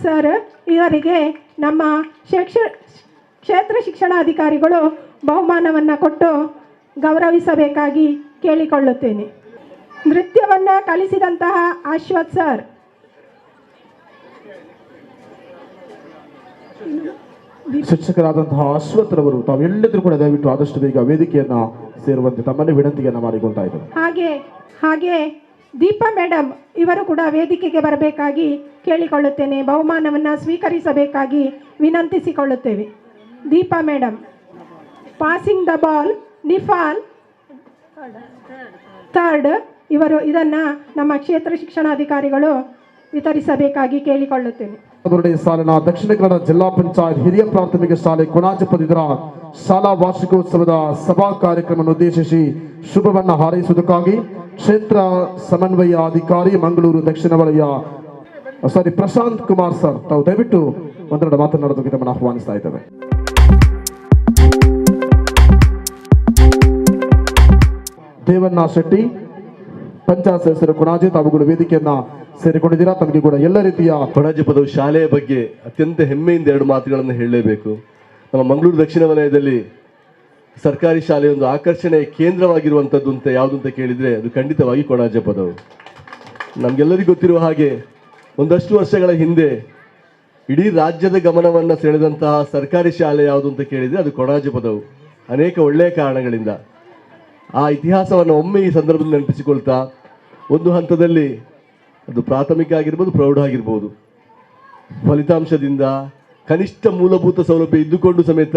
ಸರ್ ಇವರಿಗೆ ನಮ್ಮ ಕ್ಷೇತ್ರ ಶಿಕ್ಷಣಾಧಿಕಾರಿಗಳು ಬಹುಮಾನವನ್ನು ಕೊಟ್ಟು ಗೌರವಿಸಬೇಕಾಗಿ ಕೇಳಿಕೊಳ್ಳುತ್ತೇನೆ. ನೃತ್ಯವನ್ನು ಕಲಿಸಿದಂತಹ ಅಶ್ವಥ್ ಸರ್ ಶಿಕ್ಷಕರಾದಂತಹ ಅಶ್ವಥ್ ರವರು ತಾವೆಲ್ಲರೂ ಕೂಡ ದಯವಿಟ್ಟು ಆದಷ್ಟು ಬೇಗ ವೇದಿಕೆಯನ್ನ ಸೇರುವಂತೆ ತಮ್ಮನ್ನೇ ವಿನಂತಿಯನ್ನ ಮಾಡಿಕೊಳ್ತಾ ಇದ್ದಾರೆ. ಹಾಗೆ ದೀಪಾ ಮೇಡಮ್ ಇವರು ಕೂಡ ವೇದಿಕೆಗೆ ಬರಬೇಕಾಗಿ ಕೇಳಿಕೊಳ್ಳುತ್ತೇನೆ. ಬಹುಮಾನವನ್ನು ಸ್ವೀಕರಿಸಬೇಕಾಗಿ ವಿನಂತಿಸಿಕೊಳ್ಳುತ್ತೇವೆ. Deepa madam. Passing the ball Nifal 3rd, ಇದನ್ನು ನಮ್ಮ ಕ್ಷೇತ್ರ ಶಿಕ್ಷಣಾಧಿಕಾರಿಗಳು ವಿತರಿಸಬೇಕಾಗಿ ಕೇಳಿಕೊಳ್ಳುತ್ತೇನೆ. ಸಾಲಿನ ದಕ್ಷಿಣ ಕನ್ನಡ ಜಿಲ್ಲಾ ಪಂಚಾಯತ್ ಹಿರಿಯ ಪ್ರಾಥಮಿಕ ಶಾಲೆ ಕೊಣಾಜಪದ ಇದರ ಶಾಲಾ ವಾರ್ಷಿಕೋತ್ಸವದ ಸಭಾ ಕಾರ್ಯಕ್ರಮವನ್ನು ಉದ್ದೇಶಿಸಿ ಶುಭವನ್ನ ಹಾರೈಸುವುದಕ್ಕಾಗಿ ಕ್ಷೇತ್ರ ಸಮನ್ವಯ ಅಧಿಕಾರಿ ಮಂಗಳೂರು ದಕ್ಷಿಣ ವಲಯ ಪ್ರಶಾಂತ್ ಕುಮಾರ್ ಸರ್ ತಾವು ದಯವಿಟ್ಟು ಒಂದೆರಡು ಮಾತನಾಡೋದಕ್ಕೆ ತಮ್ಮನ್ನು ಆಹ್ವಾನಿಸ್ತಾ ಇದ್ದೇವೆ. ದೇವಣ್ಣ ಶೆಟ್ಟಿ ಪಂಚಾಯತ್ ಸದಸ್ಯರು ಕೊಣಾಜೆ ತಾವುಗಳು ವೇದಿಕೆಯನ್ನ ಸೇರಿಕೊಂಡಿದ್ದೀರಾ. ತಮಗೆ ಕೂಡ ಎಲ್ಲ ರೀತಿಯ ಕೊಣಾಜೆ ಪದವು ಶಾಲೆಯ ಬಗ್ಗೆ ಅತ್ಯಂತ ಹೆಮ್ಮೆಯಿಂದ 2 ಮಾತುಗಳನ್ನು ಹೇಳಲೇಬೇಕು. ನಮ್ಮ ಮಂಗಳೂರು ದಕ್ಷಿಣ ವಲಯದಲ್ಲಿ ಸರ್ಕಾರಿ ಶಾಲೆಯ ಒಂದು ಆಕರ್ಷಣೆಯ ಕೇಂದ್ರವಾಗಿರುವಂಥದ್ದು ಅಂತ ಯಾವುದು ಅಂತ ಕೇಳಿದರೆ ಅದು ಖಂಡಿತವಾಗಿ ಕೊಣಾಜೆ ಪದವು. ನಮಗೆಲ್ಲರಿಗೂ ಗೊತ್ತಿರುವ ಹಾಗೆ ಒಂದಷ್ಟು ವರ್ಷಗಳ ಹಿಂದೆ ಇಡೀ ರಾಜ್ಯದ ಗಮನವನ್ನು ಸೆಳೆದಂತಹ ಸರ್ಕಾರಿ ಶಾಲೆ ಯಾವುದು ಅಂತ ಕೇಳಿದರೆ ಅದು ಕೊಣಾಜೆ ಪದವು. ಅನೇಕ ಒಳ್ಳೆಯ ಕಾರಣಗಳಿಂದ ಆ ಇತಿಹಾಸವನ್ನು ಒಮ್ಮೆ ಈ ಸಂದರ್ಭದಲ್ಲಿ ನೆನಪಿಸಿಕೊಳ್ತಾ ಒಂದು ಹಂತದಲ್ಲಿ ಅದು ಪ್ರಾಥಮಿಕ ಆಗಿರ್ಬೋದು, ಪ್ರೌಢ ಆಗಿರ್ಬೋದು, ಫಲಿತಾಂಶದಿಂದ ಕನಿಷ್ಠ ಮೂಲಭೂತ ಸೌಲಭ್ಯ ಇದ್ದುಕೊಂಡು ಸಮೇತ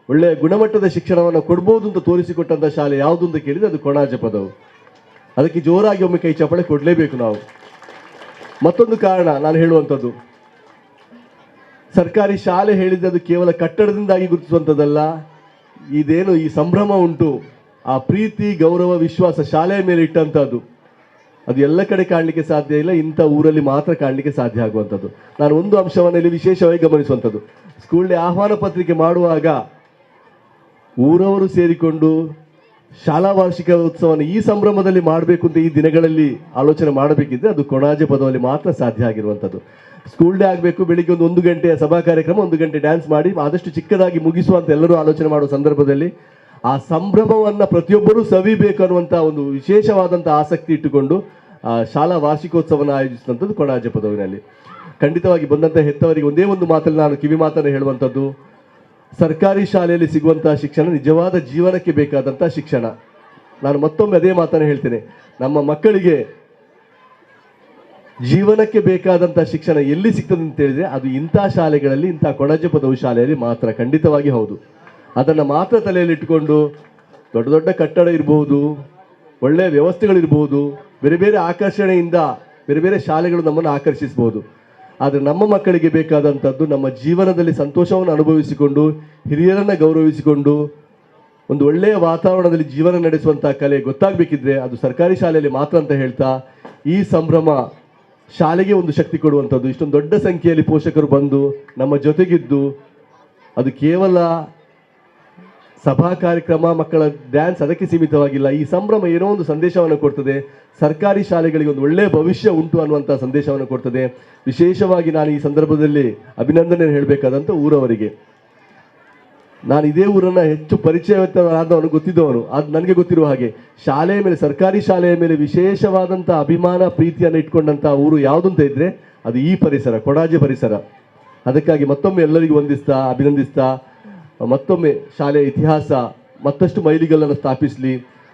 ಒಳ್ಳೆಯ ಗುಣಮಟ್ಟದ ಶಿಕ್ಷಣವನ್ನು ಕೊಡ್ಬೋದು ಅಂತ ತೋರಿಸಿಕೊಟ್ಟಂಥ ಶಾಲೆ ಯಾವುದು ಅಂತ ಕೇಳಿದರೆ ಅದು ಕೊಣಾಜೆ ಪದವು. ಅದಕ್ಕೆ ಜೋರಾಗಿ ಒಮ್ಮೆ ಕೈ ಚಪಳೆ ಕೊಡಲೇಬೇಕು ನಾವು. ಮತ್ತೊಂದು ಕಾರಣ ನಾನು ಹೇಳುವಂಥದ್ದು, ಸರ್ಕಾರಿ ಶಾಲೆ ಹೇಳಿದರೆ ಅದು ಕೇವಲ ಕಟ್ಟಡದಿಂದಾಗಿ ಗುರುತಿಸುವಂಥದ್ದಲ್ಲ. ಇದೇನು ಈ ಸಂಭ್ರಮ ಉಂಟು, ಆ ಪ್ರೀತಿ ಗೌರವ ವಿಶ್ವಾಸ ಶಾಲೆಯ ಮೇಲೆ ಇಟ್ಟಂಥದ್ದು, ಅದು ಎಲ್ಲ ಕಡೆ ಕಾಣಲಿಕ್ಕೆ ಸಾಧ್ಯ ಇಲ್ಲ, ಇಂಥ ಊರಲ್ಲಿ ಮಾತ್ರ ಕಾಣಲಿಕ್ಕೆ ಸಾಧ್ಯ ಆಗುವಂಥದ್ದು. ನಾನು ಒಂದು ಅಂಶವನ್ನು ಇಲ್ಲಿ ವಿಶೇಷವಾಗಿ ಗಮನಿಸುವಂಥದ್ದು, ಸ್ಕೂಲ್ ಡೇ ಆಹ್ವಾನ ಪತ್ರಿಕೆ ಮಾಡುವಾಗ ಊರವರು ಸೇರಿಕೊಂಡು ಶಾಲಾ ವಾರ್ಷಿಕ ಉತ್ಸವವನ್ನು ಈ ಸಂಭ್ರಮದಲ್ಲಿ ಮಾಡಬೇಕು ಅಂತ ಈ ದಿನಗಳಲ್ಲಿ ಆಲೋಚನೆ ಮಾಡಬೇಕಿದ್ರೆ ಅದು ಕೊಣಾಜೆ ಪದದಲ್ಲಿ ಮಾತ್ರ ಸಾಧ್ಯ ಆಗಿರುವಂಥದ್ದು. ಸ್ಕೂಲ್ ಡೇ ಆಗಬೇಕು, ಬೆಳಿಗ್ಗೆ 1 ಗಂಟೆಯ ಸಭಾ ಕಾರ್ಯಕ್ರಮ, 1 ಗಂಟೆ ಡ್ಯಾನ್ಸ್ ಮಾಡಿ ಆದಷ್ಟು ಚಿಕ್ಕದಾಗಿ ಮುಗಿಸುವಂತ ಎಲ್ಲರೂ ಆಲೋಚನೆ ಮಾಡುವ ಸಂದರ್ಭದಲ್ಲಿ ಆ ಸಂಭ್ರಮವನ್ನು ಪ್ರತಿಯೊಬ್ಬರೂ ಸವಿಬೇಕು ಅನ್ನುವಂಥ ಒಂದು ವಿಶೇಷವಾದಂಥ ಆಸಕ್ತಿ ಇಟ್ಟುಕೊಂಡು ಶಾಲಾ ವಾರ್ಷಿಕೋತ್ಸವವನ್ನು ಆಯೋಜಿಸಿದಂಥದ್ದು ಕೊಣಾಜೆ ಪದವಿನಲ್ಲಿ. ಖಂಡಿತವಾಗಿ ಬಂದಂಥ ಹೆತ್ತವರಿಗೆ ಒಂದೇ ಒಂದು ಮಾತಲ್ಲಿ ನಾನು ಕಿವಿ ಮಾತನ್ನು ಹೇಳುವಂಥದ್ದು, ಸರ್ಕಾರಿ ಶಾಲೆಯಲ್ಲಿ ಸಿಗುವಂತಹ ಶಿಕ್ಷಣ ನಿಜವಾದ ಜೀವನಕ್ಕೆ ಬೇಕಾದಂಥ ಶಿಕ್ಷಣ. ನಾನು ಮತ್ತೊಮ್ಮೆ ಅದೇ ಮಾತನ್ನು ಹೇಳ್ತೇನೆ, ನಮ್ಮ ಮಕ್ಕಳಿಗೆ ಜೀವನಕ್ಕೆ ಬೇಕಾದಂಥ ಶಿಕ್ಷಣ ಎಲ್ಲಿ ಸಿಗ್ತದೆ ಅಂತ ಹೇಳಿದರೆ ಅದು ಇಂಥ ಶಾಲೆಗಳಲ್ಲಿ, ಇಂಥ ಕೊಣಾಜೆ ಪದವಿ ಶಾಲೆಯಲ್ಲಿ ಮಾತ್ರ. ಖಂಡಿತವಾಗಿ ಹೌದು. ಅದನ್ನು ಮಾತ್ರ ತಲೆಯಲ್ಲಿ ಇಟ್ಟುಕೊಂಡು ದೊಡ್ಡ ದೊಡ್ಡ ಕಟ್ಟಡ ಇರಬಹುದು, ಒಳ್ಳೆಯ ವ್ಯವಸ್ಥೆಗಳಿರ್ಬೋದು, ಬೇರೆ ಬೇರೆ ಆಕರ್ಷಣೆಯಿಂದ ಬೇರೆ ಬೇರೆ ಶಾಲೆಗಳು ನಮ್ಮನ್ನು ಆಕರ್ಷಿಸ್ಬೋದು. ಆದರೆ ನಮ್ಮ ಮಕ್ಕಳಿಗೆ ಬೇಕಾದಂಥದ್ದು ನಮ್ಮ ಜೀವನದಲ್ಲಿ ಸಂತೋಷವನ್ನು ಅನುಭವಿಸಿಕೊಂಡು ಹಿರಿಯರನ್ನು ಗೌರವಿಸಿಕೊಂಡು ಒಂದು ಒಳ್ಳೆಯ ವಾತಾವರಣದಲ್ಲಿ ಜೀವನ ನಡೆಸುವಂಥ ಕಲೆ ಗೊತ್ತಾಗಬೇಕಿದ್ರೆ ಅದು ಸರ್ಕಾರಿ ಶಾಲೆಯಲ್ಲಿ ಮಾತ್ರ ಅಂತ ಹೇಳ್ತಾ, ಈ ಸಂಭ್ರಮ ಶಾಲೆಗೆ ಒಂದು ಶಕ್ತಿ ಕೊಡುವಂಥದ್ದು. ಇಷ್ಟೊಂದು ದೊಡ್ಡ ಸಂಖ್ಯೆಯಲ್ಲಿ ಪೋಷಕರು ಬಂದು ನಮ್ಮ ಜೊತೆಗಿದ್ದು, ಅದು ಕೇವಲ ಸಭಾ ಕಾರ್ಯಕ್ರಮ, ಮಕ್ಕಳ ಡ್ಯಾನ್ಸ್ ಅದಕ್ಕೆ ಸೀಮಿತವಾಗಿಲ್ಲ. ಈ ಸಂಭ್ರಮ ಏನೋ ಒಂದು ಸಂದೇಶವನ್ನು ಕೊಡ್ತದೆ, ಸರ್ಕಾರಿ ಶಾಲೆಗಳಿಗೆ ಒಂದು ಒಳ್ಳೆಯ ಭವಿಷ್ಯ ಉಂಟು ಅನ್ನುವಂಥ ಸಂದೇಶವನ್ನು ಕೊಡ್ತದೆ. ವಿಶೇಷವಾಗಿ ನಾನು ಈ ಸಂದರ್ಭದಲ್ಲಿ ಅಭಿನಂದನೆ ಹೇಳಬೇಕಾದಂಥ ಊರವರಿಗೆ. ನಾನು ಇದೇ ಊರನ್ನು ಹೆಚ್ಚು ಪರಿಚಯವಾದವನು, ಗೊತ್ತಿದ್ದವನು. ಅದು ನನಗೆ ಗೊತ್ತಿರುವ ಹಾಗೆ ಶಾಲೆಯ ಮೇಲೆ, ಸರ್ಕಾರಿ ಶಾಲೆಯ ಮೇಲೆ ವಿಶೇಷವಾದಂಥ ಅಭಿಮಾನ ಪ್ರೀತಿಯನ್ನು ಇಟ್ಕೊಂಡಂಥ ಊರು ಯಾವುದು ಅಂತ ಇದ್ದರೆ ಅದು ಈ ಪರಿಸರ, ಕೊಡಾಜೆ ಪರಿಸರ. ಅದಕ್ಕಾಗಿ ಮತ್ತೊಮ್ಮೆ ಎಲ್ಲರಿಗೂ ವಂದಿಸ್ತಾ, ಅಭಿನಂದಿಸ್ತಾ, ಮತ್ತೊಮ್ಮೆ ಶಾಲೆಯ ಇತಿಹಾಸ ಮತ್ತಷ್ಟು ಮೈಲಿಗಲ್ಲನ್ನು ಸ್ಥಾಪಿಸಲಿ.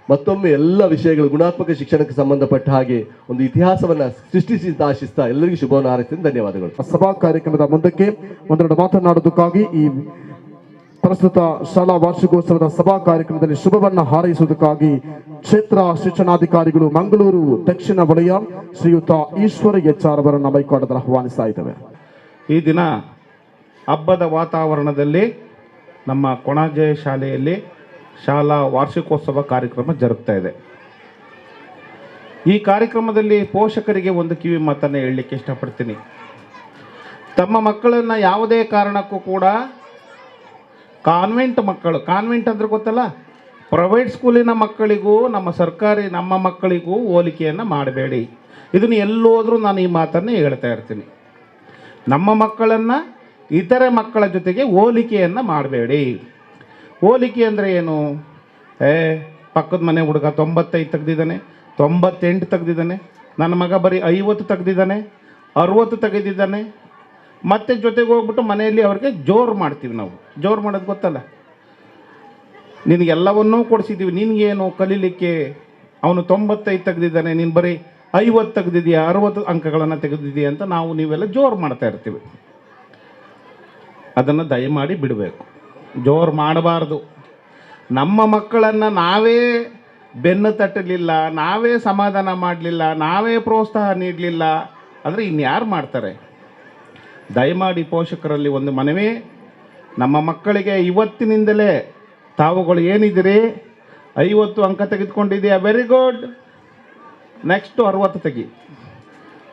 ಮತ್ತೊಮ್ಮೆ ಎಲ್ಲ ವಿಷಯಗಳು ಗುಣಾತ್ಮಕ ಶಿಕ್ಷಣಕ್ಕೆ ಸಂಬಂಧಪಟ್ಟ ಹಾಗೆ ಒಂದು ಇತಿಹಾಸವನ್ನು ಸೃಷ್ಟಿಸಿ ಆಶಿಸ್ತಾ ಎಲ್ಲರಿಗೂ ಶುಭವನ್ನು ಹಾರೈಸ್ತೀನಿ. ಧನ್ಯವಾದಗಳು. ಸಭಾ ಕಾರ್ಯಕ್ರಮದ ಮುಂದಕ್ಕೆ ಒಂದೆರಡು ಮಾತನಾಡೋದಕ್ಕಾಗಿ ಈ ಪ್ರಸ್ತುತ ಶಾಲಾ ವಾರ್ಷಿಕೋತ್ಸವದ ಸಭಾ ಕಾರ್ಯಕ್ರಮದಲ್ಲಿ ಶುಭವನ್ನ ಹಾರೈಸುವುದಕ್ಕಾಗಿ ಕ್ಷೇತ್ರ ಶಿಕ್ಷಣಾಧಿಕಾರಿಗಳು ಮಂಗಳೂರು ದಕ್ಷಿಣ ವಲಯ ಶ್ರೀಯುತ ಈಶ್ವರ HR ಅವರನ್ನು ಮೈಕಾಡದಲ್ಲಿ ಆಹ್ವಾನಿಸ್ತಾ ಇದ್ದೇವೆ. ಈ ದಿನ ಹಬ್ಬದ ವಾತಾವರಣದಲ್ಲಿ ನಮ್ಮ ಕೊಣಾಜೆ ಶಾಲೆಯಲ್ಲಿ ಶಾಲಾ ವಾರ್ಷಿಕೋತ್ಸವ ಕಾರ್ಯಕ್ರಮ ಜರುಗ್ತಾ ಇದೆ. ಈ ಕಾರ್ಯಕ್ರಮದಲ್ಲಿ ಪೋಷಕರಿಗೆ ಒಂದು ಕಿವಿ ಮಾತನ್ನು ಹೇಳಲಿಕ್ಕೆ ಇಷ್ಟಪಡ್ತೀನಿ. ತಮ್ಮ ಮಕ್ಕಳನ್ನು ಯಾವುದೇ ಕಾರಣಕ್ಕೂ ಕೂಡ ಕಾನ್ವೆಂಟ್ ಮಕ್ಕಳು, ಕಾನ್ವೆಂಟ್ ಅಂದರೆ ಗೊತ್ತಲ್ಲ, ಪ್ರೈವೇಟ್ ಸ್ಕೂಲಿನ ಮಕ್ಕಳಿಗೂ ನಮ್ಮ ಮಕ್ಕಳಿಗೂ ಹೋಲಿಕೆಯನ್ನು ಮಾಡಬೇಡಿ. ಇದನ್ನು ಎಲ್ಲೋದ್ರೂ ನಾನು ಈ ಮಾತನ್ನು ಹೇಳ್ತಾ ಇರ್ತೀನಿ. ನಮ್ಮ ಮಕ್ಕಳನ್ನು ಇತರೆ ಮಕ್ಕಳ ಜೊತೆಗೆ ಹೋಲಿಕೆಯನ್ನು ಮಾಡಬೇಡಿ. ಹೋಲಿಕೆ ಅಂದರೆ ಏನು? ಪಕ್ಕದ ಮನೆ ಹುಡುಗ 95 ತೆಗೆದಿದ್ದಾನೆ, 98 ತೆಗೆದಿದ್ದಾನೆ, ನನ್ನ ಮಗ ಬರೀ 50 ತೆಗೆದಿದ್ದಾನೆ, 60 ತೆಗೆದಿದ್ದಾನೆ. ಮತ್ತೆ ಜೊತೆಗೆ ಹೋಗ್ಬಿಟ್ಟು ಮನೆಯಲ್ಲಿ ಅವ್ರಿಗೆ ಜೋರು ಮಾಡ್ತೀವಿ ನಾವು. ಜೋರು ಮಾಡೋದು ಗೊತ್ತಲ್ಲ, ನಿನಗೆಲ್ಲವನ್ನೂ ಕೊಡಿಸಿದ್ದೀವಿ, ನಿನಗೇನು ಕಲೀಲಿಕ್ಕೆ? ಅವನು 95 ತೆಗೆದಿದ್ದಾನೆ, ನೀನು ಬರೀ 50 ತೆಗೆದಿದೆಯಾ, 60 ಅಂಕಗಳನ್ನು ತೆಗೆದಿದೆಯಾ ಅಂತ ನೀವೆಲ್ಲ ಜೋರು ಮಾಡ್ತಾ ಇರ್ತೀವಿ. ಅದನ್ನು ದಯಮಾಡಿ ಬಿಡಬೇಕು, ಜೋರು ಮಾಡಬಾರ್ದು. ನಮ್ಮ ಮಕ್ಕಳನ್ನು ನಾವೇ ಬೆನ್ನು ತಟ್ಟಲಿಲ್ಲ, ನಾವೇ ಸಮಾಧಾನ ಮಾಡಲಿಲ್ಲ, ನಾವೇ ಪ್ರೋತ್ಸಾಹ ನೀಡಲಿಲ್ಲ ಅಂದರೆ ಇನ್ಯಾರು ಮಾಡ್ತಾರೆ? ದಯಮಾಡಿ ಪೋಷಕರಲ್ಲಿ ಒಂದು ಮನವಿ, ನಮ್ಮ ಮಕ್ಕಳಿಗೆ ಇವತ್ತಿನಿಂದಲೇ ತಾವುಗಳು ಏನಿದ್ದೀರಿ 50 ಅಂಕ ತೆಗೆದುಕೊಂಡಿದೆಯಾ, ವೆರಿ ಗುಡ್, ನೆಕ್ಸ್ಟು 60 ತೆಗಿ.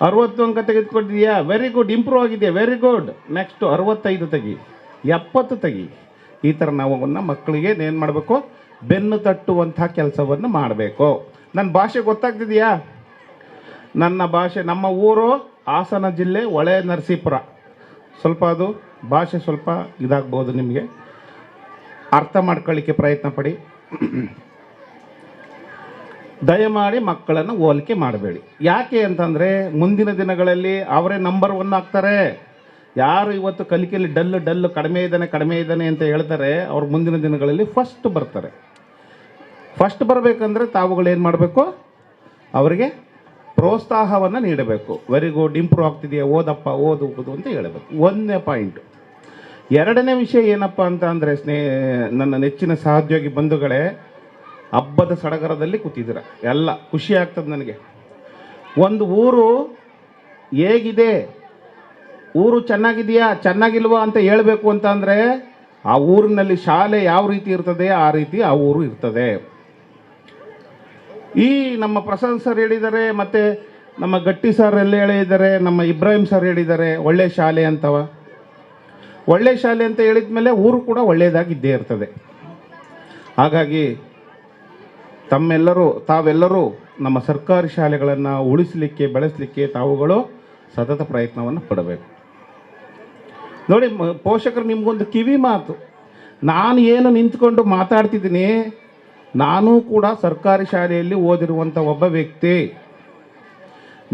60 ಅಂಕ ತೆಗೆದುಕೊಂಡಿದೆಯಾ, ವೆರಿ ಗುಡ್, ಇಂಪ್ರೂವ್ ಆಗಿದೆಯಾ, ವೆರಿ ಗುಡ್, ನೆಕ್ಸ್ಟು 65 ತೆಗಿ, 70 ತೆಗಿ. ಈ ಥರ ನಾವು ಮಕ್ಕಳಿಗೆ ಏನು ಮಾಡಬೇಕು? ಬೆನ್ನು ತಟ್ಟುವಂಥ ಕೆಲಸವನ್ನು ಮಾಡಬೇಕು. ನನ್ನ ಭಾಷೆ ಗೊತ್ತಾಗ್ತಿದೆಯಾ? ನನ್ನ ಭಾಷೆ, ನಮ್ಮ ಊರು ಹಾಸನ ಜಿಲ್ಲೆ ಹೊಳೆ ನರಸೀಪುರ. ಸ್ವಲ್ಪ ಅದು ಭಾಷೆ ಸ್ವಲ್ಪ ಇದಾಗ್ಬೋದು, ನಿಮಗೆ ಅರ್ಥ ಮಾಡ್ಕೊಳ್ಳಿಕ್ಕೆ ಪ್ರಯತ್ನ ಪಡಿ. ದಯಮಾಡಿ ಮಕ್ಕಳನ್ನು ಹೋಲಿಕೆ ಮಾಡಬೇಡಿ. ಯಾಕೆ ಅಂತಂದರೆ ಮುಂದಿನ ದಿನಗಳಲ್ಲಿ ಅವರೇ ನಂಬರ್ 1 ಆಗ್ತಾರೆ. ಯಾರು ಇವತ್ತು ಕಲಿಕೆಯಲ್ಲಿ ಡಲ್ಲು ಕಡಿಮೆ ಇದ್ದಾನೆ ಅಂತ ಹೇಳ್ತಾರೆ, ಅವ್ರು ಮುಂದಿನ ದಿನಗಳಲ್ಲಿ ಫಸ್ಟ್ ಬರ್ತಾರೆ. ಫಸ್ಟ್ ಬರಬೇಕಂದ್ರೆ ತಾವುಗಳೇನು ಮಾಡಬೇಕು? ಅವರಿಗೆ ಪ್ರೋತ್ಸಾಹವನ್ನು ನೀಡಬೇಕು. ವೆರಿ ಗುಡ್, ಇಂಪ್ರೂವ್ ಆಗ್ತಿದೆಯಾ, ಓದಪ್ಪ, ಓದು ಅಂತ ಹೇಳಬೇಕು. ಒಂದನೇ ಪಾಯಿಂಟ್. ಎರಡನೇ ವಿಷಯ ಏನಪ್ಪ ಅಂತ ಅಂದರೆ, ನನ್ನ ನೆಚ್ಚಿನ ಸಹೋದ್ಯೋಗಿ ಬಂಧುಗಳೇ, ಹಬ್ಬದ ಸಡಗರದಲ್ಲಿ ಕೂತಿದ್ದೀರ, ಎಲ್ಲ ಖುಷಿ ಆಗ್ತದೆ ನನಗೆ. ಒಂದು ಊರು ಹೇಗಿದೆ, ಊರು ಚೆನ್ನಾಗಿದೆಯಾ ಚೆನ್ನಾಗಿಲ್ವಾ ಅಂತ ಹೇಳಬೇಕು ಅಂತ ಅಂದರೆ, ಆ ಊರಿನಲ್ಲಿ ಶಾಲೆ ಯಾವ ರೀತಿ ಇರ್ತದೆ ಆ ರೀತಿ ಆ ಊರು ಇರ್ತದೆ. ಈ ನಮ್ಮ ಪ್ರಸಾದ್ ಸರ್ ಹೇಳಿದ್ದಾರೆ, ಮತ್ತು ನಮ್ಮ ಗಟ್ಟಿ ಸರ್ ಎಲ್ಲ ಹೇಳಿದ್ದಾರೆ, ನಮ್ಮ ಇಬ್ರಾಹಿಂ ಸರ್ ಹೇಳಿದ್ದಾರೆ, ಒಳ್ಳೆ ಶಾಲೆ ಅಂತವ. ಒಳ್ಳೆ ಶಾಲೆ ಅಂತ ಹೇಳಿದ ಮೇಲೆ ಊರು ಕೂಡ ಒಳ್ಳೆಯದಾಗಿದ್ದೇ ಇರ್ತದೆ. ಹಾಗಾಗಿ ತಾವೆಲ್ಲರೂ ನಮ್ಮ ಸರ್ಕಾರಿ ಶಾಲೆಗಳನ್ನು ಉಳಿಸಲಿಕ್ಕೆ, ಬೆಳೆಸಲಿಕ್ಕೆ ತಾವುಗಳು ಸತತ ಪ್ರಯತ್ನವನ್ನು ಪಡಬೇಕು. ನೋಡಿ ಪೋಷಕರು, ನಿಮಗೊಂದು ಕಿವಿ ಮಾತು. ನಾನು ಏನು ನಿಂತ್ಕೊಂಡು ಮಾತಾಡ್ತಿದ್ದೀನಿ, ನಾನು ಕೂಡ ಸರ್ಕಾರಿ ಶಾಲೆಯಲ್ಲಿ ಓದಿರುವಂಥ ಒಬ್ಬ ವ್ಯಕ್ತಿ.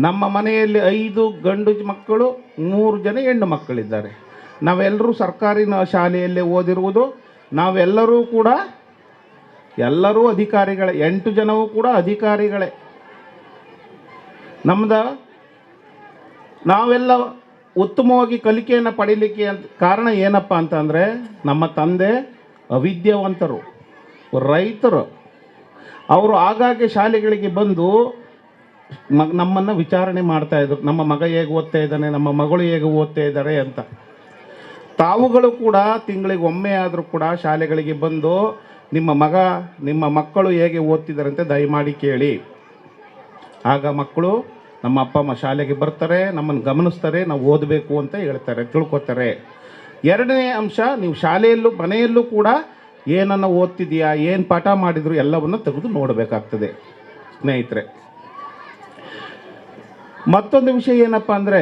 ನಮ್ಮ ಮನೆಯಲ್ಲಿ 5 ಗಂಡು ಮಕ್ಕಳು, 3 ಜನ ಹೆಣ್ಣು ಮಕ್ಕಳಿದ್ದಾರೆ. ನಾವೆಲ್ಲರೂ ಸರ್ಕಾರಿ ಶಾಲೆಯಲ್ಲೇ ಓದಿರುವುದು. ನಾವೆಲ್ಲರೂ ಕೂಡ ಎಲ್ಲರೂ ಅಧಿಕಾರಿಗಳೇ, 8 ಜನವೂ ಕೂಡ ಅಧಿಕಾರಿಗಳೇ. ನಾವೆಲ್ಲ ಉತ್ತಮವಾಗಿ ಕಲಿಕೆಯನ್ನು ಪಡೀಲಿಕ್ಕೆ ಕಾರಣ ಏನಪ್ಪ ಅಂತಂದರೆ, ನಮ್ಮ ತಂದೆ ಅವಿದ್ಯಾವಂತರು, ರೈತರು. ಅವರು ಆಗಾಗ್ಗೆ ಶಾಲೆಗಳಿಗೆ ಬಂದು ನಮ್ಮನ್ನು ವಿಚಾರಣೆ ಮಾಡ್ತಾಯಿದ್ರು, ನಮ್ಮ ಮಗ ಹೇಗೆ ಓದ್ತಾ ಇದ್ದಾನೆ, ನಮ್ಮ ಮಗಳು ಹೇಗೆ ಓದ್ತಾ ಇದ್ದಾರೆ ಅಂತ. ತಾವುಗಳು ಕೂಡ ತಿಂಗಳಿಗೆ ಒಮ್ಮೆ ಆದರೂ ಕೂಡ ಶಾಲೆಗಳಿಗೆ ಬಂದು ನಿಮ್ಮ ಮಗ ನಿಮ್ಮ ಮಕ್ಕಳು ಹೇಗೆ ಓದ್ತಿದ್ದಾರೆ ಅಂತ ದಯಮಾಡಿ ಕೇಳಿ. ಆಗ ಮಕ್ಕಳು ನಮ್ಮ ಅಪ್ಪ ಅಮ್ಮ ಶಾಲೆಗೆ ಬರ್ತಾರೆ, ನಮ್ಮನ್ನು ಗಮನಿಸ್ತಾರೆ, ನಾವು ಓದಬೇಕು ಅಂತ ಹೇಳ್ತಾರೆ, ತಿಳ್ಕೊತಾರೆ. ಎರಡನೇ ಅಂಶ, ನೀವು ಶಾಲೆಯಲ್ಲೂ ಮನೆಯಲ್ಲೂ ಕೂಡ ಏನನ್ನು ಓದ್ತಿದೆಯಾ, ಏನು ಪಾಠ ಮಾಡಿದ್ರು ಎಲ್ಲವನ್ನು ತೆಗೆದು ನೋಡಬೇಕಾಗ್ತದೆ ಸ್ನೇಹಿತರೆ. ಮತ್ತೊಂದು ವಿಷಯ ಏನಪ್ಪ ಅಂದರೆ,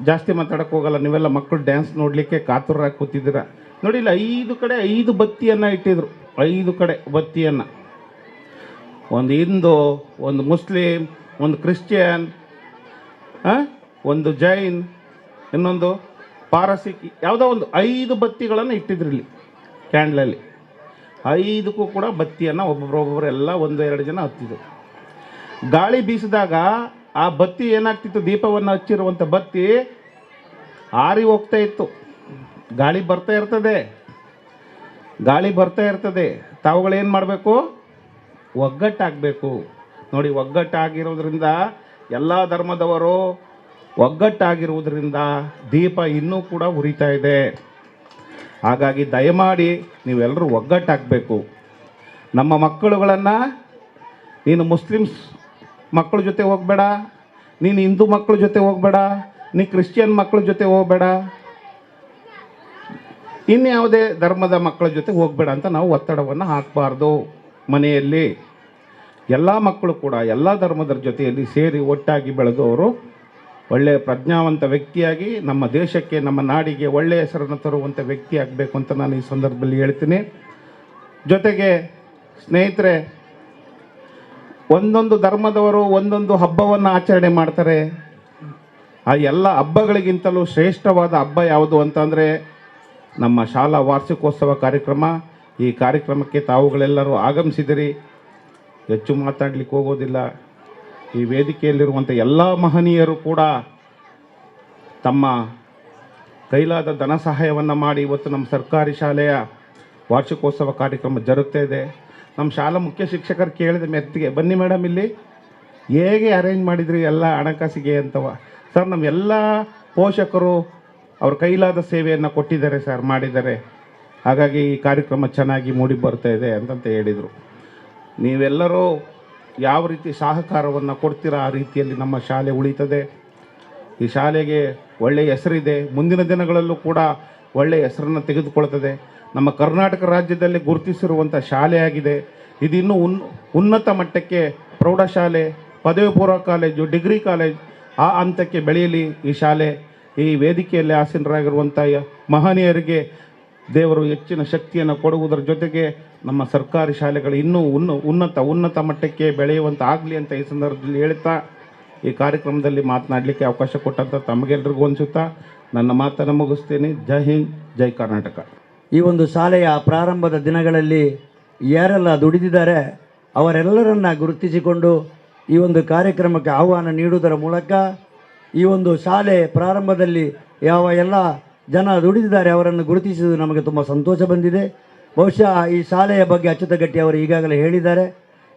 ಜಾಸ್ತಿ ಮಾತಾಡೋಕ್ಕೆ ಹೋಗಲ್ಲ, ನೀವೆಲ್ಲ ಮಕ್ಕಳು ಡ್ಯಾನ್ಸ್ ನೋಡಲಿಕ್ಕೆ ಕಾತುರಾಗಿ ಕೂತಿದ್ದೀರ. ನೋಡಿ, ಇಲ್ಲಿ 5 ಕಡೆ 5 ಬತ್ತಿಯನ್ನು ಇಟ್ಟಿದ್ರು, 5 ಕಡೆ ಬತ್ತಿಯನ್ನು. ಒಂದು ಹಿಂದೂ, ಒಂದು ಮುಸ್ಲಿಂ, ಒಂದು ಕ್ರಿಶ್ಚಿಯನ್, ಒಂದು ಜೈನ್, ಇನ್ನೊಂದು ಪಾರಸಿಕ್, ಯಾವುದೋ ಒಂದು 5 ಬತ್ತಿಗಳನ್ನು ಇಟ್ಟಿದ್ರಲ್ಲಿ ಕ್ಯಾಂಡ್ಲಲ್ಲಿ. 5ಕ್ಕೂ ಕೂಡ ಬತ್ತಿಯನ್ನು ಒಬ್ಬೊಬ್ಬರು ಎಲ್ಲ 1-2 ಜನ ಹತ್ತಿದ್ರು. ಗಾಳಿ ಬೀಸಿದಾಗ ಆ ಬತ್ತಿ ಏನಾಗ್ತಿತ್ತು, ದೀಪವನ್ನು ಹಚ್ಚಿರುವಂಥ ಬತ್ತಿ ಆರಿ ಹೋಗ್ತಾ ಇತ್ತು. ಗಾಳಿ ಬರ್ತಾ ಇರ್ತದೆ. ತಾವುಗಳೇನು ಮಾಡಬೇಕು, ಒಗ್ಗಟ್ಟಾಗಬೇಕು. ನೋಡಿ, ಒಗ್ಗಟ್ಟಾಗಿರೋದ್ರಿಂದ ಎಲ್ಲ ಧರ್ಮದವರು ಒಗ್ಗಟ್ಟಾಗಿರುವುದರಿಂದ ದೀಪ ಇನ್ನೂ ಕೂಡ ಉರಿತಾ ಇದೆ. ಹಾಗಾಗಿ ದಯಮಾಡಿ ನೀವೆಲ್ಲರೂ ಒಗ್ಗಟ್ಟಾಗಬೇಕು. ನಮ್ಮ ಮಕ್ಕಳುಗಳನ್ನು ನೀನು ಮುಸ್ಲಿಮ್ಸ್ ಮಕ್ಕಳ ಜೊತೆ ಹೋಗಬೇಡ, ನೀನು ಹಿಂದೂ ಮಕ್ಕಳ ಜೊತೆ ಹೋಗಬೇಡ, ನೀನು ಕ್ರಿಶ್ಚಿಯನ್ ಮಕ್ಕಳ ಜೊತೆ ಹೋಗಬೇಡ, ಇನ್ಯಾವುದೇ ಧರ್ಮದ ಮಕ್ಕಳ ಜೊತೆ ಹೋಗಬೇಡ ಅಂತ ನಾವು ಒತ್ತಡವನ್ನು ಹಾಕಬಾರ್ದು. ಮನೆಯಲ್ಲಿ ಎಲ್ಲ ಮಕ್ಕಳು ಕೂಡ ಎಲ್ಲ ಧರ್ಮದ ಜೊತೆಯಲ್ಲಿ ಸೇರಿ ಒಟ್ಟಾಗಿ ಬೆಳೆದವರು ಒಳ್ಳೆಯ ಪ್ರಜ್ಞಾವಂತ ವ್ಯಕ್ತಿಯಾಗಿ ನಮ್ಮ ದೇಶಕ್ಕೆ, ನಮ್ಮ ನಾಡಿಗೆ ಒಳ್ಳೆಯ ಹೆಸರನ್ನು ತರುವಂಥ ವ್ಯಕ್ತಿ ಆಗಬೇಕು ಅಂತ ನಾನು ಈ ಸಂದರ್ಭದಲ್ಲಿ ಹೇಳ್ತೀನಿ. ಜೊತೆಗೆ ಸ್ನೇಹಿತರೆ, ಒಂದೊಂದು ಧರ್ಮದವರು ಒಂದೊಂದು ಹಬ್ಬವನ್ನು ಆಚರಣೆ ಮಾಡ್ತಾರೆ. ಆ ಎಲ್ಲ ಹಬ್ಬಗಳಿಗಿಂತಲೂ ಶ್ರೇಷ್ಠವಾದ ಹಬ್ಬ ಯಾವುದು ಅಂತಂದರೆ ನಮ್ಮ ಶಾಲಾ ವಾರ್ಷಿಕೋತ್ಸವ ಕಾರ್ಯಕ್ರಮ. ಈ ಕಾರ್ಯಕ್ರಮಕ್ಕೆ ತಾವುಗಳೆಲ್ಲರೂ ಆಗಮಿಸಿದಿರಿ. ಹೆಚ್ಚು ಮಾತಾಡಲಿಕ್ಕೆ ಹೋಗೋದಿಲ್ಲ. ಈ ವೇದಿಕೆಯಲ್ಲಿರುವಂಥ ಎಲ್ಲ ಮಹನೀಯರು ಕೂಡ ತಮ್ಮ ಕೈಲಾದ ಧನ ಸಹಾಯವನ್ನು ಮಾಡಿ ಇವತ್ತು ನಮ್ಮ ಸರ್ಕಾರಿ ಶಾಲೆಯ ವಾರ್ಷಿಕೋತ್ಸವ ಕಾರ್ಯಕ್ರಮ ಜರುಗ್ತಾ ಇದೆ. ನಮ್ಮ ಶಾಲಾ ಮುಖ್ಯ ಶಿಕ್ಷಕರು ಕೇಳಿದ ಮೆತ್ತಿಗೆ, ಬನ್ನಿ ಮೇಡಮ್, ಇಲ್ಲಿ ಹೇಗೆ ಅರೇಂಜ್ ಮಾಡಿದ್ರಿ ಎಲ್ಲ ಹಣಕಾಸಿಗೆ ಅಂತವ. ಸರ್, ನಮ್ಮೆಲ್ಲ ಪೋಷಕರು ಅವ್ರ ಕೈಲಾದ ಸೇವೆಯನ್ನು ಕೊಟ್ಟಿದ್ದಾರೆ ಸರ್, ಮಾಡಿದ್ದಾರೆ. ಹಾಗಾಗಿ ಈ ಕಾರ್ಯಕ್ರಮ ಚೆನ್ನಾಗಿ ಮೂಡಿ ಬರ್ತಾ ಇದೆ ಅಂತಂತ ಹೇಳಿದರು. ನೀವೆಲ್ಲರೂ ಯಾವ ರೀತಿ ಸಹಕಾರವನ್ನು ಕೊಡ್ತೀರಾ ಆ ರೀತಿಯಲ್ಲಿ ನಮ್ಮ ಶಾಲೆ ಉಳಿತದೆ. ಈ ಶಾಲೆಗೆ ಒಳ್ಳೆಯ ಹೆಸರಿದೆ, ಮುಂದಿನ ದಿನಗಳಲ್ಲೂ ಕೂಡ ಒಳ್ಳೆಯ ಹೆಸರನ್ನು ತೆಗೆದುಕೊಳ್ತದೆ. ನಮ್ಮ ಕರ್ನಾಟಕ ರಾಜ್ಯದಲ್ಲಿ ಗುರುತಿಸಿರುವಂಥ ಶಾಲೆಯಾಗಿದೆ. ಇದು ಇನ್ನೂ ಉನ್ನತ ಮಟ್ಟಕ್ಕೆ ಪ್ರೌಢಶಾಲೆ, ಪದವಿ ಪೂರ್ವ ಕಾಲೇಜು, ಡಿಗ್ರಿ ಕಾಲೇಜ್ ಆ ಹಂತಕ್ಕೆ ಬೆಳೆಯಲಿ ಈ ಶಾಲೆ. ಈ ವೇದಿಕೆಯಲ್ಲಿ ಆಸೀನರಾಗಿರುವಂಥ ಮಹನೀಯರಿಗೆ ದೇವರು ಹೆಚ್ಚಿನ ಶಕ್ತಿಯನ್ನು ಕೊಡುವುದರ ಜೊತೆಗೆ ನಮ್ಮ ಸರ್ಕಾರಿ ಶಾಲೆಗಳು ಇನ್ನೂ ಉನ್ನತ ಮಟ್ಟಕ್ಕೆ ಬೆಳೆಯುವಂಥ ಆಗಲಿ ಅಂತ ಈ ಸಂದರ್ಭದಲ್ಲಿ ಹೇಳ್ತಾ ಈ ಕಾರ್ಯಕ್ರಮದಲ್ಲಿ ಮಾತನಾಡಲಿಕ್ಕೆ ಅವಕಾಶ ಕೊಟ್ಟಂಥ ತಮಗೆಲ್ಲರಿಗೂ ಅನಿಸುತ್ತಾ ನನ್ನ ಮಾತನ್ನು ಮುಗಿಸ್ತೀನಿ. ಜೈ ಹಿಂದ್, ಜೈ ಕರ್ನಾಟಕ. ಈ ಒಂದು ಶಾಲೆಯ ಪ್ರಾರಂಭದ ದಿನಗಳಲ್ಲಿ ಯಾರೆಲ್ಲ ದುಡಿದಿದ್ದಾರೆ ಅವರೆಲ್ಲರನ್ನ ಗುರುತಿಸಿಕೊಂಡು ಈ ಒಂದು ಕಾರ್ಯಕ್ರಮಕ್ಕೆ ಆಹ್ವಾನ ನೀಡುವುದರ ಮೂಲಕ ಈ ಒಂದು ಶಾಲೆ ಪ್ರಾರಂಭದಲ್ಲಿ ಯಾವ ಎಲ್ಲ ಜನ ದುಡಿದಿದ್ದಾರೆ ಅವರನ್ನು ಗುರುತಿಸುವುದು ನಮಗೆ ತುಂಬ ಸಂತೋಷ ಬಂದಿದೆ. ಬಹುಶಃ ಈ ಶಾಲೆಯ ಬಗ್ಗೆ ಅಚ್ಯುತಗಟ್ಟಿ ಅವರು ಈಗಾಗಲೇ ಹೇಳಿದ್ದಾರೆ.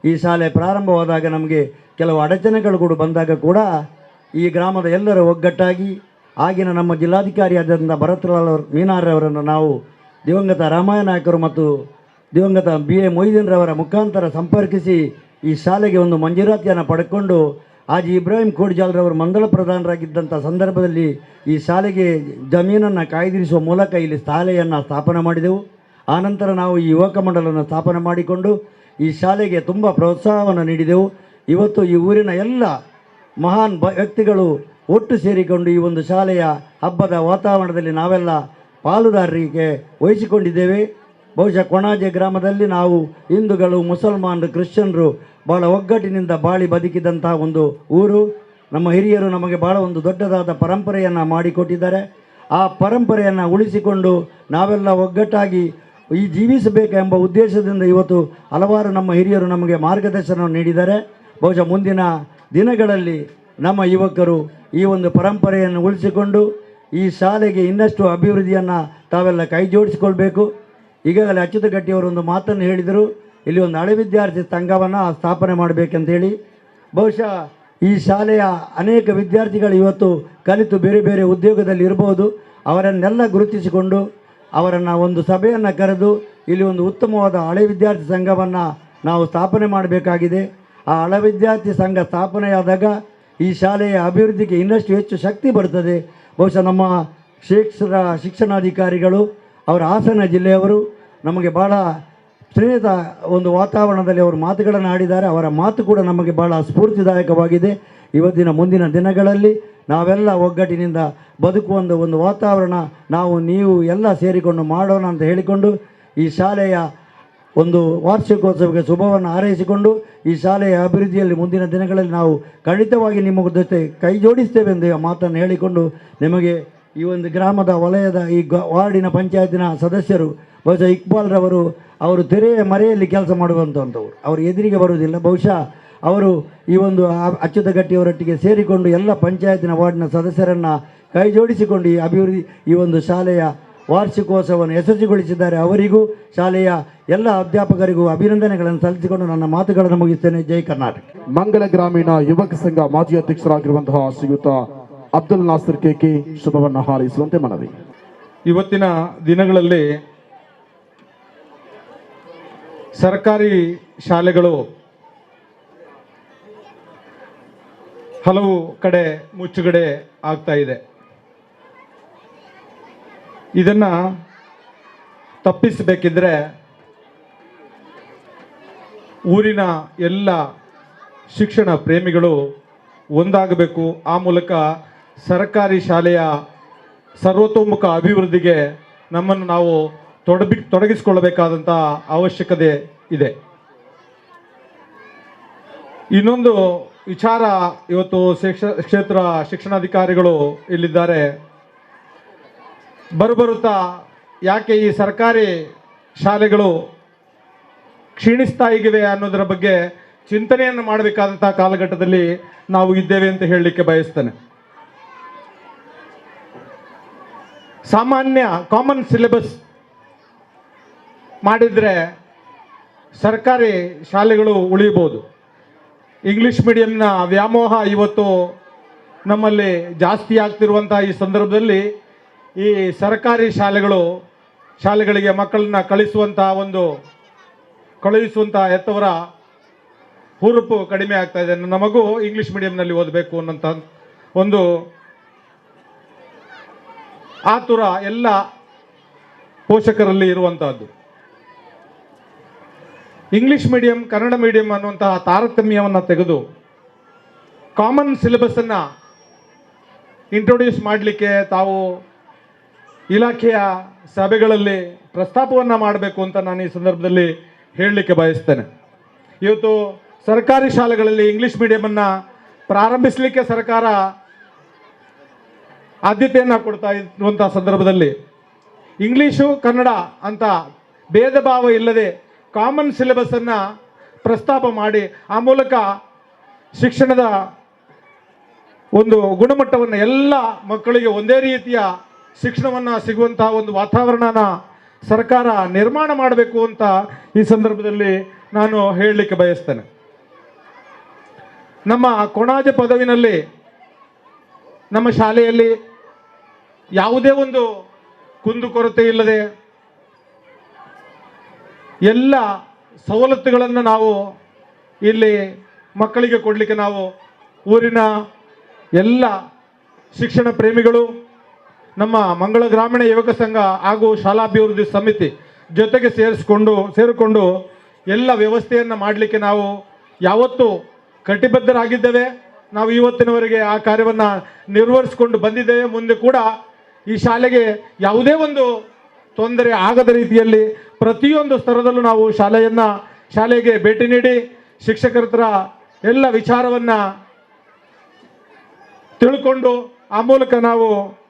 ಈ ಶಾಲೆ ಪ್ರಾರಂಭವಾದಾಗ ನಮಗೆ ಕೆಲವು ಅಡಚಣೆಗಳು ಕೂಡ ಬಂದಾಗ ಕೂಡ ಈ ಗ್ರಾಮದ ಎಲ್ಲರೂ ಒಗ್ಗಟ್ಟಾಗಿ ಆಗಿನ ನಮ್ಮ ಜಿಲ್ಲಾಧಿಕಾರಿಯಾದಂಥ ಭರತ್ಲಾಲ್ ಮೀನಾರವರನ್ನು ನಾವು ದಿವಂಗತ ರಾಮಾಯಣ ನಾಯಕರು ಮತ್ತು ದಿವಂಗತ BA ಮೊಯ್ದೀನ್ರವರ ಮುಖಾಂತರ ಸಂಪರ್ಕಿಸಿ ಈ ಶಾಲೆಗೆ ಒಂದು ಮಂಜೂರಾತಿಯನ್ನು ಪಡ್ಕೊಂಡು ಹಾಜಿ ಇಬ್ರಾಹಿಂ ಕೋಡ್ಜಾಲ್ರವರು ಮಂಡಳ ಪ್ರಧಾನರಾಗಿದ್ದಂಥ ಸಂದರ್ಭದಲ್ಲಿ ಈ ಶಾಲೆಗೆ ಜಮೀನನ್ನು ಕಾಯ್ದಿರಿಸುವ ಮೂಲಕ ಇಲ್ಲಿ ಶಾಲೆಯನ್ನು ಸ್ಥಾಪನೆ ಮಾಡಿದೆವು. ಆನಂತರ ನಾವು ಈ ಯುವಕ ಮಂಡಲವನ್ನು ಸ್ಥಾಪನೆ ಮಾಡಿಕೊಂಡು ಈ ಶಾಲೆಗೆ ತುಂಬ ಪ್ರೋತ್ಸಾಹವನ್ನು ನೀಡಿದೆವು. ಇವತ್ತು ಈ ಊರಿನ ಎಲ್ಲ ಮಹಾನ್ ವ್ಯಕ್ತಿಗಳು ಒಟ್ಟು ಸೇರಿಕೊಂಡು ಈ ಒಂದು ಶಾಲೆಯ ಹಬ್ಬದ ವಾತಾವರಣದಲ್ಲಿ ನಾವೆಲ್ಲ ಪಾಲುದಾರರಿಗೆ ವಹಿಸಿಕೊಂಡಿದ್ದೇವೆ. ಬಹುಶಃ ಕೊಣಾಜೆ ಗ್ರಾಮದಲ್ಲಿ ನಾವು ಹಿಂದೂಗಳು, ಮುಸಲ್ಮಾನರು, ಕ್ರಿಶ್ಚಿಯನ್ರು ಭಾಳ ಒಗ್ಗಟ್ಟಿನಿಂದ ಬಾಳಿ ಬದುಕಿದಂತಹ ಒಂದು ಊರು. ನಮ್ಮ ಹಿರಿಯರು ನಮಗೆ ಭಾಳ ಒಂದು ದೊಡ್ಡದಾದ ಪರಂಪರೆಯನ್ನು ಮಾಡಿಕೊಟ್ಟಿದ್ದಾರೆ. ಆ ಪರಂಪರೆಯನ್ನು ಉಳಿಸಿಕೊಂಡು ನಾವೆಲ್ಲ ಒಗ್ಗಟ್ಟಾಗಿ ಈ ಜೀವಿಸಬೇಕೆಂಬ ಉದ್ದೇಶದಿಂದ ಇವತ್ತು ಹಲವಾರು ನಮ್ಮ ಹಿರಿಯರು ನಮಗೆ ಮಾರ್ಗದರ್ಶನವನ್ನು ನೀಡಿದ್ದಾರೆ. ಬಹುಶಃ ಮುಂದಿನ ದಿನಗಳಲ್ಲಿ ನಮ್ಮ ಯುವಕರು ಈ ಒಂದು ಪರಂಪರೆಯನ್ನು ಉಳಿಸಿಕೊಂಡು ಈ ಶಾಲೆಗೆ ಇನ್ನಷ್ಟು ಅಭಿವೃದ್ಧಿಯನ್ನು ತಾವೆಲ್ಲ ಕೈ ಜೋಡಿಸಿಕೊಳ್ಬೇಕು. ಈಗಾಗಲೇ ಅಚ್ಯುತಗಟ್ಟಿಯವರು ಒಂದು ಮಾತನ್ನು ಹೇಳಿದರು, ಇಲ್ಲಿ ಒಂದು ಹಳೆ ವಿದ್ಯಾರ್ಥಿ ಸಂಘವನ್ನು ಸ್ಥಾಪನೆ ಮಾಡಬೇಕಂತೇಳಿ. ಬಹುಶಃ ಈ ಶಾಲೆಯ ಅನೇಕ ವಿದ್ಯಾರ್ಥಿಗಳು ಇವತ್ತು ಕಲಿತು ಬೇರೆ ಬೇರೆ ಉದ್ಯೋಗದಲ್ಲಿ ಇರಬಹುದು. ಅವರನ್ನೆಲ್ಲ ಗುರುತಿಸಿಕೊಂಡು ಅವರನ್ನು ಒಂದು ಸಭೆಯನ್ನು ಕರೆದು ಇಲ್ಲಿ ಒಂದು ಉತ್ತಮವಾದ ಹಳೆ ವಿದ್ಯಾರ್ಥಿ ಸಂಘವನ್ನು ನಾವು ಸ್ಥಾಪನೆ ಮಾಡಬೇಕಾಗಿದೆ. ಆ ಹಳೆ ವಿದ್ಯಾರ್ಥಿ ಸಂಘ ಸ್ಥಾಪನೆಯಾದಾಗ ಈ ಶಾಲೆಯ ಅಭಿವೃದ್ಧಿಗೆ ಇನ್ನಷ್ಟು ಹೆಚ್ಚು ಶಕ್ತಿ ಬರ್ತದೆ. ಬಹುಶಃ ನಮ್ಮ ಶಿಕ್ಷಣಾಧಿಕಾರಿಗಳು ಅವರ ಹಾಸನ ಜಿಲ್ಲೆಯವರು ನಮಗೆ ಭಾಳ ಸ್ನೇಹಿತ ಒಂದು ವಾತಾವರಣದಲ್ಲಿ ಅವರು ಮಾತುಗಳನ್ನು ಆಡಿದ್ದಾರೆ. ಅವರ ಮಾತು ಕೂಡ ನಮಗೆ ಭಾಳ ಸ್ಫೂರ್ತಿದಾಯಕವಾಗಿದೆ. ಇವತ್ತಿನ ಮುಂದಿನ ದಿನಗಳಲ್ಲಿ ನಾವೆಲ್ಲ ಒಗ್ಗಟ್ಟಿನಿಂದ ಬದುಕುವ ಒಂದು ವಾತಾವರಣ ನಾವು ನೀವು ಎಲ್ಲ ಸೇರಿಕೊಂಡು ಮಾಡೋಣ ಅಂತ ಹೇಳಿಕೊಂಡು ಈ ಶಾಲೆಯ ಒಂದು ವಾರ್ಷಿಕೋತ್ಸವಕ್ಕೆ ಶುಭವನ್ನು ಹಾರೈಸಿಕೊಂಡು ಈ ಶಾಲೆಯ ಅಭಿವೃದ್ಧಿಯಲ್ಲಿ ಮುಂದಿನ ದಿನಗಳಲ್ಲಿ ನಾವು ಖಂಡಿತವಾಗಿ ನಿಮ್ಮ ಜೊತೆ ಕೈ ಜೋಡಿಸ್ತೇವೆ ಎಂದು ಮಾತನ್ನು ಹೇಳಿಕೊಂಡು ನಿಮಗೆ ಈ ಒಂದು ಗ್ರಾಮದ ವಲಯದ ಈ ವಾರ್ಡಿನ ಪಂಚಾಯತಿನ ಸದಸ್ಯರು ಬಹುಶಃ ಇಕ್ಬಾಲ್ರವರು ಅವರು ತೆರೆಯ ಮರೆಯಲ್ಲಿ ಕೆಲಸ ಮಾಡುವಂಥವ್ರು, ಅವರು ಎದುರಿಗೆ ಬರುವುದಿಲ್ಲ. ಬಹುಶಃ ಅವರು ಈ ಒಂದು ಅಚ್ಯುತಗಟ್ಟಿಯವರೊಟ್ಟಿಗೆ ಸೇರಿಕೊಂಡು ಎಲ್ಲ ಪಂಚಾಯತಿನ ವಾರ್ಡಿನ ಸದಸ್ಯರನ್ನು ಕೈ ಜೋಡಿಸಿಕೊಂಡು ಈ ಅಭಿವೃದ್ಧಿ ಈ ಒಂದು ಶಾಲೆಯ ವಾರ್ಷಿಕೋತ್ಸವವನ್ನು ಯಶಸ್ವಿಗೊಳಿಸಿದ್ದಾರೆ. ಅವರಿಗೂ ಶಾಲೆಯ ಎಲ್ಲ ಅಧ್ಯಾಪಕರಿಗೂ ಅಭಿನಂದನೆಗಳನ್ನು ಸಲ್ಲಿಸಿಕೊಂಡು ನನ್ನ ಮಾತುಗಳನ್ನು ಮುಗಿಸ್ತೇನೆ. ಜೈ ಕರ್ನಾಟಕ. ಮಂಗಲ ಗ್ರಾಮೀಣ ಯುವಕ ಸಂಘ ಮಾಜಿ ಅಧ್ಯಕ್ಷರಾಗಿರುವಂತಹ ಶ್ರೀಯುತ ಅಬ್ದುಲ್ ನಾಸಿರ್ ಕೆಕೆ ಶುಭವನ್ನು ಹಾರೈಸುವಂತೆ ಮನವಿ. ಇವತ್ತಿನ ದಿನಗಳಲ್ಲಿ ಸರ್ಕಾರಿ ಶಾಲೆಗಳು ಹಲವು ಕಡೆ ಮುಚ್ಚುಗಡೆ ಆಗ್ತಾ ಇದೆ. ಇದನ್ನು ತಪ್ಪಿಸಬೇಕಿದ್ರೆ ಊರಿನ ಎಲ್ಲ ಶಿಕ್ಷಣ ಪ್ರೇಮಿಗಳು ಒಂದಾಗಬೇಕು. ಆ ಮೂಲಕ ಸರ್ಕಾರಿ ಶಾಲೆಯ ಸರ್ವತೋಮುಖ ಅಭಿವೃದ್ಧಿಗೆ ನಮ್ಮನ್ನು ನಾವು ತೊಡಗಿಸಿಕೊಳ್ಳಬೇಕಾದಂಥ ಅವಶ್ಯಕತೆ ಇದೆ. ಇನ್ನೊಂದು ವಿಚಾರ, ಇವತ್ತು ಕ್ಷೇತ್ರ ಶಿಕ್ಷಣಾಧಿಕಾರಿಗಳು ಇಲ್ಲಿದ್ದಾರೆ. ಬರುತ್ತಾ ಯಾಕೆ ಈ ಸರ್ಕಾರಿ ಶಾಲೆಗಳು ಕ್ಷೀಣಿಸ್ತಾ ಇವೆ ಅನ್ನೋದರ ಬಗ್ಗೆ ಚಿಂತನೆಯನ್ನು ಮಾಡಬೇಕಾದಂಥ ಕಾಲಘಟ್ಟದಲ್ಲಿ ನಾವು ಇದ್ದೇವೆ ಅಂತ ಹೇಳಲಿಕ್ಕೆ ಬಯಸ್ತೇನೆ. ಸಾಮಾನ್ಯ ಕಾಮನ್ ಸಿಲೆಬಸ್ ಮಾಡಿದರೆ ಸರ್ಕಾರಿ ಶಾಲೆಗಳು ಉಳಿಬೋದು. ಇಂಗ್ಲಿಷ್ ಮೀಡಿಯಂನ ವ್ಯಾಮೋಹ ಇವತ್ತು ನಮ್ಮಲ್ಲಿ ಜಾಸ್ತಿ ಆಗ್ತಿರುವಂಥ ಈ ಸಂದರ್ಭದಲ್ಲಿ ಈ ಸರ್ಕಾರಿ ಶಾಲೆಗಳಿಗೆ ಮಕ್ಕಳನ್ನ ಕಳುಹಿಸುವಂಥ ಎತ್ತವರ ಹುರುಪು ಕಡಿಮೆ ಆಗ್ತಾ ಇದೆ. ನನ್ನ ಮಗು ಇಂಗ್ಲಿಷ್ ಮೀಡಿಯಂನಲ್ಲಿ ಓದಬೇಕು ಅನ್ನೋಂಥ ಒಂದು ಆತುರ ಎಲ್ಲ ಪೋಷಕರಲ್ಲಿ ಇರುವಂತಹದ್ದು. ಇಂಗ್ಲಿಷ್ ಮೀಡಿಯಂ ಕನ್ನಡ ಮೀಡಿಯಂ ಅನ್ನುವಂತಹ ತಾರತಮ್ಯವನ್ನು ತೆಗೆದು ಕಾಮನ್ ಸಿಲೆಬಸ್ಸನ್ನು ಇಂಟ್ರೊಡ್ಯೂಸ್ ಮಾಡಲಿಕ್ಕೆ ತಾವು ಇಲಾಖೆಯ ಸಭೆಗಳಲ್ಲಿ ಪ್ರಸ್ತಾಪವನ್ನು ಮಾಡಬೇಕು ಅಂತ ನಾನು ಈ ಸಂದರ್ಭದಲ್ಲಿ ಹೇಳಲಿಕ್ಕೆ ಬಯಸ್ತೇನೆ. ಇವತ್ತು ಸರ್ಕಾರಿ ಶಾಲೆಗಳಲ್ಲಿ ಇಂಗ್ಲಿಷ್ ಮೀಡಿಯಮನ್ನು ಪ್ರಾರಂಭಿಸಲಿಕ್ಕೆ ಸರ್ಕಾರ ಆದ್ಯತೆಯನ್ನು ಕೊಡ್ತಾ ಇರುವಂಥ ಸಂದರ್ಭದಲ್ಲಿ ಇಂಗ್ಲೀಷು ಕನ್ನಡ ಅಂತ ಭೇದ ಭಾವ ಇಲ್ಲದೆ ಕಾಮನ್ ಸಿಲೆಬಸ್ಸನ್ನು ಪ್ರಸ್ತಾಪ ಮಾಡಿ ಆ ಮೂಲಕ ಶಿಕ್ಷಣದ ಒಂದು ಗುಣಮಟ್ಟವನ್ನು ಎಲ್ಲ ಮಕ್ಕಳಿಗೆ ಒಂದೇ ರೀತಿಯ ಶಿಕ್ಷಣವನ್ನು ಸಿಗುವಂತಹ ಒಂದು ವಾತಾವರಣನ ಸರ್ಕಾರ ನಿರ್ಮಾಣ ಮಾಡಬೇಕು ಅಂತ ಈ ಸಂದರ್ಭದಲ್ಲಿ ನಾನು ಹೇಳಲಿಕ್ಕೆ ಬಯಸ್ತೇನೆ. ನಮ್ಮ ಕೊಣಾಜೆ ಪದವಿನಲ್ಲಿ ನಮ್ಮ ಶಾಲೆಯಲ್ಲಿ ಯಾವುದೇ ಒಂದು ಕುಂದುಕೊರತೆ ಇಲ್ಲದೆ ಎಲ್ಲ ಸವಲತ್ತುಗಳನ್ನು ನಾವು ಇಲ್ಲಿ ಮಕ್ಕಳಿಗೆ ಕೊಡಲಿಕ್ಕೆ ನಾವು ಊರಿನ ಎಲ್ಲ ಶಿಕ್ಷಣ ಪ್ರೇಮಿಗಳು, ನಮ್ಮ ಮಂಗಳ ಗ್ರಾಮೀಣ ಯುವಕ ಸಂಘ ಹಾಗೂ ಶಾಲಾಭಿವೃದ್ಧಿ ಸಮಿತಿ ಜೊತೆಗೆ ಸೇರಿಕೊಂಡು ಎಲ್ಲ ವ್ಯವಸ್ಥೆಯನ್ನು ಮಾಡಲಿಕ್ಕೆ ನಾವು ಯಾವತ್ತೂ ಕಟಿಬದ್ಧರಾಗಿದ್ದೇವೆ. ನಾವು ಇವತ್ತಿನವರೆಗೆ ಆ ಕಾರ್ಯವನ್ನು ನಿರ್ವಹಿಸಿಕೊಂಡು ಬಂದಿದ್ದೇವೆ. ಮುಂದೆ ಕೂಡ ಈ ಶಾಲೆಗೆ ಯಾವುದೇ ಒಂದು ತೊಂದರೆ ಆಗದ ರೀತಿಯಲ್ಲಿ ಪ್ರತಿಯೊಂದು ಸ್ತರದಲ್ಲೂ ನಾವು ಶಾಲೆಗೆ ಭೇಟಿ ನೀಡಿ ಶಿಕ್ಷಕರ ಎಲ್ಲ ವಿಚಾರವನ್ನು ತಿಳ್ಕೊಂಡು ಆ ಮೂಲಕ ನಾವು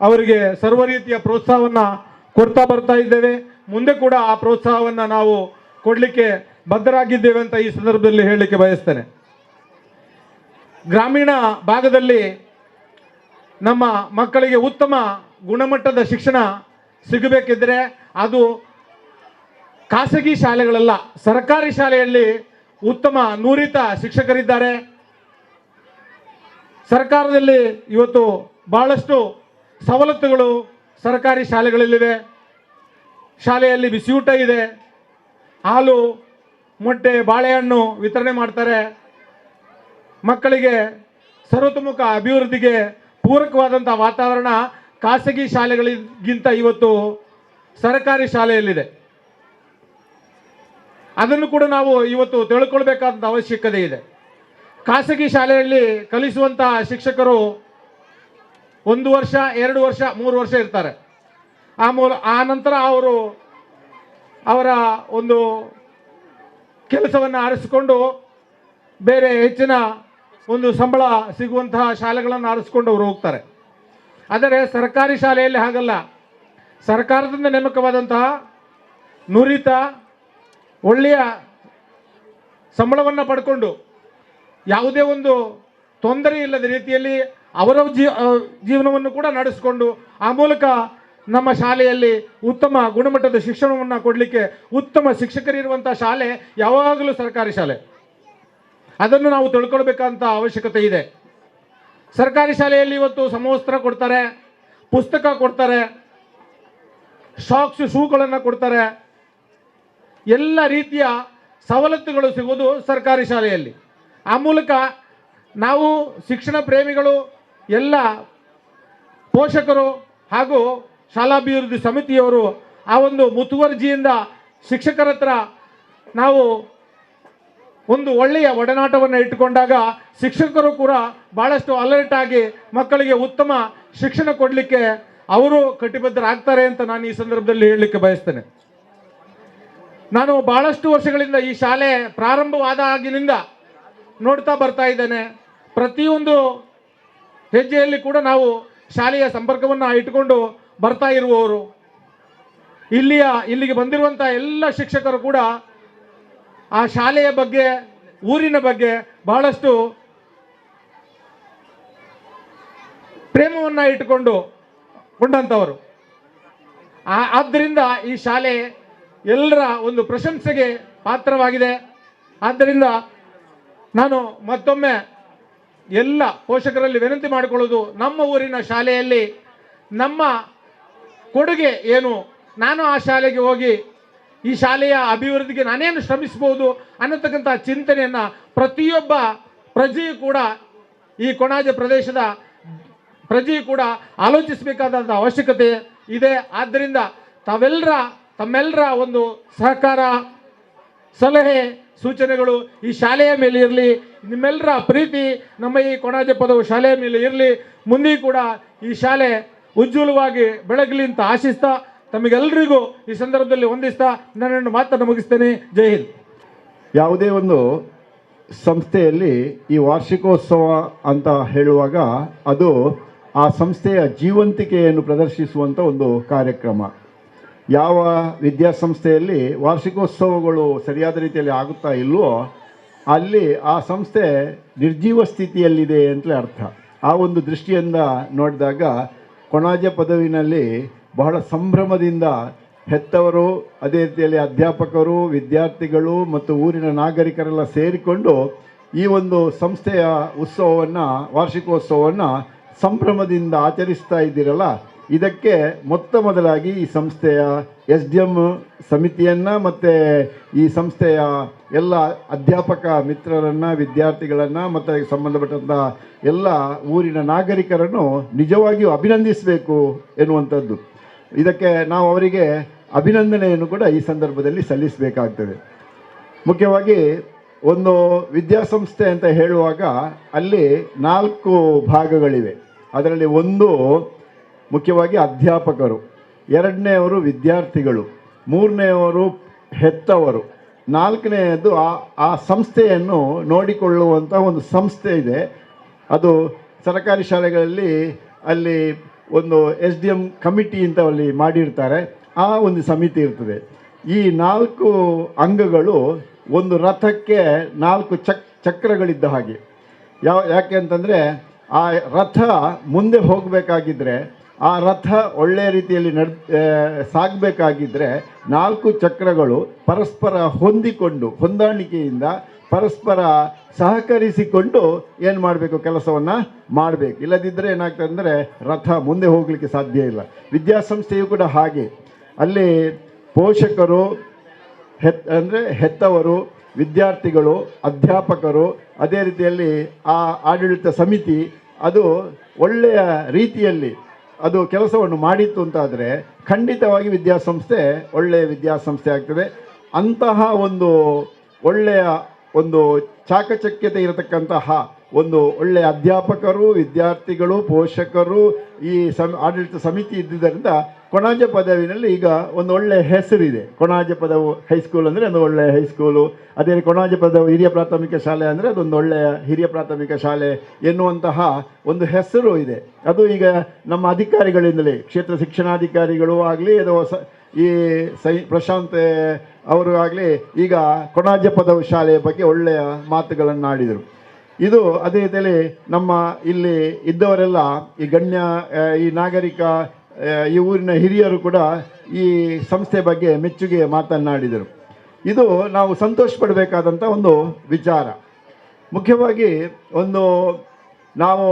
ಅವರಿಗೆ ಸರ್ವ ರೀತಿಯ ಪ್ರೋತ್ಸಾಹವನ್ನು ಕೊಡ್ತಾ ಬರ್ತಾ ಇದ್ದೇವೆ. ಮುಂದೆ ಕೂಡ ಆ ಪ್ರೋತ್ಸಾಹವನ್ನು ನಾವು ಕೊಡಲಿಕ್ಕೆ ಬದ್ಧರಾಗಿದ್ದೇವೆ ಅಂತ ಈ ಸಂದರ್ಭದಲ್ಲಿ ಹೇಳಲಿಕ್ಕೆ ಬಯಸ್ತೇನೆ. ಗ್ರಾಮೀಣ ಭಾಗದಲ್ಲಿ ನಮ್ಮ ಮಕ್ಕಳಿಗೆ ಉತ್ತಮ ಗುಣಮಟ್ಟದ ಶಿಕ್ಷಣ ಸಿಗಬೇಕಿದ್ರೆ ಅದು ಖಾಸಗಿ ಶಾಲೆಗಳಲ್ಲ, ಸರ್ಕಾರಿ ಶಾಲೆಯಲ್ಲಿ ಉತ್ತಮ ನುರಿತ ಶಿಕ್ಷಕರಿದ್ದಾರೆ. ಸರ್ಕಾರದಲ್ಲಿ ಇವತ್ತು ಭಾಳಷ್ಟು ಸವಲತ್ತುಗಳು ಸರ್ಕಾರಿ ಶಾಲೆಗಳಲ್ಲಿವೆ. ಶಾಲೆಯಲ್ಲಿ ಬಿಸಿಯೂಟ ಇದೆ, ಹಾಲು, ಮೊಟ್ಟೆ, ಬಾಳೆಹಣ್ಣು ವಿತರಣೆ ಮಾಡ್ತಾರೆ. ಮಕ್ಕಳಿಗೆ ಸರ್ವತೋಮುಖ ಅಭಿವೃದ್ಧಿಗೆ ಪೂರಕವಾದಂಥ ವಾತಾವರಣ ಖಾಸಗಿ ಶಾಲೆಗಳಿಗಿಂತ ಇವತ್ತು ಸರ್ಕಾರಿ ಶಾಲೆಯಲ್ಲಿದೆ. ಅದನ್ನು ಕೂಡ ನಾವು ಇವತ್ತು ತಿಳ್ಕೊಳ್ಬೇಕಾದಂಥ ಅವಶ್ಯಕತೆ ಇದೆ. ಖಾಸಗಿ ಶಾಲೆಯಲ್ಲಿ ಕಲಿಸುವಂಥ ಶಿಕ್ಷಕರು 1 ವರ್ಷ, 2 ವರ್ಷ, 3 ವರ್ಷ ಇರ್ತಾರೆ. ಆ ನಂತರ ಅವರು ಅವರ ಒಂದು ಕೆಲಸವನ್ನು ಆರಿಸಿಕೊಂಡು ಬೇರೆ ಹೆಚ್ಚಿನ ಒಂದು ಸಂಬಳ ಸಿಗುವಂತಹ ಶಾಲೆಗಳನ್ನು ಆರಿಸಿಕೊಂಡು ಅವರು ಹೋಗ್ತಾರೆ. ಆದರೆ ಸರ್ಕಾರಿ ಶಾಲೆಯಲ್ಲಿ ಹಾಗಲ್ಲ. ಸರ್ಕಾರದಿಂದ ನೇಮಕವಾದಂತಹ ನುರಿತ ಒಳ್ಳೆಯ ಸಂಬಳವನ್ನು ಪಡ್ಕೊಂಡು ಯಾವುದೇ ಒಂದು ತೊಂದರೆ ಇಲ್ಲದ ರೀತಿಯಲ್ಲಿ ಅವರ ಜೀವನವನ್ನು ಕೂಡ ನಡೆಸಿಕೊಂಡು ಆ ಮೂಲಕ ನಮ್ಮ ಶಾಲೆಯಲ್ಲಿ ಉತ್ತಮ ಗುಣಮಟ್ಟದ ಶಿಕ್ಷಣವನ್ನು ಕೊಡಲಿಕ್ಕೆ ಉತ್ತಮ ಶಿಕ್ಷಕರಿರುವಂಥ ಶಾಲೆ ಯಾವಾಗಲೂ ಸರ್ಕಾರಿ ಶಾಲೆ. ಅದನ್ನು ನಾವು ತಿಳ್ಕೊಳ್ಬೇಕಂತ ಅವಶ್ಯಕತೆ ಇದೆ. ಸರ್ಕಾರಿ ಶಾಲೆಯಲ್ಲಿ ಇವತ್ತು ಸಮವಸ್ತ್ರ ಕೊಡ್ತಾರೆ, ಪುಸ್ತಕ ಕೊಡ್ತಾರೆ, ಸಾಕ್ಸ್ ಶೂಗಳನ್ನು ಕೊಡ್ತಾರೆ. ಎಲ್ಲ ರೀತಿಯ ಸವಲತ್ತುಗಳು ಸಿಗೋದು ಸರ್ಕಾರಿ ಶಾಲೆಯಲ್ಲಿ. ಆ ಮೂಲಕ ನಾವು ಶಿಕ್ಷಣ ಪ್ರೇಮಿಗಳು ಎಲ್ಲ ಪೋಷಕರು ಹಾಗೂ ಶಾಲಾಭಿವೃದ್ಧಿ ಸಮಿತಿಯವರು ಆ ಒಂದು ಮುತುವರ್ಜಿಯಿಂದ ಶಿಕ್ಷಕರ ಹತ್ರ ನಾವು ಒಂದು ಒಳ್ಳೆಯ ಒಡನಾಟವನ್ನು ಇಟ್ಟುಕೊಂಡಾಗ ಶಿಕ್ಷಕರು ಕೂಡ ಭಾಳಷ್ಟು ಅಲರ್ಟ್ ಆಗಿ ಮಕ್ಕಳಿಗೆ ಉತ್ತಮ ಶಿಕ್ಷಣ ಕೊಡಲಿಕ್ಕೆ ಅವರು ಕಟಿಬದ್ಧರಾಗ್ತಾರೆ ಅಂತ ನಾನು ಈ ಸಂದರ್ಭದಲ್ಲಿ ಹೇಳಲಿಕ್ಕೆ ಬಯಸ್ತೇನೆ. ನಾನು ಭಾಳಷ್ಟು ವರ್ಷಗಳಿಂದ ಈ ಶಾಲೆ ಪ್ರಾರಂಭವಾದ ಆಗಿನಿಂದ ನೋಡ್ತಾ ಬರ್ತಾ ಇದ್ದೇನೆ. ಪ್ರತಿಯೊಂದು ಹೆಜ್ಜೆಯಲ್ಲಿ ಕೂಡ ನಾವು ಶಾಲೆಯ ಸಂಪರ್ಕವನ್ನು ಇಟ್ಟುಕೊಂಡು ಬರ್ತಾ ಇರುವವರು. ಇಲ್ಲಿಗೆ ಬಂದಿರುವಂಥ ಎಲ್ಲ ಶಿಕ್ಷಕರು ಕೂಡ ಆ ಶಾಲೆಯ ಬಗ್ಗೆ, ಊರಿನ ಬಗ್ಗೆ ಬಹಳಷ್ಟು ಪ್ರೇಮವನ್ನು ಕೊಂಡಂಥವರು. ಆದ್ದರಿಂದ ಈ ಶಾಲೆ ಎಲ್ಲರ ಒಂದು ಪ್ರಶಂಸೆಗೆ ಪಾತ್ರವಾಗಿದೆ. ಆದ್ದರಿಂದ ನಾನು ಮತ್ತೊಮ್ಮೆ ಎಲ್ಲ ಪೋಷಕರಲ್ಲಿ ವಿನಂತಿ ಮಾಡಿಕೊಳ್ಳೋದು, ನಮ್ಮ ಊರಿನ ಶಾಲೆಯಲ್ಲಿ ನಮ್ಮ ಕೊಡುಗೆ ಏನು, ನಾನು ಆ ಶಾಲೆಗೆ ಹೋಗಿ ಈ ಶಾಲೆಯ ಅಭಿವೃದ್ಧಿಗೆ ನಾನೇನು ಶ್ರಮಿಸಬಹುದು ಅನ್ನತಕ್ಕಂಥ ಚಿಂತನೆಯನ್ನು ಪ್ರತಿಯೊಬ್ಬ ಪ್ರಜೆಯೂ ಕೂಡ, ಈ ಕೊಣಾಜೆ ಪ್ರದೇಶದ ಪ್ರಜೆಯು ಕೂಡ ಆಲೋಚಿಸಬೇಕಾದಂಥ ಅವಶ್ಯಕತೆ ಇದೆ. ಆದ್ದರಿಂದ ತಮ್ಮೆಲ್ಲರ ಒಂದು ಸಹಕಾರ, ಸಲಹೆ, ಸೂಚನೆಗಳು ಈ ಶಾಲೆಯ ಮೇಲೆ ಇರಲಿ. ನಿಮ್ಮೆಲ್ಲರ ಪ್ರೀತಿ ನಮ್ಮ ಈ ಕೊಣಾಜೆ ಪದವು ಶಾಲೆಯ ಮೇಲೆ ಇರಲಿ. ಮುಂದೆ ಕೂಡ ಈ ಶಾಲೆ ಉಜ್ವಲವಾಗಿ ಬೆಳಗಲಿ ಅಂತ ಆಶಿಸ್ತಾ ತಮಗೆಲ್ಲರಿಗೂ ಈ ಸಂದರ್ಭದಲ್ಲಿ ವಂದಿಸ್ತಾ ನನ್ನನ್ನು ಮಾತನ್ನು ಮುಗಿಸ್ತೇನೆ. ಜೈ ಹಿಂದ್. ಯಾವುದೇ ಒಂದು ಸಂಸ್ಥೆಯಲ್ಲಿ ಈ ವಾರ್ಷಿಕೋತ್ಸವ ಅಂತ ಹೇಳುವಾಗ ಅದು ಆ ಸಂಸ್ಥೆಯ ಜೀವಂತಿಕೆಯನ್ನು ಪ್ರದರ್ಶಿಸುವಂಥ ಒಂದು ಕಾರ್ಯಕ್ರಮ. ಯಾವ ವಿದ್ಯಾಸಂಸ್ಥೆಯಲ್ಲಿ ವಾರ್ಷಿಕೋತ್ಸವಗಳು ಸರಿಯಾದ ರೀತಿಯಲ್ಲಿ ಆಗುತ್ತಾ ಇಲ್ವೋ ಅಲ್ಲಿ ಆ ಸಂಸ್ಥೆ ನಿರ್ಜೀವ ಸ್ಥಿತಿಯಲ್ಲಿದೆ ಅಂತಲೇ ಅರ್ಥ. ಆ ಒಂದು ದೃಷ್ಟಿಯಿಂದ ನೋಡಿದಾಗ ಕೊಣಾಜೆ ಪದವಿನಲ್ಲಿ ಬಹಳ ಸಂಭ್ರಮದಿಂದ ಹೆತ್ತವರು, ಅದೇ ರೀತಿಯಲ್ಲಿ ಅಧ್ಯಾಪಕರು, ವಿದ್ಯಾರ್ಥಿಗಳು ಮತ್ತು ಊರಿನ ನಾಗರಿಕರೆಲ್ಲ ಸೇರಿಕೊಂಡು ಈ ಒಂದು ಸಂಸ್ಥೆಯ ಉತ್ಸವವನ್ನು, ವಾರ್ಷಿಕೋತ್ಸವವನ್ನು ಸಂಭ್ರಮದಿಂದ ಆಚರಿಸ್ತಾ ಇದ್ದೀರಲ್ಲ, ಇದಕ್ಕೆ ಮೊತ್ತ ಮೊದಲಾಗಿ ಈ ಸಂಸ್ಥೆಯ SDM ಸಮಿತಿಯನ್ನು ಮತ್ತು ಈ ಸಂಸ್ಥೆಯ ಎಲ್ಲ ಅಧ್ಯಾಪಕ ಮಿತ್ರರನ್ನು, ವಿದ್ಯಾರ್ಥಿಗಳನ್ನು ಮತ್ತು ಸಂಬಂಧಪಟ್ಟಂಥ ಎಲ್ಲ ಊರಿನ ನಾಗರಿಕರನ್ನು ನಿಜವಾಗಿಯೂ ಅಭಿನಂದಿಸಬೇಕು ಎನ್ನುವಂಥದ್ದು. ಇದಕ್ಕೆ ನಾವು ಅವರಿಗೆ ಅಭಿನಂದನೆಯನ್ನು ಕೂಡ ಈ ಸಂದರ್ಭದಲ್ಲಿ ಸಲ್ಲಿಸಬೇಕಾಗ್ತದೆ. ಮುಖ್ಯವಾಗಿ ಒಂದು ವಿದ್ಯಾಸಂಸ್ಥೆ ಅಂತ ಹೇಳುವಾಗ ಅಲ್ಲಿ 4 ಭಾಗಗಳಿವೆ. ಅದರಲ್ಲಿ ಒಂದು ಮುಖ್ಯವಾಗಿ ಅಧ್ಯಾಪಕರು, ಎರಡನೆಯವರು ವಿದ್ಯಾರ್ಥಿಗಳು, ಮೂರನೆಯವರು ಹೆತ್ತವರು, ನಾಲ್ಕನೆಯದು ಆ ಸಂಸ್ಥೆಯನ್ನು ನೋಡಿಕೊಳ್ಳುವಂಥ ಒಂದು ಸಂಸ್ಥೆ ಇದೆ. ಅದು ಸರ್ಕಾರಿ ಶಾಲೆಗಳಲ್ಲಿ ಅಲ್ಲಿ ಒಂದು SDM ಕಮಿಟಿ ಅಂತ ಅಲ್ಲಿ ಮಾಡಿರ್ತಾರೆ, ಆ ಒಂದು ಸಮಿತಿ ಇರ್ತದೆ. ಈ 4 ಅಂಗಗಳು ಒಂದು ರಥಕ್ಕೆ 4 ಚಕ್ರಗಳಿದ್ದ ಹಾಗೆ. ಯಾಕೆ ಅಂತಂದರೆ ಆ ರಥ ಮುಂದೆ ಹೋಗಬೇಕಾಗಿದ್ದರೆ, ಆ ರಥ ಒಳ್ಳೆಯ ರೀತಿಯಲ್ಲಿ ಸಾಗಬೇಕಾಗಿದ್ದರೆ 4 ಚಕ್ರಗಳು ಪರಸ್ಪರ ಹೊಂದಾಣಿಕೆಯಿಂದ ಪರಸ್ಪರ ಸಹಕರಿಸಿಕೊಂಡು ಏನು ಮಾಡಬೇಕು, ಕೆಲಸವನ್ನು ಮಾಡಬೇಕು. ಇಲ್ಲದಿದ್ದರೆ ಏನಾಗ್ತದೆ ಅಂದರೆ ರಥ ಮುಂದೆ ಹೋಗಲಿಕ್ಕೆ ಸಾಧ್ಯ ಇಲ್ಲ. ವಿದ್ಯಾಸಂಸ್ಥೆಯು ಕೂಡ ಹಾಗೆ, ಅಲ್ಲಿ ಪೋಷಕರು ಹೆತ್ತವರು, ವಿದ್ಯಾರ್ಥಿಗಳು, ಅಧ್ಯಾಪಕರು, ಅದೇ ರೀತಿಯಲ್ಲಿ ಆ ಆಡಳಿತ ಸಮಿತಿ ಅದು ಒಳ್ಳೆಯ ರೀತಿಯಲ್ಲಿ ಅದು ಕೆಲಸವನ್ನು ಮಾಡಿತ್ತು ಅಂತಾದರೆ ಖಂಡಿತವಾಗಿ ವಿದ್ಯಾಸಂಸ್ಥೆ ಒಳ್ಳೆಯ ವಿದ್ಯಾಸಂಸ್ಥೆ ಆಗ್ತದೆ. ಅಂತಹ ಒಂದು ಒಳ್ಳೆಯ ಒಂದು ಚಾಕಚಕ್ಯತೆ ಇರತಕ್ಕಂತಹ ಒಂದು ಒಳ್ಳೆಯ ಅಧ್ಯಾಪಕರು, ವಿದ್ಯಾರ್ಥಿಗಳು, ಪೋಷಕರು, ಈ ಆಡಳಿತ ಸಮಿತಿ ಇದ್ದುದರಿಂದ ಕೊಣಾಜೆ ಪದವಿನಲ್ಲಿ ಈಗ ಒಂದು ಒಳ್ಳೆಯ ಹೆಸರಿದೆ. ಕೊಣಾಜೆ ಪದವು ಹೈಸ್ಕೂಲ್ ಅಂದರೆ ಒಂದು ಒಳ್ಳೆಯ ಹೈಸ್ಕೂಲು, ಅದೇ ಕೊಣಾಜೆ ಪದವು ಹಿರಿಯ ಪ್ರಾಥಮಿಕ ಶಾಲೆ ಅಂದರೆ ಅದೊಂದು ಒಳ್ಳೆಯ ಹಿರಿಯ ಪ್ರಾಥಮಿಕ ಶಾಲೆ ಎನ್ನುವಂತಹ ಒಂದು ಹೆಸರು ಇದೆ. ಅದು ಈಗ ನಮ್ಮ ಅಧಿಕಾರಿಗಳಿಂದಲೇ, ಕ್ಷೇತ್ರ ಶಿಕ್ಷಣಾಧಿಕಾರಿಗಳು ಆಗಲಿ ಅಥವಾ ಈ ಪ್ರಶಾಂತ್ ಅವರು ಆಗಲಿ ಈಗ ಕೊಣಾಜೆ ಪದವು ಶಾಲೆಯ ಬಗ್ಗೆ ಒಳ್ಳೆಯ ಮಾತುಗಳನ್ನು ಆಡಿದರು. ಇದು ಅದೇ ರೀತಿಯಲ್ಲಿ ನಮ್ಮ ಇಲ್ಲಿ ಇದ್ದವರೆಲ್ಲ ಈ ಗಣ್ಯ, ಈ ನಾಗರಿಕ, ಈ ಊರಿನ ಹಿರಿಯರು ಕೂಡ ಈ ಸಂಸ್ಥೆ ಬಗ್ಗೆ ಮೆಚ್ಚುಗೆ ಮಾತನಾಡಿದರು. ಇದು ನಾವು ಸಂತೋಷ ಪಡಬೇಕಾದಂಥ ಒಂದು ವಿಚಾರ. ಮುಖ್ಯವಾಗಿ ನಾವು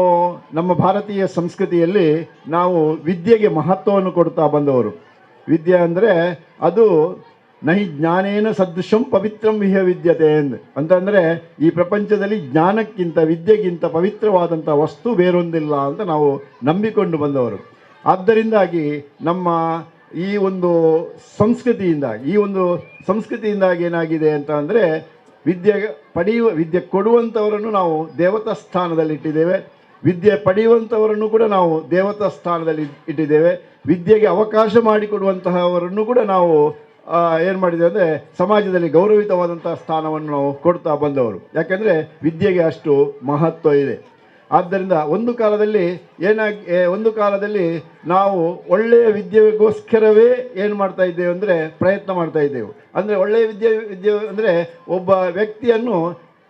ನಮ್ಮ ಭಾರತೀಯ ಸಂಸ್ಕೃತಿಯಲ್ಲಿ ನಾವು ವಿದ್ಯೆಗೆ ಮಹತ್ವವನ್ನು ಕೊಡ್ತಾ ಬಂದವರು. ವಿದ್ಯೆ ಅಂದರೆ ಅದು ನಹಿ ಜ್ಞಾನೇನ ಸದೃಶಂ ಪವಿತ್ರಂ ವಿಹ ವಿದ್ಯತೆ ಅಂತಂದರೆ ಈ ಪ್ರಪಂಚದಲ್ಲಿ ಜ್ಞಾನಕ್ಕಿಂತ ವಿದ್ಯೆಗಿಂತ ಪವಿತ್ರವಾದಂಥ ವಸ್ತು ಬೇರೊಂದಿಲ್ಲ ಅಂತ ನಾವು ನಂಬಿಕೊಂಡು ಬಂದವರು. ಆದ್ದರಿಂದಾಗಿ ನಮ್ಮ ಈ ಒಂದು ಸಂಸ್ಕೃತಿಯಿಂದಾಗಿ ಏನಾಗಿದೆ ಅಂತ ಅಂದರೆ ವಿದ್ಯೆ ಕೊಡುವಂಥವರನ್ನು ನಾವು ದೇವತಾ ಸ್ಥಾನದಲ್ಲಿ ಇಟ್ಟಿದ್ದೇವೆ, ವಿದ್ಯೆ ಪಡೆಯುವಂಥವರನ್ನು ಕೂಡ ನಾವು ದೇವತಾ ಸ್ಥಾನದಲ್ಲಿ ಇಟ್ಟಿದ್ದೇವೆ, ವಿದ್ಯೆಗೆ ಅವಕಾಶ ಮಾಡಿಕೊಡುವಂತಹವರನ್ನು ಕೂಡ ನಾವು ಏನು ಮಾಡಿದ್ದೇವೆ ಅಂದರೆ ಸಮಾಜದಲ್ಲಿ ಗೌರವಿತವಾದಂಥ ಸ್ಥಾನವನ್ನು ನಾವು ಕೊಡ್ತಾ ಬಂದವರು. ಯಾಕೆಂದರೆ ವಿದ್ಯೆಗೆ ಅಷ್ಟು ಮಹತ್ವ ಇದೆ. ಆದ್ದರಿಂದ ಒಂದು ಕಾಲದಲ್ಲಿ ನಾವು ಒಳ್ಳೆಯ ವಿದ್ಯೆಗೋಸ್ಕರವೇ ಏನು ಮಾಡ್ತಾ ಇದ್ದೇವೆ ಅಂದರೆ ಪ್ರಯತ್ನ ಮಾಡ್ತಾ ಇದ್ದೆವು. ಅಂದರೆ ಒಳ್ಳೆಯ ವಿದ್ಯೆ ಅಂದರೆ ಒಬ್ಬ ವ್ಯಕ್ತಿಯನ್ನು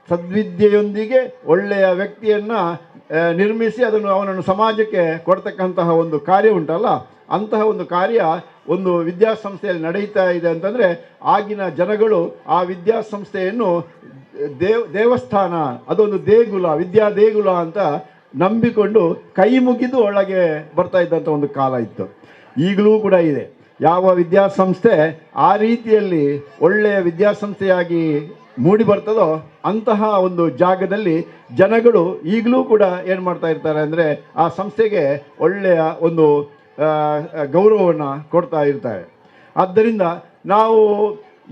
ಸದ್ವಿದ್ಯೆಯೊಂದಿಗೆ ಒಳ್ಳೆಯ ವ್ಯಕ್ತಿಯನ್ನು ನಿರ್ಮಿಸಿ ಅವನನ್ನು ಸಮಾಜಕ್ಕೆ ಕೊಡ್ತಕ್ಕಂತಹ ಒಂದು ಕಾರ್ಯ ಉಂಟಲ್ಲ, ಅಂತಹ ಒಂದು ಕಾರ್ಯ ಒಂದು ವಿದ್ಯಾಸಂಸ್ಥೆಯಲ್ಲಿ ನಡೆಯುತ್ತಾ ಇದೆ ಅಂತಂದರೆ ಆಗಿನ ಜನಗಳು ಆ ವಿದ್ಯಾಸಂಸ್ಥೆಯನ್ನು ದೇವಸ್ಥಾನ, ಅದೊಂದು ದೇಗುಲ, ವಿದ್ಯಾ ದೇಗುಲ ಅಂತ ನಂಬಿಕೊಂಡು ಕೈ ಮುಗಿದು ಒಳಗೆ ಬರ್ತಾ ಇದ್ದಂಥ ಒಂದು ಕಾಲ ಇತ್ತು. ಈಗಲೂ ಕೂಡ ಇದೆ. ಯಾವ ವಿದ್ಯಾಸಂಸ್ಥೆ ಆ ರೀತಿಯಲ್ಲಿ ಒಳ್ಳೆಯ ವಿದ್ಯಾಸಂಸ್ಥೆಯಾಗಿ ಮೂಡಿ ಬರ್ತದೋ ಅಂತಹ ಒಂದು ಜಾಗದಲ್ಲಿ ಜನಗಳು ಈಗಲೂ ಕೂಡ ಏನು ಮಾಡ್ತಾ ಇರ್ತಾರೆ ಅಂದರೆ ಆ ಸಂಸ್ಥೆಗೆ ಒಳ್ಳೆಯ ಒಂದು ಗೌರವವನ್ನು ಕೊಡ್ತಾ ಇರ್ತಾರೆ. ಆದ್ದರಿಂದ ನಾವು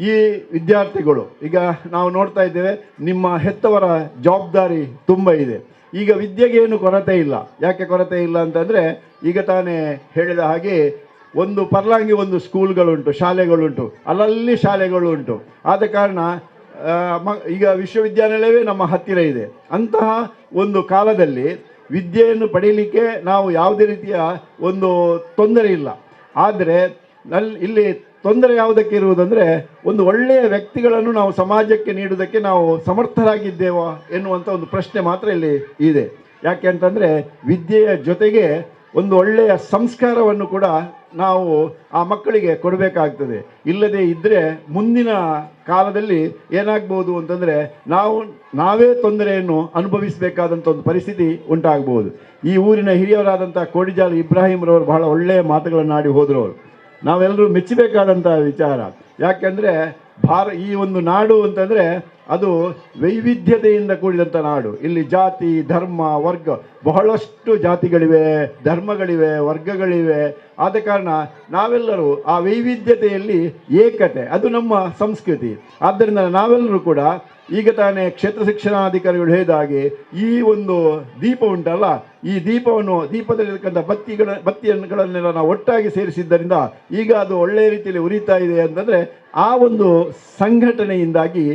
ಈ ವಿದ್ಯಾರ್ಥಿಗಳು ಈಗ ನಾವು ನೋಡ್ತಾ ಇದ್ದೇವೆ, ನಿಮ್ಮ ಹೆತ್ತವರ ಜವಾಬ್ದಾರಿ ತುಂಬ ಇದೆ. ಈಗ ವಿದ್ಯೆಗೆ ಏನು ಕೊರತೆ ಇಲ್ಲ. ಯಾಕೆ ಕೊರತೆ ಇಲ್ಲ ಅಂತಂದರೆ ಈಗ ತಾನೇ ಹೇಳಿದ ಹಾಗೆ ಒಂದು ಪರ್ಲಾಂಗಿ ಒಂದು ಸ್ಕೂಲ್ಗಳುಂಟು, ಶಾಲೆಗಳುಂಟು, ಅಲ್ಲಲ್ಲಿ ಶಾಲೆಗಳು ಉಂಟು. ಆದ ಕಾರಣ ಈಗ ವಿಶ್ವವಿದ್ಯಾನಿಲಯವೇ ನಮ್ಮ ಹತ್ತಿರ ಇದೆ. ಅಂತಹ ಒಂದು ಕಾಲದಲ್ಲಿ ವಿದ್ಯೆಯನ್ನು ಪಡೀಲಿಕ್ಕೆ ನಾವು ಯಾವುದೇ ರೀತಿಯ ಒಂದು ತೊಂದರೆ ಇಲ್ಲ. ಆದರೆ ಇಲ್ಲಿ ತೊಂದರೆ ಯಾವುದಕ್ಕೆ ಇರುವುದಂದರೆ ಒಂದು ಒಳ್ಳೆಯ ವ್ಯಕ್ತಿಗಳನ್ನು ನಾವು ಸಮಾಜಕ್ಕೆ ನೀಡುವುದಕ್ಕೆ ನಾವು ಸಮರ್ಥರಾಗಿದ್ದೇವಾ ಎನ್ನುವಂಥ ಒಂದು ಪ್ರಶ್ನೆ ಮಾತ್ರ ಇಲ್ಲಿ ಇದೆ. ಯಾಕೆ ಅಂತಂದರೆ ವಿದ್ಯೆಯ ಜೊತೆಗೆ ಒಂದು ಒಳ್ಳೆಯ ಸಂಸ್ಕಾರವನ್ನು ಕೂಡ ನಾವು ಆ ಮಕ್ಕಳಿಗೆ ಕೊಡಬೇಕಾಗ್ತದೆ. ಇಲ್ಲದೇ ಇದ್ದರೆ ಮುಂದಿನ ಕಾಲದಲ್ಲಿ ಏನಾಗ್ಬೋದು ಅಂತಂದರೆ ನಾವೇ ತೊಂದರೆಯನ್ನು ಅನುಭವಿಸಬೇಕಾದಂಥ ಒಂದು ಪರಿಸ್ಥಿತಿ ಉಂಟಾಗ್ಬೋದು. ಈ ಊರಿನ ಹಿರಿಯವರಾದಂಥ ಕೋಡಿಜಾಲ ಇಬ್ರಾಹಿಂರವರು ಬಹಳ ಒಳ್ಳೆಯ ಮಾತುಗಳನ್ನು ಆಡಿ ಹೋದರು. ಅವರು ನಾವೆಲ್ಲರೂ ಮೆಚ್ಚಬೇಕಾದಂಥ ವಿಚಾರ. ಯಾಕೆಂದರೆ ಈ ಒಂದು ನಾಡು ಅಂತಂದರೆ ಅದು ವೈವಿಧ್ಯತೆಯಿಂದ ಕೂಡಿದಂಥ ನಾಡು. ಇಲ್ಲಿ ಜಾತಿ, ಧರ್ಮ, ವರ್ಗ, ಬಹಳಷ್ಟು ಜಾತಿಗಳಿವೆ, ಧರ್ಮಗಳಿವೆ, ವರ್ಗಗಳಿವೆ. ಆದ ಕಾರಣ ನಾವೆಲ್ಲರೂ ಆ ವೈವಿಧ್ಯತೆಯಲ್ಲಿ ಏಕತೆ, ಅದು ನಮ್ಮ ಸಂಸ್ಕೃತಿ. ಆದ್ದರಿಂದ ನಾವೆಲ್ಲರೂ ಕೂಡ ಈಗ ತಾನೇ ಕ್ಷೇತ್ರ ಶಿಕ್ಷಣಾಧಿಕಾರಿಗಳು ಹೇಳಿದ ಹಾಗೆ ಈ ಒಂದು ದೀಪ ಉಂಟಲ್ಲ, ಈ ದೀಪದಲ್ಲಿರ್ತಕ್ಕಂಥ ಬತ್ತಿಗಳನ್ನೆಲ್ಲ ನಾವು ಒಟ್ಟಾಗಿ ಸೇರಿಸಿದ್ದರಿಂದ ಈಗ ಅದು ಒಳ್ಳೆಯ ರೀತಿಯಲ್ಲಿ ಉರಿತಾ ಇದೆ ಅಂತಂದರೆ ಆ ಒಂದು ಸಂಘಟನೆಯಿಂದಾಗಿ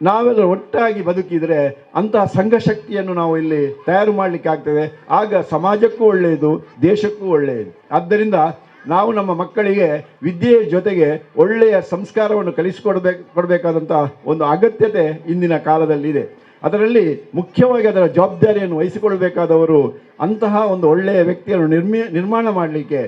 ನಾವೆಲ್ಲ ಒಟ್ಟಾಗಿ ಬದುಕಿದರೆ ಅಂತಹ ಸಂಘಶಕ್ತಿಯನ್ನು ನಾವು ಇಲ್ಲಿ ತಯಾರು ಮಾಡಲಿಕ್ಕೆ ಆಗ್ತದೆ. ಆಗ ಸಮಾಜಕ್ಕೂ ಒಳ್ಳೆಯದು, ದೇಶಕ್ಕೂ ಒಳ್ಳೆಯದು. ಆದ್ದರಿಂದ ನಾವು ನಮ್ಮ ಮಕ್ಕಳಿಗೆ ವಿದ್ಯೆಯ ಜೊತೆಗೆ ಒಳ್ಳೆಯ ಸಂಸ್ಕಾರವನ್ನು ಕೊಡಬೇಕಾದಂಥ ಒಂದು ಅಗತ್ಯತೆ ಇಂದಿನ ಕಾಲದಲ್ಲಿದೆ. ಅದರಲ್ಲಿ ಮುಖ್ಯವಾಗಿ ಅದರ ಜವಾಬ್ದಾರಿಯನ್ನು ವಹಿಸಿಕೊಳ್ಬೇಕಾದವರು ಅಂತಹ ಒಂದು ಒಳ್ಳೆಯ ವ್ಯಕ್ತಿಯನ್ನು ನಿರ್ಮಾಣ ಮಾಡಲಿಕ್ಕೆ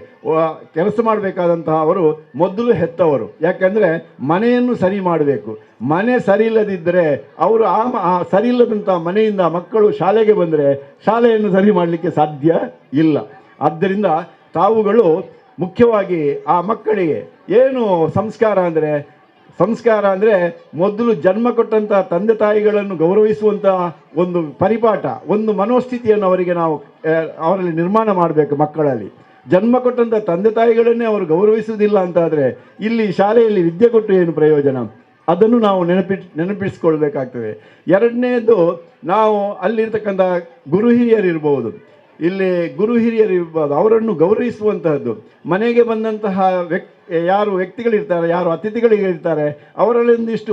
ಕೆಲಸ ಮಾಡಬೇಕಾದಂತಹ ಅವರು ಮೊದಲು ಹೆತ್ತವರು. ಯಾಕೆಂದರೆ ಮನೆಯನ್ನು ಸರಿ ಮಾಡಬೇಕು. ಮನೆ ಸರಿ ಇಲ್ಲದಿದ್ದರೆ ಅವರು ಆ ಸರಿ ಇಲ್ಲದಂಥ ಮನೆಯಿಂದ ಮಕ್ಕಳು ಶಾಲೆಗೆ ಬಂದರೆ ಶಾಲೆಯನ್ನು ಸರಿ ಮಾಡಲಿಕ್ಕೆ ಸಾಧ್ಯ ಇಲ್ಲ. ಆದ್ದರಿಂದ ತಾವುಗಳು ಮುಖ್ಯವಾಗಿ ಆ ಮಕ್ಕಳಿಗೆ ಏನು ಸಂಸ್ಕಾರ ಅಂದರೆ ಮೊದಲು ಜನ್ಮ ಕೊಟ್ಟಂಥ ತಂದೆ ತಾಯಿಗಳನ್ನು ಗೌರವಿಸುವಂತಹ ಒಂದು ಪರಿಪಾಠ, ಒಂದು ಮನೋಸ್ಥಿತಿಯನ್ನು ಅವರಿಗೆ ನಾವು ಅವರಲ್ಲಿ ನಿರ್ಮಾಣ ಮಾಡಬೇಕು. ಮಕ್ಕಳಲ್ಲಿ ಜನ್ಮ ಕೊಟ್ಟಂಥ ತಂದೆ ತಾಯಿಗಳನ್ನೇ ಅವರು ಗೌರವಿಸುವುದಿಲ್ಲ ಅಂತಾದರೆ ಇಲ್ಲಿ ಶಾಲೆಯಲ್ಲಿ ವಿದ್ಯೆ ಕೊಟ್ಟು ಏನು ಪ್ರಯೋಜನ? ಅದನ್ನು ನಾವು ನೆನಪಿಸಿಕೊಳ್ಬೇಕಾಗ್ತದೆ. ಎರಡನೇದು, ನಾವು ಅಲ್ಲಿರ್ತಕ್ಕಂಥ ಗುರು ಹಿರಿಯರಿರ್ಬೋದು, ಇಲ್ಲಿ ಗುರು ಹಿರಿಯರಿರ್ಬೋದು, ಅವರನ್ನು ಗೌರವಿಸುವಂತಹದ್ದು. ಮನೆಗೆ ಬಂದಂತಹ ಯಾರು ವ್ಯಕ್ತಿಗಳಿರ್ತಾರೆ, ಯಾರು ಅತಿಥಿಗಳಿರ್ತಾರೆ, ಅವರಲ್ಲೊಂದಿಷ್ಟು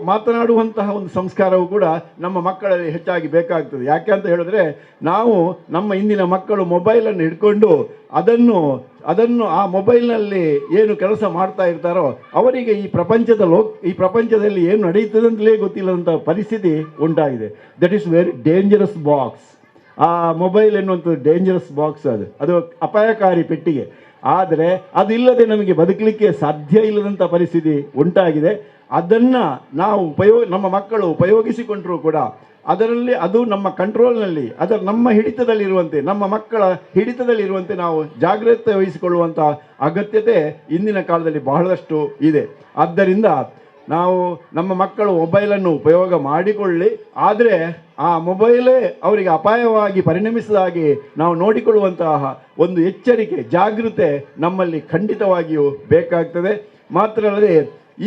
ಮಾತನಾಡುವಂತಹ ಒಂದು ಸಂಸ್ಕಾರವು ಕೂಡ ನಮ್ಮ ಮಕ್ಕಳಲ್ಲಿ ಹೆಚ್ಚಾಗಿ ಬೇಕಾಗ್ತದೆ. ಯಾಕೆ ಅಂತ ಹೇಳಿದ್ರೆ, ನಾವು ನಮ್ಮ ಇಂದಿನ ಮಕ್ಕಳು ಮೊಬೈಲನ್ನು ಹಿಡ್ಕೊಂಡು ಅದನ್ನು ಆ ಮೊಬೈಲ್ನಲ್ಲಿ ಏನು ಕೆಲಸ ಮಾಡ್ತಾ ಇರ್ತಾರೋ ಅವರಿಗೆ ಈ ಪ್ರಪಂಚದಲ್ಲಿ ಏನು ನಡೆಯುತ್ತದೆ ಅಂತಲೇ ಗೊತ್ತಿಲ್ಲದಂಥ ಪರಿಸ್ಥಿತಿ ಉಂಟಾಗಿದೆ. That is very dangerous box. ಆ ಮೊಬೈಲ್ ಎನ್ನುವಂಥದ್ದು ಡೇಂಜರಸ್ ಬಾಕ್ಸ್, ಅದು ಅಪಾಯಕಾರಿ ಪೆಟ್ಟಿಗೆ. ಆದರೆ ಅದಿಲ್ಲದೆ ನಮಗೆ ಬದುಕಲಿಕ್ಕೆ ಸಾಧ್ಯ ಇಲ್ಲದಂಥ ಪರಿಸ್ಥಿತಿ ಉಂಟಾಗಿದೆ. ಅದನ್ನು ನಾವು ನಮ್ಮ ಮಕ್ಕಳು ಉಪಯೋಗಿಸಿಕೊಂಡರೂ ಕೂಡ ಅದರಲ್ಲಿ ಅದು ನಮ್ಮ ಕಂಟ್ರೋಲ್ನಲ್ಲಿ, ನಮ್ಮ ಹಿಡಿತದಲ್ಲಿರುವಂತೆ, ನಮ್ಮ ಮಕ್ಕಳ ಹಿಡಿತದಲ್ಲಿರುವಂತೆ ನಾವು ಜಾಗ್ರತೆ ವಹಿಸಿಕೊಳ್ಳುವಂಥ ಅಗತ್ಯತೆ ಇಂದಿನ ಕಾಲದಲ್ಲಿ ಬಹಳಷ್ಟು ಇದೆ. ಆದ್ದರಿಂದ ನಾವು ನಮ್ಮ ಮಕ್ಕಳು ಮೊಬೈಲನ್ನು ಉಪಯೋಗ ಮಾಡಿಕೊಳ್ಳಿ, ಆದರೆ ಆ ಮೊಬೈಲೇ ಅವರಿಗೆ ಅಪಾಯವಾಗಿ ಪರಿಣಮಿಸಿದಾಗಿ ನಾವು ನೋಡಿಕೊಳ್ಳುವಂತಹ ಒಂದು ಎಚ್ಚರಿಕೆ, ಜಾಗೃತೆ ನಮ್ಮಲ್ಲಿ ಖಂಡಿತವಾಗಿಯೂ ಬೇಕಾಗ್ತದೆ. ಮಾತ್ರ ಅಲ್ಲದೆ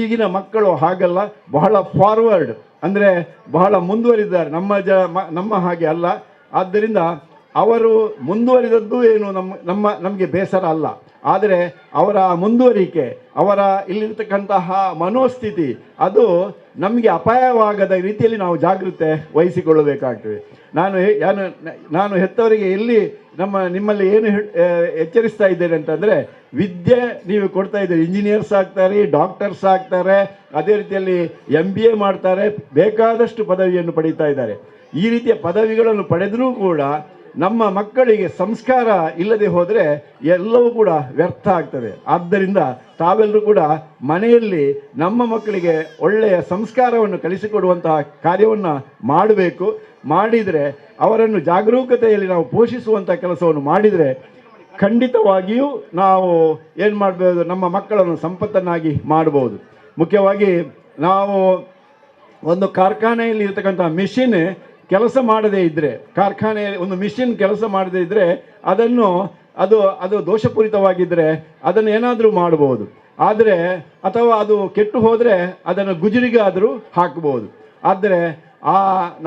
ಈಗಿನ ಮಕ್ಕಳು ಹಾಗಲ್ಲ, ಬಹಳ ಫಾರ್ವರ್ಡ್, ಅಂದರೆ ಬಹಳ ಮುಂದುವರಿದ್ದಾರೆ, ನಮ್ಮ ಹಾಗೆ ಅಲ್ಲ. ಆದ್ದರಿಂದ ಅವರು ಮುಂದುವರಿದದ್ದು ಏನು ನಮಗೆ ಬೇಸರ ಅಲ್ಲ, ಆದರೆ ಅವರ ಮುಂದುವರಿಕೆ, ಅವರ ಇಲ್ಲಿರ್ತಕ್ಕಂತಹ ಮನೋಸ್ಥಿತಿ ಅದು ನಮಗೆ ಅಪಾಯವಾಗದ ರೀತಿಯಲ್ಲಿ ನಾವು ಜಾಗೃತೆ ವಹಿಸಿಕೊಳ್ಳಬೇಕಾಗ್ತದೆ. ನಾನು ಹೆತ್ತವರಿಗೆ ನಿಮ್ಮಲ್ಲಿ ಏನು ಎಚ್ಚರಿಸ್ತಾ ಇದ್ದೇನೆ ಅಂತಂದರೆ, ವಿದ್ಯೆ ನೀವು ಕೊಡ್ತಾ ಇದ್ದೀರಿ, ಇಂಜಿನಿಯರ್ಸ್ ಆಗ್ತಾರೆ, ಡಾಕ್ಟರ್ಸ್ ಆಗ್ತಾರೆ, ಅದೇ ರೀತಿಯಲ್ಲಿ MBA ಮಾಡ್ತಾರೆ, ಬೇಕಾದಷ್ಟು ಪದವಿಯನ್ನು ಪಡೀತಾ ಇದ್ದಾರೆ. ಈ ರೀತಿಯ ಪದವಿಗಳನ್ನು ಪಡೆದರೂ ಕೂಡ ನಮ್ಮ ಮಕ್ಕಳಿಗೆ ಸಂಸ್ಕಾರ ಇಲ್ಲದೆ ಹೋದರೆ ಎಲ್ಲವೂ ಕೂಡ ವ್ಯರ್ಥ ಆಗ್ತದೆ. ಆದ್ದರಿಂದ ತಾವೆಲ್ಲರೂ ಕೂಡ ಮನೆಯಲ್ಲಿ ನಮ್ಮ ಮಕ್ಕಳಿಗೆ ಒಳ್ಳೆಯ ಸಂಸ್ಕಾರವನ್ನು ಕಲಿಸಿಕೊಡುವಂತಹ ಕಾರ್ಯವನ್ನು ಮಾಡಬೇಕು. ಮಾಡಿದರೆ ಅವರನ್ನು ಜಾಗರೂಕತೆಯಲ್ಲಿ ನಾವು ಪೋಷಿಸುವಂಥ ಕೆಲಸವನ್ನು ಮಾಡಿದರೆ ಖಂಡಿತವಾಗಿಯೂ ನಾವು ಏನು ಮಾಡಬಹುದು, ನಮ್ಮ ಮಕ್ಕಳನ್ನು ಸಂಪತ್ತನ್ನಾಗಿ ಮಾಡಬಹುದು. ಮುಖ್ಯವಾಗಿ ನಾವು ಒಂದು ಕಾರ್ಖಾನೆಯಲ್ಲಿ ಇರ್ತಕ್ಕಂಥ ಮಿಷಿನ್ ಕೆಲಸ ಮಾಡದೇ ಇದ್ದರೆ, ಕಾರ್ಖಾನೆಯಲ್ಲಿ ಒಂದು ಮಿಷಿನ್ ಕೆಲಸ ಮಾಡದೇ ಇದ್ದರೆ ಅದು ದೋಷಪೂರಿತವಾಗಿದ್ದರೆ ಅದನ್ನು ಏನಾದರೂ ಮಾಡಬಹುದು. ಆದರೆ ಅಥವಾ ಅದು ಕೆಟ್ಟು ಹೋದರೆ ಅದನ್ನು ಗುಜರಿಗಾದರೂ ಹಾಕಬಹುದು. ಆದರೆ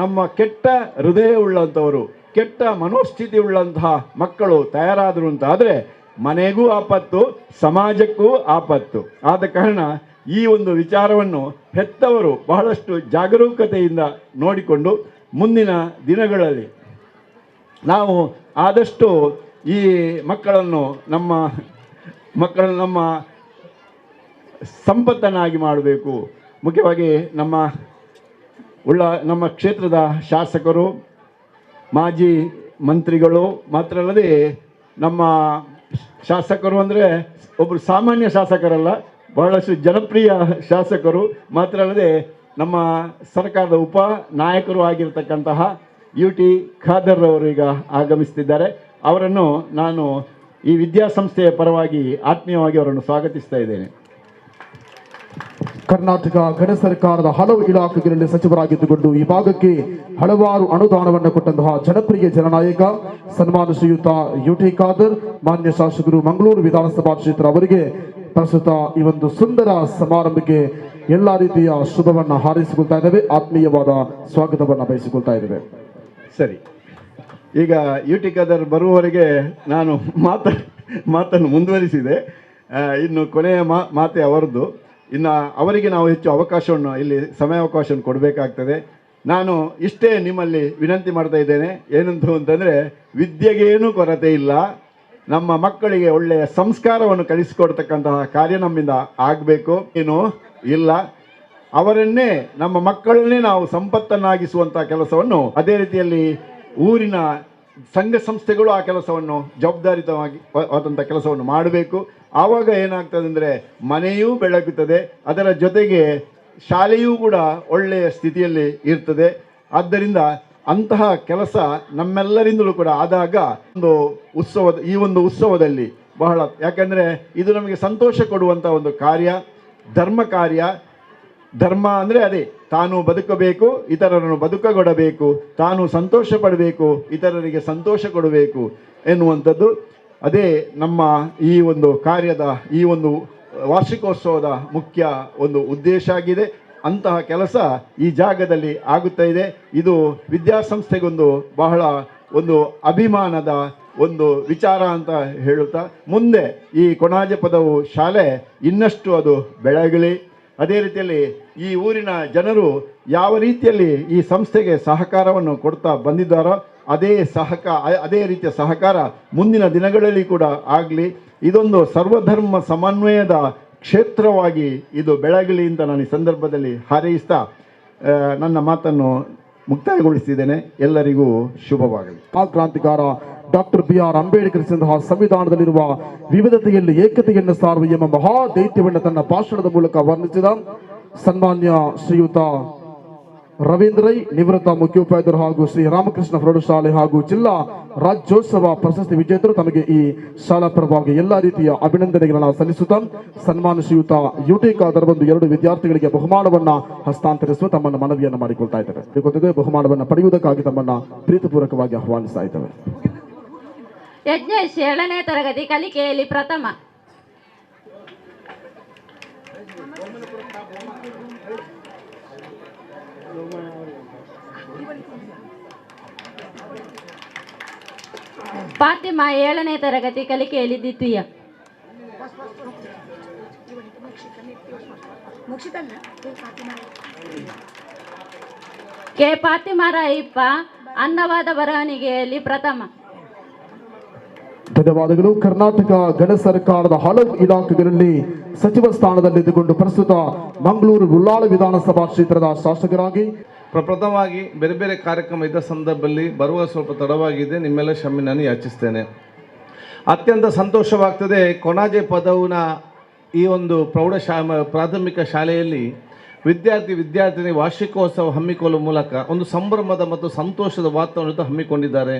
ನಮ್ಮ ಕೆಟ್ಟ ಹೃದಯ ಉಳ್ಳಂಥವರು, ಕೆಟ್ಟ ಮನೋಸ್ಥಿತಿ ಉಳ್ಳಂತಹ ಮಕ್ಕಳು ತಯಾರಾದರು ಅಂತ ಆದರೆ ಮನೆಗೂ ಆಪತ್ತು, ಸಮಾಜಕ್ಕೂ ಆಪತ್ತು. ಆದ ಕಾರಣ ಈ ಒಂದು ವಿಚಾರವನ್ನು ಹೆತ್ತವರು ಬಹಳಷ್ಟು ಜಾಗರೂಕತೆಯಿಂದ ನೋಡಿಕೊಂಡು ಮುಂದಿನ ದಿನಗಳಲ್ಲಿ ನಾವು ಆದಷ್ಟು ಈ ಮಕ್ಕಳನ್ನು ನಮ್ಮ ಸಂಪತ್ತನ್ನಾಗಿ ಮಾಡಬೇಕು. ಮುಖ್ಯವಾಗಿ ನಮ್ಮ ಕ್ಷೇತ್ರದ ಶಾಸಕರು, ಮಾಜಿ ಮಂತ್ರಿಗಳು, ಮಾತ್ರ ಅಲ್ಲದೆ ನಮ್ಮ ಶಾಸಕರು ಅಂದರೆ ಒಬ್ಬರು ಸಾಮಾನ್ಯ ಶಾಸಕರಲ್ಲ, ಬಹಳಷ್ಟು ಜನಪ್ರಿಯ ಶಾಸಕರು, ಮಾತ್ರ ಅಲ್ಲದೆ ನಮ್ಮ ಸರ್ಕಾರದ ಉಪ ನಾಯಕರು ಆಗಿರತಕ್ಕಂತಹ UT ಖಾದರ್ ಅವರು ಈಗ ಆಗಮಿಸ್ತಿದ್ದಾರೆ. ಅವರನ್ನು ನಾನು ಈ ವಿದ್ಯಾಸಂಸ್ಥೆಯ ಪರವಾಗಿ ಆತ್ಮೀಯವಾಗಿ ಅವರನ್ನು ಸ್ವಾಗತಿಸ್ತಾ ಇದ್ದೇನೆ. ಕರ್ನಾಟಕ ಗಣ ಸರ್ಕಾರದ ಹಲವು ಇಲಾಖೆಗಳಲ್ಲಿ ಸಚಿವರಾಗಿದ್ದುಕೊಂಡು ಈ ಭಾಗಕ್ಕೆ ಹಲವಾರು ಅನುದಾನವನ್ನು ಕೊಟ್ಟಂತಹ ಜನಪ್ರಿಯ ಜನನಾಯಕ ಸನ್ಮಾನ ಶ್ರೀಯುತ UT ಖಾದರ್, ಮಾನ್ಯ ಶಾಸಕರು, ಮಂಗಳೂರು ವಿಧಾನಸಭಾ ಕ್ಷೇತ್ರ ಅವರಿಗೆ ಪ್ರಸ್ತುತ ಈ ಒಂದು ಸುಂದರ ಸಮಾರಂಭಕ್ಕೆ ಎಲ್ಲ ರೀತಿಯ ಶುಭವನ್ನು ಹಾರೈಸಿಕೊಳ್ತಾ ಇದ್ದೇವೆ, ಆತ್ಮೀಯವಾದ ಸ್ವಾಗತವನ್ನು ಬಯಸಿಕೊಳ್ತಾ ಇದ್ದೇವೆ. ಸರಿ, ಈಗ UT ಖಾದರ್ ಬರುವವರೆಗೆ ನಾನು ಮಾತನ್ನು ಮುಂದುವರಿಸಿದೆ. ಇನ್ನು ಕೊನೆಯ ಮಾತೆ ಅವರದ್ದು. ಇನ್ನು ಅವರಿಗೆ ನಾವು ಹೆಚ್ಚು ಅವಕಾಶವನ್ನು, ಇಲ್ಲಿ ಸಮಯಾವಕಾಶವನ್ನು ಕೊಡಬೇಕಾಗ್ತದೆ. ನಾನು ಇಷ್ಟೇ ನಿಮ್ಮಲ್ಲಿ ವಿನಂತಿ ಮಾಡ್ತಾ ಇದ್ದೇನೆ, ಏನಂತ ಅಂತಂದರೆ, ವಿದ್ಯೆಗೇನೂ ಕೊರತೆ ಇಲ್ಲ, ನಮ್ಮ ಮಕ್ಕಳಿಗೆ ಒಳ್ಳೆಯ ಸಂಸ್ಕಾರವನ್ನು ಕಲಿಸಿಕೊಡ್ತಕ್ಕಂತಹ ಕಾರ್ಯ ನಮ್ಮಿಂದ ಆಗಬೇಕು. ಏನೂ ಇಲ್ಲ, ಅವರನ್ನೇ ನಮ್ಮ ಮಕ್ಕಳನ್ನೇ ನಾವು ಸಂಪತ್ತನ್ನಾಗಿಸುವಂಥ ಕೆಲಸವನ್ನು, ಅದೇ ರೀತಿಯಲ್ಲಿ ಊರಿನ ಸಂಘ ಸಂಸ್ಥೆಗಳು ಆ ಕೆಲಸವನ್ನು ಜವಾಬ್ದಾರಿತವಾಗಿ ಆದಂಥ ಕೆಲಸವನ್ನು ಮಾಡಬೇಕು. ಆವಾಗ ಏನಾಗ್ತದೆ ಅಂದರೆ ಮನೆಯೂ ಬೆಳಗುತ್ತದೆ, ಅದರ ಜೊತೆಗೆ ಶಾಲೆಯೂ ಕೂಡ ಒಳ್ಳೆಯ ಸ್ಥಿತಿಯಲ್ಲಿ ಇರ್ತದೆ. ಆದ್ದರಿಂದ ಅಂತಹ ಕೆಲಸ ನಮ್ಮೆಲ್ಲರಿಂದಲೂ ಕೂಡ ಆದಾಗ ಈ ಒಂದು ಉತ್ಸವದಲ್ಲಿ ಬಹಳ, ಯಾಕೆಂದರೆ ಇದು ನಮಗೆ ಸಂತೋಷ ಕೊಡುವಂಥ ಒಂದು ಕಾರ್ಯ, ಧರ್ಮ ಕಾರ್ಯ. ಧರ್ಮ ಅಂದರೆ ಅದೇ, ತಾನು ಬದುಕಬೇಕು, ಇತರರನ್ನು ಬದುಕಗೊಡಬೇಕು, ತಾನು ಸಂತೋಷ ಪಡಬೇಕು, ಇತರರಿಗೆ ಸಂತೋಷ ಕೊಡಬೇಕು ಎನ್ನುವಂಥದ್ದು. ಅದೇ ನಮ್ಮ ಈ ಒಂದು ಕಾರ್ಯದ, ಈ ಒಂದು ವಾರ್ಷಿಕೋತ್ಸವದ ಮುಖ್ಯ ಒಂದು ಉದ್ದೇಶ ಆಗಿದೆ. ಅಂತಹ ಕೆಲಸ ಈ ಜಾಗದಲ್ಲಿ ಆಗುತ್ತಾ ಇದೆ. ಇದು ವಿದ್ಯಾಸಂಸ್ಥೆಗೊಂದು ಬಹಳ ಒಂದು ಅಭಿಮಾನದ ಒಂದು ವಿಚಾರ ಅಂತ ಹೇಳುತ್ತಾ, ಮುಂದೆ ಈ ಕೊಣಾಜೆ ಪದವು ಶಾಲೆ ಇನ್ನಷ್ಟು ಅದು ಬೆಳಗಲಿ. ಅದೇ ರೀತಿಯಲ್ಲಿ ಈ ಊರಿನ ಜನರು ಯಾವ ರೀತಿಯಲ್ಲಿ ಈ ಸಂಸ್ಥೆಗೆ ಸಹಕಾರವನ್ನು ಕೊಡ್ತಾ ಬಂದಿದ್ದಾರೋ ಅದೇ ರೀತಿಯ ಸಹಕಾರ ಮುಂದಿನ ದಿನಗಳಲ್ಲಿ ಕೂಡ ಆಗಲಿ. ಇದೊಂದು ಸರ್ವಧರ್ಮ ಸಮನ್ವಯದ ಕ್ಷೇತ್ರವಾಗಿ ಇದು ಬೆಳಗಲಿ ಅಂತ ನಾನು ಈ ಸಂದರ್ಭದಲ್ಲಿ ಹಾರೈಸ್ತಾ ನನ್ನ ಮಾತನ್ನು ಮುಕ್ತಾಯಗೊಳಿಸಿದ್ದೇನೆ. ಎಲ್ಲರಿಗೂ ಶುಭವಾಗಲಿ. ಕ್ರಾಂತಿಕಾರ ಡಾಕ್ಟರ್ BR ಅಂಬೇಡ್ಕರ್ ಸಂವಿಧಾನದಲ್ಲಿರುವ ವಿವಿಧತೆಯಲ್ಲಿ ಏಕತೆಯನ್ನು ಸಾರುವ ಎಂಬ ಮಹಾದೈತ್ಯವನ್ನು ತನ್ನ ಭಾಷಣದ ಮೂಲಕ ವರ್ಣಿಸಿದ ಸನ್ಮಾನ್ಯ ಶ್ರೀಯುತ ರವೀಂದ್ರ ನಿವೃತ್ತ ಮುಖ್ಯೋಪಾಧ್ಯಾಯರು ಹಾಗೂ ಶ್ರೀ ರಾಮಕೃಷ್ಣ ಪ್ರೌಢಶಾಲೆ ಹಾಗೂ ಜಿಲ್ಲಾ ರಾಜ್ಯೋತ್ಸವ ಪ್ರಶಸ್ತಿ ವಿಜೇತರು ತಮಗೆ ಈ ಶಾಲಾ ಪರವಾಗಿ ಎಲ್ಲಾ ರೀತಿಯ ಅಭಿನಂದನೆಗಳನ್ನು ಸಲ್ಲಿಸುತ್ತಾ ಸನ್ಮಾನ್ಯ ಶ್ರೀಯುತ UT ಖಾದರ್ ಬಂದು 2 ವಿದ್ಯಾರ್ಥಿಗಳಿಗೆ ಬಹುಮಾನವನ್ನ ಹಸ್ತಾಂತರಿಸುವ ತಮ್ಮನ್ನು ಮನವಿಯನ್ನು ಮಾಡಿಕೊಳ್ತಾ ಇದ್ದಾರೆ. ಬಹುಮಾನವನ್ನು ಪಡೆಯುವುದಕ್ಕಾಗಿ ತಮ್ಮನ್ನ ಪ್ರೀತಿಪೂರ್ವಕವಾಗಿ ಆಹ್ವಾನಿಸ್ತಾ ಇದ್ದೇವೆ. ಯಜ್ಞೇಶ್ 7ನೇ ತರಗತಿ ಕಲಿಕೆಯಲ್ಲಿ ಪ್ರಥಮ. ಫಾತಿಮಾ 7ನೇ ತರಗತಿ ಕಲಿಕೆಯಲ್ಲಿ ದ್ವಿತೀಯ. ಕೆ ಫಾತಿಮಾ ರಾಯಿಪ್ಪ ಅಂದವಾದ ಬರವಣಿಗೆಯಲ್ಲಿ ಪ್ರಥಮ. ಧನ್ಯವಾದಗಳು. ಕರ್ನಾಟಕ ಗಣ ಸರ್ಕಾರದ ಹಲವು ಇಲಾಖೆಗಳಲ್ಲಿ ಸಚಿವ ಸ್ಥಾನದಲ್ಲಿದ್ದುಕೊಂಡು ಪ್ರಸ್ತುತ ಮಂಗಳೂರು ಉಳ್ಳಾಳ ವಿಧಾನಸಭಾ ಕ್ಷೇತ್ರದ ಶಾಸಕರಾಗಿ ಪ್ರಪ್ರಥಮವಾಗಿ ಬೇರೆ ಬೇರೆ ಕಾರ್ಯಕ್ರಮ ಇದ್ದ ಸಂದರ್ಭದಲ್ಲಿ ಬರುವ ಸ್ವಲ್ಪ ತಡವಾಗಿದೆ, ನಿಮ್ಮೆಲ್ಲ ಕ್ಷಮೆ ನಾನು ಯಾಚಿಸ್ತೇನೆ. ಅತ್ಯಂತ ಸಂತೋಷವಾಗ್ತದೆ. ಕೊಣಾಜೆ ಪದವಿನ ಈ ಒಂದು ಪ್ರಾಥಮಿಕ ಶಾಲೆಯಲ್ಲಿ ವಿದ್ಯಾರ್ಥಿನಿ ವಾರ್ಷಿಕೋತ್ಸವ ಹಮ್ಮಿಕೊಳ್ಳುವ ಮೂಲಕ ಒಂದು ಸಂಭ್ರಮದ ಮತ್ತು ಸಂತೋಷದ ವಾತಾವರಣದ ಹಮ್ಮಿಕೊಂಡಿದ್ದಾರೆ.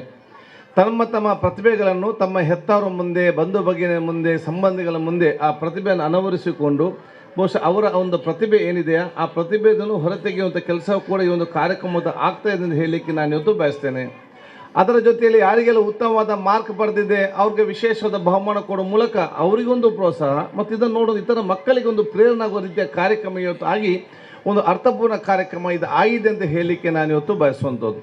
ತಮ್ಮ ಪ್ರತಿಭೆಗಳನ್ನು ತಮ್ಮ ಹೆತ್ತವರ ಮುಂದೆ, ಬಂಧು ಬಗೆಯ ಮುಂದೆ, ಸಂಬಂಧಿಗಳ ಮುಂದೆ ಆ ಪ್ರತಿಭೆಯನ್ನು ಅನಾವರಿಸಿಕೊಂಡು ಬಹುಶಃ ಅವರ ಒಂದು ಪ್ರತಿಭೆ ಏನಿದೆಯಾ ಆ ಪ್ರತಿಭೆಯನ್ನು ಹೊರತೆಗೆಯುವಂಥ ಕೆಲಸ ಕೂಡ ಈ ಒಂದು ಕಾರ್ಯಕ್ರಮದ ಆಗ್ತಾ ಇದೆ ಅಂತ ಹೇಳಲಿಕ್ಕೆ ನಾನು ಇವತ್ತು ಬಯಸ್ತೇನೆ. ಅದರ ಜೊತೆಯಲ್ಲಿ ಯಾರಿಗೆಲ್ಲ ಉತ್ತಮವಾದ ಮಾರ್ಕ್ ಪಡೆದಿದೆ ಅವ್ರಿಗೆ ವಿಶೇಷವಾದ ಬಹುಮಾನ ಕೊಡುವ ಮೂಲಕ ಅವರಿಗೊಂದು ಪ್ರೋತ್ಸಾಹ ಮತ್ತು ಇದನ್ನು ನೋಡೋದು ಇತರ ಮಕ್ಕಳಿಗೆ ಒಂದು ಪ್ರೇರಣೆ ಆಗುವ ರೀತಿಯ ಕಾರ್ಯಕ್ರಮ ಇವತ್ತು ಆಗಿ ಒಂದು ಅರ್ಥಪೂರ್ಣ ಕಾರ್ಯಕ್ರಮ ಇದು ಆಗಿದೆ ಅಂತ ಹೇಳಲಿಕ್ಕೆ ನಾನು ಇವತ್ತು ಬಯಸುವಂಥದ್ದು.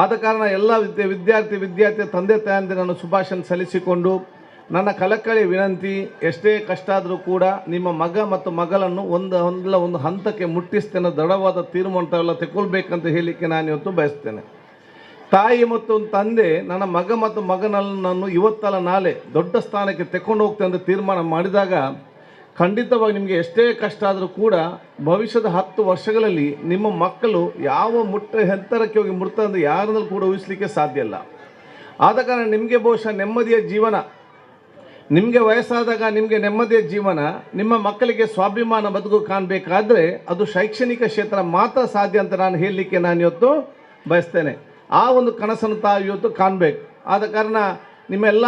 ಆದ ಕಾರಣ ಎಲ್ಲ ವಿದ್ಯಾರ್ಥಿ ತಂದೆ ತಾಯಂದಿರ ನಾನು ಶುಭಾಶಯ ಸಲ್ಲಿಸಿಕೊಂಡು ನನ್ನ ಕಳಕಳಿ ವಿನಂತಿ, ಎಷ್ಟೇ ಕಷ್ಟ ಆದರೂ ಕೂಡ ನಿಮ್ಮ ಮಗ ಮತ್ತು ಮಗಳನ್ನು ಒಂದು ಹಂತಕ್ಕೆ ಮುಟ್ಟಿಸ್ತೇನೆ, ದೃಢವಾದ ತೀರ್ಮಾನ ತೆಗೊಳ್ಬೇಕಂತ ಹೇಳಲಿಕ್ಕೆ ನಾನು ಇವತ್ತು ಬಯಸ್ತೇನೆ. ತಾಯಿ ಮತ್ತು ತಂದೆ ನನ್ನ ಮಗ ಮತ್ತು ಮಗನನ್ನು ಇವತ್ತಲ್ಲ ನಾಳೆ ದೊಡ್ಡ ಸ್ಥಾನಕ್ಕೆ ತೆಕೊಂಡು ಹೋಗ್ತೇನೆ ಅಂತ ತೀರ್ಮಾನ ಮಾಡಿದಾಗ ಖಂಡಿತವಾಗಿ ನಿಮಗೆ ಎಷ್ಟೇ ಕಷ್ಟ ಆದರೂ ಕೂಡ ಭವಿಷ್ಯದ 10 ವರ್ಷಗಳಲ್ಲಿ ನಿಮ್ಮ ಮಕ್ಕಳು ಯಾವ ಎತ್ತರಕ್ಕೆ ಹೋಗಿ ಮುಟ್ತಂದ್ರೆ ಯಾರನ್ನೂ ಕೂಡ ಊಹಿಸಲಿಕ್ಕೆ ಸಾಧ್ಯ ಇಲ್ಲ. ಆದ ಕಾರಣ ನಿಮಗೆ ಬಹುಶಃ ನೆಮ್ಮದಿಯ ಜೀವನ, ನಿಮಗೆ ವಯಸ್ಸಾದಾಗ ನಿಮಗೆ ನೆಮ್ಮದಿಯ ಜೀವನ, ನಿಮ್ಮ ಮಕ್ಕಳಿಗೆ ಸ್ವಾಭಿಮಾನ ಬದುಕು ಕಾಣಬೇಕಾದ್ರೆ ಅದು ಶೈಕ್ಷಣಿಕ ಕ್ಷೇತ್ರ ಮಾತ್ರ ಸಾಧ್ಯ ಅಂತ ನಾನು ಹೇಳಲಿಕ್ಕೆ ನಾನು ಇವತ್ತು ಬಯಸ್ತೇನೆ. ಆ ಒಂದು ಕನಸನ್ನು ತಾವು ಇವತ್ತು ಕಾಣಬೇಕು. ಆದ ಕಾರಣ ನಿಮ್ಮೆಲ್ಲ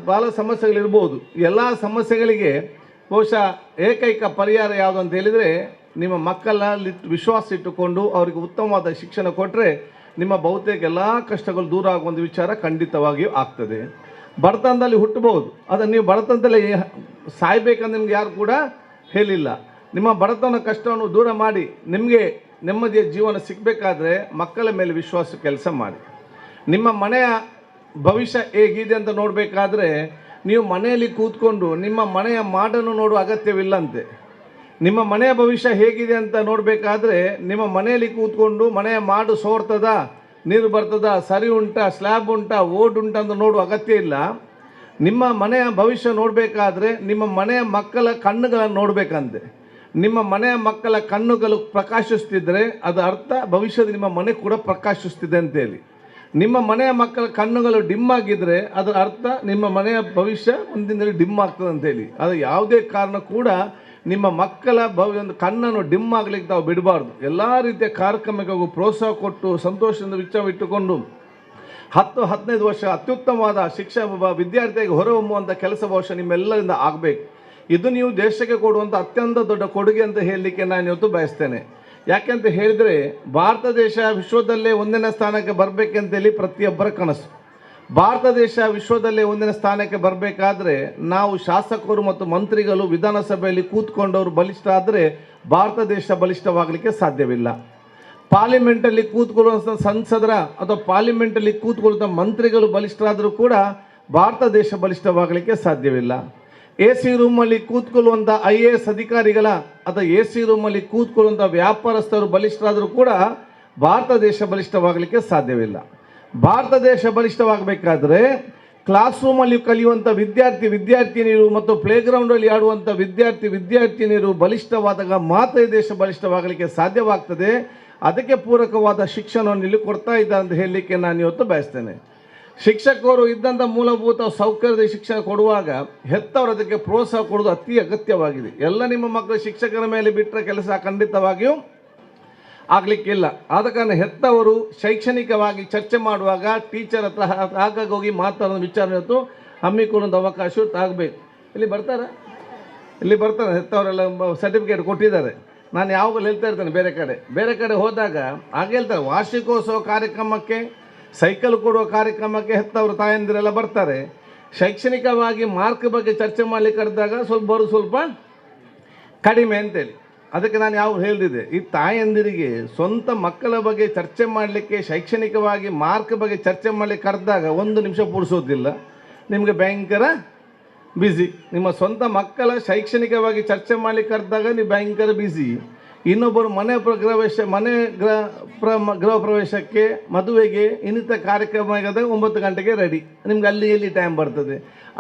ಬಾಲ ಸಮಸ್ಯೆಗಳಿರ್ಬೋದು, ಎಲ್ಲ ಸಮಸ್ಯೆಗಳಿಗೆ ಬಹುಶಃ ಏಕೈಕ ಪರಿಹಾರ ಯಾವುದು ಅಂತ ಹೇಳಿದರೆ ನಿಮ್ಮ ಮಕ್ಕಳಲ್ಲಿ ವಿಶ್ವಾಸ ಇಟ್ಟುಕೊಂಡು ಅವರಿಗೆ ಉತ್ತಮವಾದ ಶಿಕ್ಷಣ ಕೊಟ್ಟರೆ ನಿಮ್ಮ ಬಹುತೇಕ ಎಲ್ಲ ಕಷ್ಟಗಳು ದೂರ ಆಗುವಂಥ ವಿಚಾರ ಖಂಡಿತವಾಗಿಯೂ ಆಗ್ತದೆ. ಬಡತನದಲ್ಲಿ ಹುಟ್ಟಬಹುದು, ಅದನ್ನು ನೀವು ಬಡತನದಲ್ಲಿ ಸಾಯ್ಬೇಕಂತ ನಿಮ್ಗೆ ಯಾರು ಕೂಡ ಹೇಳಿಲ್ಲ. ನಿಮ್ಮ ಬಡತನ ಕಷ್ಟವನ್ನು ದೂರ ಮಾಡಿ ನಿಮಗೆ ನೆಮ್ಮದಿಯ ಜೀವನ ಸಿಗಬೇಕಾದ್ರೆ ಮಕ್ಕಳ ಮೇಲೆ ವಿಶ್ವಾಸ ಕೆಲಸ ಮಾಡಿ. ನಿಮ್ಮ ಮನೆಯ ಭವಿಷ್ಯ ಹೇಗಿದೆ ಅಂತ ನೋಡಬೇಕಾದ್ರೆ ನೀವು ಮನೆಯಲ್ಲಿ ಕೂತ್ಕೊಂಡು ನಿಮ್ಮ ಮನೆಯ ಮಾಡನ್ನು ನೋಡುವ ಅಗತ್ಯವಿಲ್ಲಂತೆ. ನಿಮ್ಮ ಮನೆಯ ಭವಿಷ್ಯ ಹೇಗಿದೆ ಅಂತ ನೋಡಬೇಕಾದ್ರೆ ನಿಮ್ಮ ಮನೆಯಲ್ಲಿ ಕೂತ್ಕೊಂಡು ಮನೆಯ ಮಾಡು ಸೋರ್ತದ, ನೀರು ಬರ್ತದ, ಸರಿ ಉಂಟಾ, ಸ್ಲ್ಯಾಬ್ ಉಂಟಾ, ಓಡ್ ಉಂಟಾ ಅಂತ ನೋಡುವ ಅಗತ್ಯ ಇಲ್ಲ. ನಿಮ್ಮ ಮನೆಯ ಭವಿಷ್ಯ ನೋಡಬೇಕಾದ್ರೆ ನಿಮ್ಮ ಮನೆಯ ಮಕ್ಕಳ ಕಣ್ಣುಗಳನ್ನು ನೋಡಬೇಕಂತೆ. ನಿಮ್ಮ ಮನೆಯ ಮಕ್ಕಳ ಕಣ್ಣುಗಳು ಪ್ರಕಾಶಿಸ್ತಿದ್ರೆ ಅದು ಅರ್ಥ ಭವಿಷ್ಯದ ನಿಮ್ಮ ಮನೆ ಕೂಡ ಪ್ರಕಾಶಿಸ್ತಿದೆ ಅಂತೇಳಿ. ನಿಮ್ಮ ಮನೆಯ ಮಕ್ಕಳ ಕಣ್ಣುಗಳು ಡಿಮ್ ಆಗಿದ್ರೆ ಅದರ ಅರ್ಥ ನಿಮ್ಮ ಮನೆಯ ಭವಿಷ್ಯ ಮುಂದಿನ ಡಿಮ್ ಆಗ್ತದೆ ಅಂತೇಳಿ. ಅದು ಯಾವುದೇ ಕಾರಣ ಕೂಡ ನಿಮ್ಮ ಮಕ್ಕಳ ಒಂದು ಕಣ್ಣನ್ನು ಡಿಮ್ ಆಗ್ಲಿಕ್ಕೆ ನಾವು ಬಿಡಬಾರ್ದು. ಎಲ್ಲ ರೀತಿಯ ಕಾರ್ಯಕ್ರಮಗಳಿಗೂ ಪ್ರೋತ್ಸಾಹ ಕೊಟ್ಟು ಸಂತೋಷದಿಂದ ಇಟ್ಟುಕೊಂಡು 10-15 ವರ್ಷ ಅತ್ಯುತ್ತಮವಾದ ಶಿಕ್ಷಣ ವಿದ್ಯಾರ್ಥಿಯಾಗಿ ಹೊರಹೊಮ್ಮುವಂಥ ಕೆಲಸ ಬಹುಶಃ ನಿಮ್ಮೆಲ್ಲರಿಂದ ಆಗಬೇಕು. ಇದು ನೀವು ದೇಶಕ್ಕೆ ಕೊಡುವಂಥ ಅತ್ಯಂತ ದೊಡ್ಡ ಕೊಡುಗೆ ಅಂತ ಹೇಳಲಿಕ್ಕೆ ನಾನು ಇವತ್ತು ಬಯಸ್ತೇನೆ. ಯಾಕೆಂತ ಹೇಳಿದರೆ ಭಾರತ ದೇಶ ವಿಶ್ವದಲ್ಲೇ 1ನೇ ಸ್ಥಾನಕ್ಕೆ ಬರಬೇಕಂತೇಳಿ ಪ್ರತಿಯೊಬ್ಬರ ಕನಸು. ಭಾರತ ದೇಶ ವಿಶ್ವದಲ್ಲೇ 1ನೇ ಸ್ಥಾನಕ್ಕೆ ಬರಬೇಕಾದ್ರೆ ನಾವು ಶಾಸಕರು ಮತ್ತು ಮಂತ್ರಿಗಳು ವಿಧಾನಸಭೆಯಲ್ಲಿ ಕೂತ್ಕೊಂಡವರು ಬಲಿಷ್ಠ ಆದರೆ ಭಾರತ ದೇಶ ಬಲಿಷ್ಠವಾಗಲಿಕ್ಕೆ ಸಾಧ್ಯವಿಲ್ಲ. ಪಾರ್ಲಿಮೆಂಟಲ್ಲಿ ಕೂತ್ಕೊಳ್ಳುವಂಥ ಸಂಸದರ ಅಥವಾ ಪಾರ್ಲಿಮೆಂಟಲ್ಲಿ ಕೂತ್ಕೊಳ್ಳುವಂಥ ಮಂತ್ರಿಗಳು ಬಲಿಷ್ಠರಾದರೂ ಕೂಡ ಭಾರತ ದೇಶ ಬಲಿಷ್ಠವಾಗಲಿಕ್ಕೆ ಸಾಧ್ಯವಿಲ್ಲ. AC ರೂಮಲ್ಲಿ ಕೂತ್ಕೊಳ್ಳುವಂಥ IAS ಅಧಿಕಾರಿಗಳ ಅಥವಾ AC ರೂಮಲ್ಲಿ ಕೂತ್ಕೊಳ್ಳುವಂಥ ವ್ಯಾಪಾರಸ್ಥರು ಬಲಿಷ್ಠರಾದರೂ ಕೂಡ ಭಾರತ ದೇಶ ಬಲಿಷ್ಠವಾಗಲಿಕ್ಕೆ ಸಾಧ್ಯವಿಲ್ಲ. ಭಾರತ ದೇಶ ಬಲಿಷ್ಠವಾಗಬೇಕಾದ್ರೆ ಕ್ಲಾಸ್ ರೂಮಲ್ಲಿ ಕಲಿಯುವಂಥ ವಿದ್ಯಾರ್ಥಿನಿಯರು ಮತ್ತು ಪ್ಲೇಗ್ರೌಂಡಲ್ಲಿ ಆಡುವಂಥ ವಿದ್ಯಾರ್ಥಿನಿಯರು ಬಲಿಷ್ಠವಾದಾಗ ಮಾತ್ರ ಈ ದೇಶ ಬಲಿಷ್ಠವಾಗಲಿಕ್ಕೆ ಸಾಧ್ಯವಾಗ್ತದೆ. ಅದಕ್ಕೆ ಪೂರಕವಾದ ಶಿಕ್ಷಣವನ್ನು ಇಲ್ಲಿ ಕೊಡ್ತಾ ಇದ್ದಾರೆ ಅಂತ ಹೇಳಲಿಕ್ಕೆ ನಾನು ಇವತ್ತು ಬಯಸ್ತೇನೆ. ಶಿಕ್ಷಕರು ಇದ್ದಂಥ ಮೂಲಭೂತ ಸೌಕರ್ಯದ ಶಿಕ್ಷಣ ಕೊಡುವಾಗ ಹೆತ್ತವರು ಅದಕ್ಕೆ ಪ್ರೋತ್ಸಾಹ ಕೊಡೋದು ಅತಿ ಅಗತ್ಯವಾಗಿದೆ. ಎಲ್ಲ ನಿಮ್ಮ ಮಕ್ಕಳು ಶಿಕ್ಷಕರ ಮೇಲೆ ಬಿಟ್ಟರೆ ಕೆಲಸ ಖಂಡಿತವಾಗಿಯೂ ಆಗಲಿಕ್ಕಿಲ್ಲ. ಆದ ಕಾರಣ ಹೆತ್ತವರು ಶೈಕ್ಷಣಿಕವಾಗಿ ಚರ್ಚೆ ಮಾಡುವಾಗ ಟೀಚರ್ ಹತ್ರ ಆಗಾಗ ಹೋಗಿ ಮಾತಾಡೋ ವಿಚಾರ ಇವತ್ತು ಹಮ್ಮಿಕೊಳ್ಳುವಂಥ ಅವಕಾಶ ಆಗಬೇಕು. ಇಲ್ಲಿ ಬರ್ತಾರೆ ಹೆತ್ತವರೆಲ್ಲ ಸರ್ಟಿಫಿಕೇಟ್ ಕೊಟ್ಟಿದ್ದಾರೆ. ನಾನು ಯಾವಾಗಲೂ ಹೇಳ್ತಾ ಇರ್ತೇನೆ, ಬೇರೆ ಕಡೆ ಹೋದಾಗ ಹಾಗೆ ಹೇಳ್ತಾರೆ, ವಾರ್ಷಿಕೋತ್ಸವ ಕಾರ್ಯಕ್ರಮಕ್ಕೆ ಸೈಕಲ್ ಕೊಡುವ ಕಾರ್ಯಕ್ರಮಕ್ಕೆ ಹೆತ್ತವರು ತಾಯಂದಿರೆಲ್ಲ ಬರ್ತಾರೆ. ಶೈಕ್ಷಣಿಕವಾಗಿ ಮಾರ್ಕ್ ಬಗ್ಗೆ ಚರ್ಚೆ ಮಾಡಲಿಕ್ಕೆ ಕರೆದಾಗ ಸ್ವಲ್ಪ ಕಡಿಮೆ ಅಂತೇಳಿ. ಅದಕ್ಕೆ ನಾನು ಯಾವಾಗ ಹೇಳಿದೆ, ಈ ತಾಯಂದಿರಿಗೆ ಸ್ವಂತ ಮಕ್ಕಳ ಬಗ್ಗೆ ಚರ್ಚೆ ಮಾಡಲಿಕ್ಕೆ ಶೈಕ್ಷಣಿಕವಾಗಿ ಮಾರ್ಕ್ ಬಗ್ಗೆ ಚರ್ಚೆ ಮಾಡಲಿಕ್ಕೆ ಕರೆದಾಗ 1 ನಿಮಿಷ ಪೂರಿಸೋದಿಲ್ಲ, ನಿಮಗೆ ಭಯಂಕರ ಬ್ಯುಸಿ. ನಿಮ್ಮ ಸ್ವಂತ ಮಕ್ಕಳ ಶೈಕ್ಷಣಿಕವಾಗಿ ಚರ್ಚೆ ಮಾಡಲಿಕ್ಕೆ ಕರೆದಾಗ ನೀವು ಭಯಂಕರ ಬ್ಯುಸಿ. ಇನ್ನೊಬ್ಬರು ಗೃಹ ಪ್ರವೇಶಕ್ಕೆ, ಮದುವೆಗೆ, ಇನ್ನಿತರ ಕಾರ್ಯಕ್ರಮ ಆದಾಗ 9 ಗಂಟೆಗೆ ರೆಡಿ. ನಿಮ್ಗೆ ಅಲ್ಲಿ ಟೈಮ್ ಬರ್ತದೆ.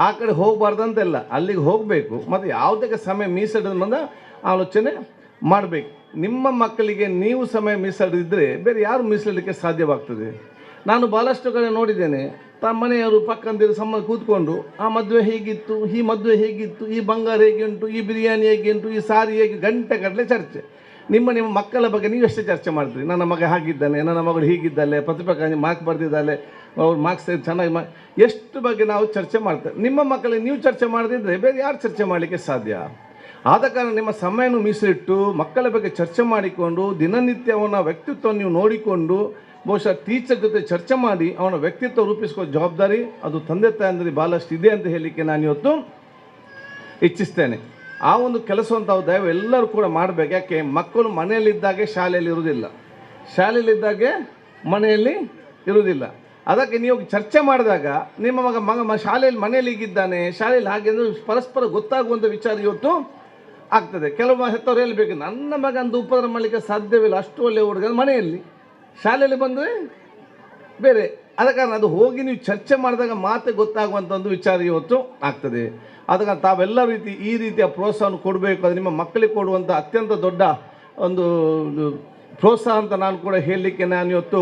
ಆ ಕಡೆ ಹೋಗಬಾರ್ದಂತೆಲ್ಲ, ಅಲ್ಲಿಗೆ ಹೋಗಬೇಕು. ಮತ್ತು ಯಾವುದಕ್ಕೆ ಸಮಯ ಮೀಸಲಿಡೋದು ಆಲೋಚನೆ ಮಾಡಬೇಕು. ನಿಮ್ಮ ಮಕ್ಕಳಿಗೆ ನೀವು ಸಮಯ ಮೀಸಲಿದ್ದರೆ ಬೇರೆ ಯಾರು ಮೀಸಲಿಡಲಿಕ್ಕೆ ಸಾಧ್ಯವಾಗ್ತದೆ? ನಾನು ಭಾಳಷ್ಟು ಕಡೆ ನೋಡಿದ್ದೇನೆ, ತಮ್ಮ ಮನೆಯವರು ಪಕ್ಕಂದಿರು ಸಂಬಂಧ ಕೂತ್ಕೊಂಡು ಆ ಮದುವೆ ಹೇಗಿತ್ತು, ಈ ಮದುವೆ ಹೇಗಿತ್ತು, ಈ ಬಂಗಾರ ಹೇಗೆ ಉಂಟು, ಈ ಬಿರಿಯಾನಿ ಹೇಗೆ ಉಂಟು, ಈ ಸಾರಿ ಹೇಗೆ, ಗಂಟೆಗಟ್ಟಲೆ ಚರ್ಚೆ. ನಿಮ್ಮ ಮಕ್ಕಳ ಬಗ್ಗೆ ನೀವು ಎಷ್ಟು ಚರ್ಚೆ ಮಾಡ್ತೀರಿ? ನನ್ನ ಮಗ ಹಾಗಿದ್ದಾನೆ, ನನ್ನ ಮಗಳು ಹೀಗಿದ್ದಾಳೆ, ಪ್ರತಿಭೆ ಮಾರ್ಕ್ ಬರೆದಿದ್ದಾಳೆ, ಅವ್ರು ಮಾರ್ಕ್ಸ್ ಚೆನ್ನಾಗಿ ಎಷ್ಟು ಬಗ್ಗೆ ನಾವು ಚರ್ಚೆ ಮಾಡ್ತೇವೆ. ನಿಮ್ಮ ಮಕ್ಕಳಿಗೆ ನೀವು ಚರ್ಚೆ ಮಾಡದಿದ್ದರೆ ಬೇರೆ ಯಾರು ಚರ್ಚೆ ಮಾಡಲಿಕ್ಕೆ ಸಾಧ್ಯ? ಆದ ಕಾರಣ ನಿಮ್ಮ ಸಮಯವನ್ನು ಮೀಸಲಿಟ್ಟು ಮಕ್ಕಳ ಬಗ್ಗೆ ಚರ್ಚೆ ಮಾಡಿಕೊಂಡು ದಿನನಿತ್ಯ ಅವನ ವ್ಯಕ್ತಿತ್ವವನ್ನು ನೀವು ನೋಡಿಕೊಂಡು ಬಹುಶಃ ಟೀಚರ್ ಜೊತೆ ಚರ್ಚೆ ಮಾಡಿ ಅವನ ವ್ಯಕ್ತಿತ್ವ ರೂಪಿಸ್ಕೋ ಜವಾಬ್ದಾರಿ ಅದು ತಂದೆ ತಾಯಂದಿರಿಗೆ ಭಾಳಷ್ಟು ಇದೆ ಅಂತ ಹೇಳಲಿಕ್ಕೆ ನಾನು ಇವತ್ತು ಇಚ್ಛಿಸ್ತೇನೆ. ಆ ಒಂದು ಕೆಲಸವನ್ನು ತಾವು ದಯವು ಎಲ್ಲರೂ ಕೂಡ ಮಾಡಬೇಕು. ಯಾಕೆ ಮಕ್ಕಳು ಮನೆಯಲ್ಲಿದ್ದಾಗೆ ಶಾಲೆಯಲ್ಲಿ ಇರುವುದಿಲ್ಲ, ಶಾಲೆಯಲ್ಲಿದ್ದಾಗೆ ಮನೆಯಲ್ಲಿ ಇರುವುದಿಲ್ಲ. ಅದಕ್ಕೆ ನೀವು ಚರ್ಚೆ ಮಾಡಿದಾಗ ನಿಮ್ಮ ಮಗ ಶಾಲೆಯಲ್ಲಿ ಮನೆಯಲ್ಲಿ ಹೀಗಿದ್ದಾನೆ, ಶಾಲೆಯಲ್ಲಿ ಹಾಗೆ ಅಂದರೆ ಪರಸ್ಪರ ಗೊತ್ತಾಗುವಂಥ ವಿಚಾರ ಇವತ್ತು ಆಗ್ತದೆ. ಕೆಲವು ಹೆತ್ತವ್ರು ಹೇಳಬೇಕು, ನನ್ನ ಮಗ ಅಂತ ಉಪದ್ರ ಮಾಡಲಿಕ್ಕೆ ಸಾಧ್ಯವಿಲ್ಲ, ಅಷ್ಟು ಒಳ್ಳೆಯ ಹುಡುಗ ಮನೆಯಲ್ಲಿ, ಶಾಲೆಯಲ್ಲಿ ಬಂದರೆ ಬೇರೆ. ಆದ ಕಾರಣ ಅದು ಹೋಗಿ ನೀವು ಚರ್ಚೆ ಮಾಡಿದಾಗ ಮಾತ್ರ ಗೊತ್ತಾಗುವಂಥ ಒಂದು ವಿಚಾರ ಇವತ್ತು ಆಗ್ತದೆ. ಆದ ಕಾರಣ ತಾವೆಲ್ಲ ಈ ರೀತಿಯ ಪ್ರೋತ್ಸಾಹವನ್ನು ಕೊಡಬೇಕು. ಅದು ನಿಮ್ಮ ಮಕ್ಕಳಿಗೆ ಕೊಡುವಂಥ ಅತ್ಯಂತ ದೊಡ್ಡ ಒಂದು ಪ್ರೋತ್ಸಾಹ ಅಂತ ನಾನು ಕೂಡ ಹೇಳಲಿಕ್ಕೆ ನಾನು ಇವತ್ತು